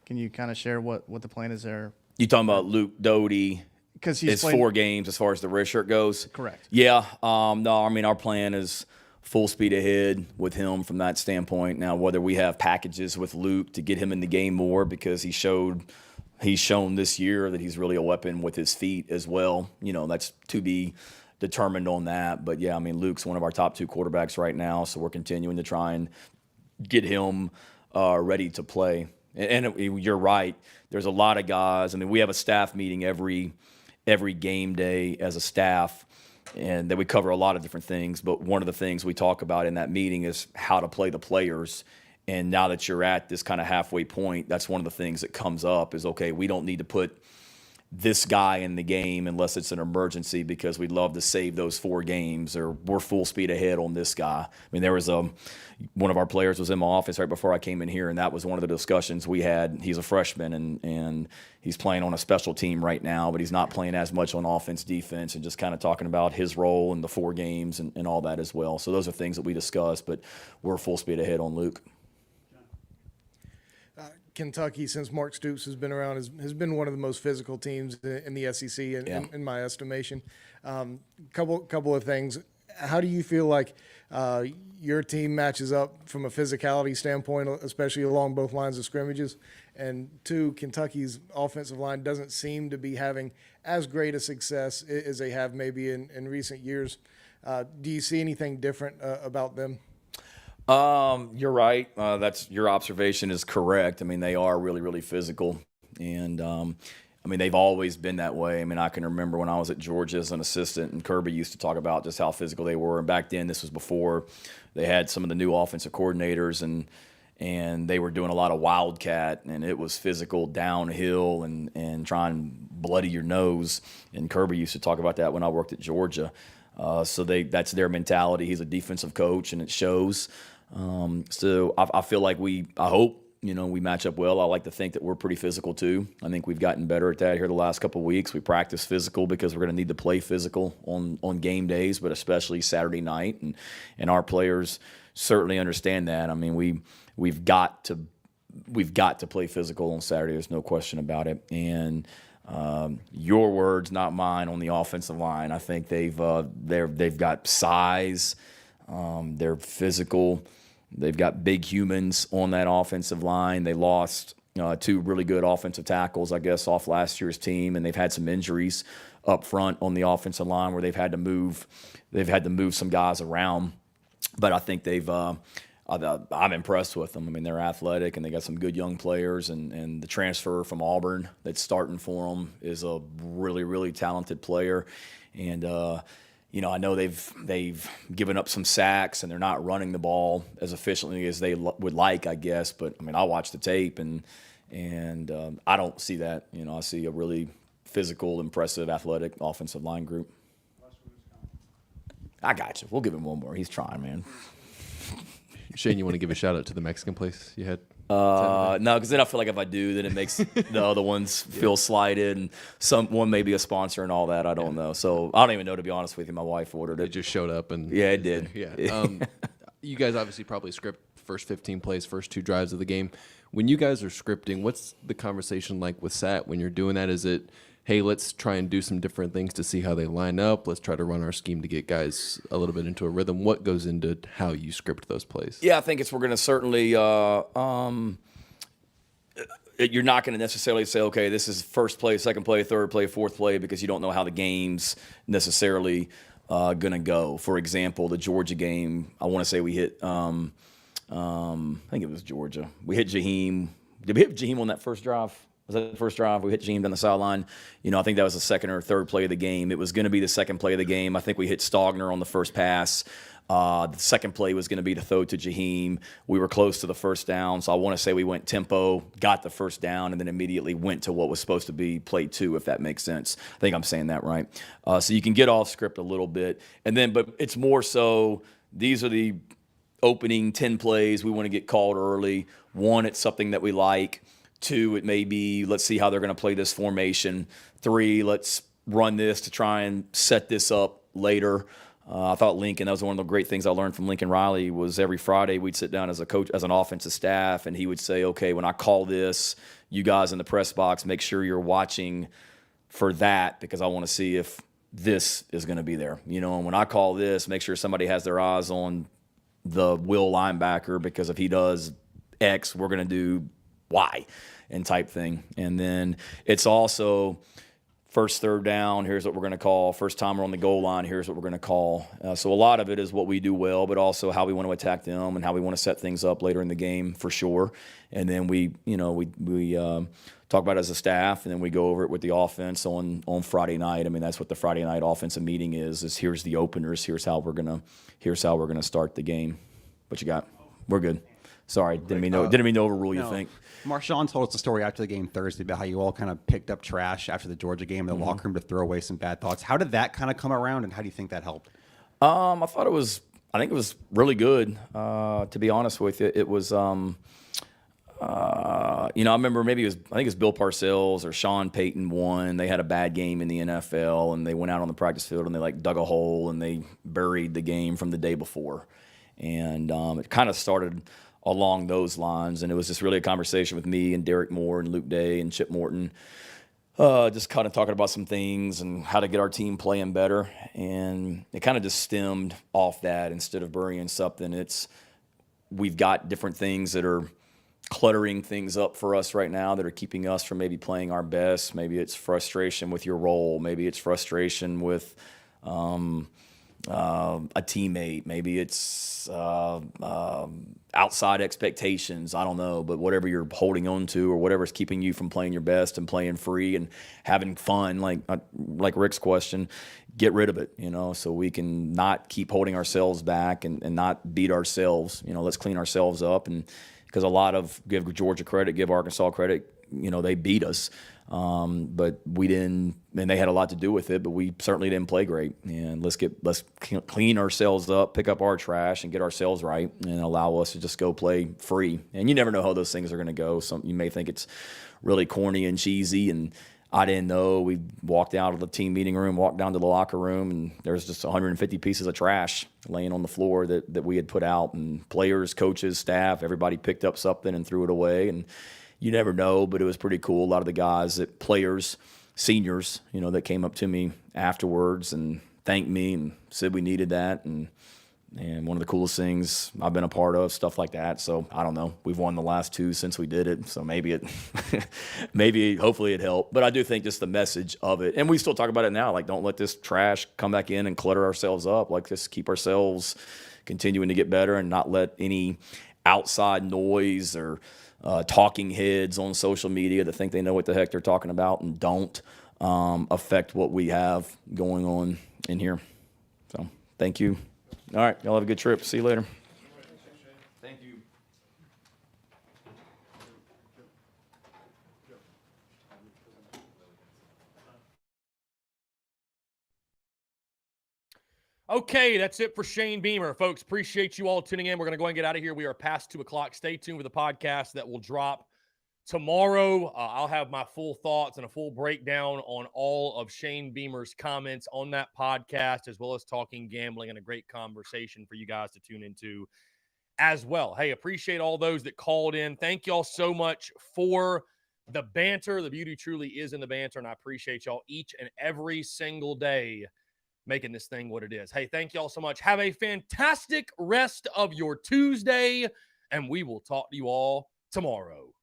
S14: can you kind of share what the plan is there?
S7: You talking about Luke Doty?
S14: Because he's
S7: 4 games as far as the red shirt goes?
S14: Correct.
S7: Yeah. No, I mean, our plan is full speed ahead with him from that standpoint. Now, whether we have packages with Luke to get him in the game more, because he's shown this year that he's really a weapon with his feet as well. That's to be determined on that. But yeah, I mean, Luke's one of our top 2 quarterbacks right now, so we're continuing to try and get him ready to play. And you're right. There's a lot of guys. I mean, we have a staff meeting every game day as a staff, and then we cover a lot of different things. But one of the things we talk about in that meeting is how to play the players. And now that you're at this kind of halfway point, that's one of the things that comes up is, okay, we don't need to put this guy in the game unless it's an emergency because we'd love to save those 4 games, or we're full speed ahead on this guy. I mean, there was one of our players was in my office right before I came in here, and that was one of the discussions we had. He's a freshman, and he's playing on a special team right now, but he's not playing as much on offense, defense, and just kind of talking about his role in the 4 games and all that as well. So those are things that we discussed, but we're full speed ahead on Luke.
S20: Kentucky, since Mark Stoops has been around, has been one of the most physical teams in the SEC, in my estimation. Couple of things. How do you feel like your team matches up from a physicality standpoint, especially along both lines of scrimmages? And 2, Kentucky's offensive line doesn't seem to be having as great a success as they have maybe in recent years. Do you see anything different about them?
S7: You're right. Your observation is correct. I mean, they are really, really physical. And, I mean, they've always been that way. I mean, I can remember when I was at Georgia as an assistant, and Kirby used to talk about just how physical they were. And back then, this was before they had some of the new offensive coordinators, and they were doing a lot of wildcat, and it was physical downhill and trying to bloody your nose. And Kirby used to talk about that when I worked at Georgia. So that's their mentality. He's a defensive coach, and it shows. So I feel like I hope, we match up well. I like to think that we're pretty physical too. I think we've gotten better at that here the last couple of weeks. We practice physical because we're going to need to play physical on game days, but especially Saturday night. And our players certainly understand that. I mean, we've got to play physical on Saturday. There's no question about it. And your words, not mine, on the offensive line. I think they've got size. They're physical. They've got big humans on that offensive line. They lost 2 really good offensive tackles, I guess, off last year's team, and they've had some injuries up front on the offensive line where they've had to move some guys around. But I think I'm impressed with them. I mean, they're athletic, and they got some good young players, and the transfer from Auburn that's starting for them is a really, really talented player. And I know they've given up some sacks, and they're not running the ball as efficiently as they would like, I guess. But I mean, I watch the tape, and I don't see that. I see a really physical, impressive, athletic offensive line group. I got you. We'll give him one more. He's trying, man.
S10: Shane, you want to give a shout out to the Mexican place you had?
S7: No, because then I feel like if I do, then it makes the other ones feel slighted, and one may be a sponsor and all that. I don't know. So I don't even know, to be honest with you. My wife ordered it.
S10: It just showed up, and
S7: yeah, it did.
S10: Yeah. You guys obviously probably script first 15 plays, first 2 drives of the game. When you guys are scripting, what's the conversation like with Sat when you're doing that? Is it, hey, let's try and do some different things to see how they line up. Let's try to run our scheme to get guys a little bit into a rhythm. What goes into how you script those plays?
S7: Yeah, I think we're going to certainly you're not going to necessarily say, okay, this is first play, second play, third play, fourth play, because you don't know how the game's necessarily going to go. For example, the Georgia game, I want to say we hit, I think it was Georgia. We hit Jaheim. Did we hit Jaheim on that first drive? Was that the first drive? We hit Jaheim down the sideline. I think that was the second or third play of the game. It was going to be the second play of the game. I think we hit Stogner on the first pass. The second play was going to be the throw to Jaheim. We were close to the first down, so I want to say we went tempo, got the first down, and then immediately went to what was supposed to be play 2, if that makes sense. I think I'm saying that right. So you can get off script a little bit, but it's more so these are the opening 10 plays we want to get called early. 1, it's something that we like. 2, it may be, let's see how they're going to play this formation. 3, let's run this to try and set this up later. I thought Lincoln, that was one of the great things I learned from Lincoln Riley, was every Friday we'd sit down as a coach, as an offensive staff, and he would say, okay, when I call this, you guys in the press box, make sure you're watching for that, because I want to see if this is going to be there. And when I call this, make sure somebody has their eyes on the will linebacker, because if he does X, we're going to do Y, and type thing. And then it's also first third down, here's what we're going to call. First time we're on the goal line, here's what we're going to call. So a lot of it is what we do well, but also how we want to attack them and how we want to set things up later in the game, for sure. And then we talk about it as a staff, and then we go over it with the offense on Friday night. I mean, that's what the Friday night offensive meeting is here's the openers, here's how we're gonna start the game. What you got? We're good. Sorry, didn't mean to overrule you.
S15: No.
S7: Think
S15: Marshawn told us the story after the game Thursday about how you all kind of picked up trash after the Georgia game in the locker room to throw away some bad thoughts. How did that kind of come around, and how do you think that helped?
S7: I think it was really good. To be honest with you, it was. I remember I think it was Bill Parcells or Sean Payton won. They had a bad game in the NFL, and they went out on the practice field and they dug a hole and they buried the game from the day before. And it kind of started along those lines, and it was just really a conversation with me and Derek Moore and Luke Day and Chip Morton, just kind of talking about some things and how to get our team playing better. And it kind of just stemmed off that. Instead of burying something, we've got different things that are cluttering things up for us right now that are keeping us from maybe playing our best. Maybe it's frustration with your role. Maybe it's frustration with a teammate. Maybe it's outside expectations. I don't know, but whatever you're holding on to or whatever's keeping you from playing your best and playing free and having fun, like Rick's question, get rid of it, so we can not keep holding ourselves back and not beat ourselves. Let's clean ourselves up. And because give Georgia credit, give Arkansas credit, they beat us. But we didn't, and they had a lot to do with it, but we certainly didn't play great. And let's clean ourselves up, pick up our trash, and get ourselves right, and allow us to just go play free. And you never know how those things are going to go. You may think it's really corny and cheesy, and I didn't know. We walked out of the team meeting room, walked down to the locker room, and there was just 150 pieces of trash laying on the floor that we had put out. And players, coaches, staff, everybody picked up something and threw it away. And you never know, but it was pretty cool. A lot of the guys, players, seniors, that came up to me afterwards and thanked me and said we needed that. And one of the coolest things I've been a part of, stuff like that. So I don't know. We've won the last 2 since we did it. So maybe hopefully it helped. But I do think just the message of it, and we still talk about it now, don't let this trash come back in and clutter ourselves up. Just keep ourselves continuing to get better and not let any outside noise or talking heads on social media that think they know what the heck they're talking about and don't affect what we have going on in here. So thank you. All right, y'all have a good trip. See you later. Thank you.
S1: Okay, that's it for Shane Beamer. Folks, appreciate you all tuning in. We're going to go and get out of here. We are past 2 o'clock. Stay tuned for the podcast that will drop tomorrow. I'll have my full thoughts and a full breakdown on all of Shane Beamer's comments on that podcast, as well as talking gambling, and a great conversation for you guys to tune into as well. Hey, appreciate all those that called in. Thank y'all so much for the banter. The beauty truly is in the banter, and I appreciate y'all each and every single day making this thing what it is. Hey, thank y'all so much. Have a fantastic rest of your Tuesday, and we will talk to you all tomorrow.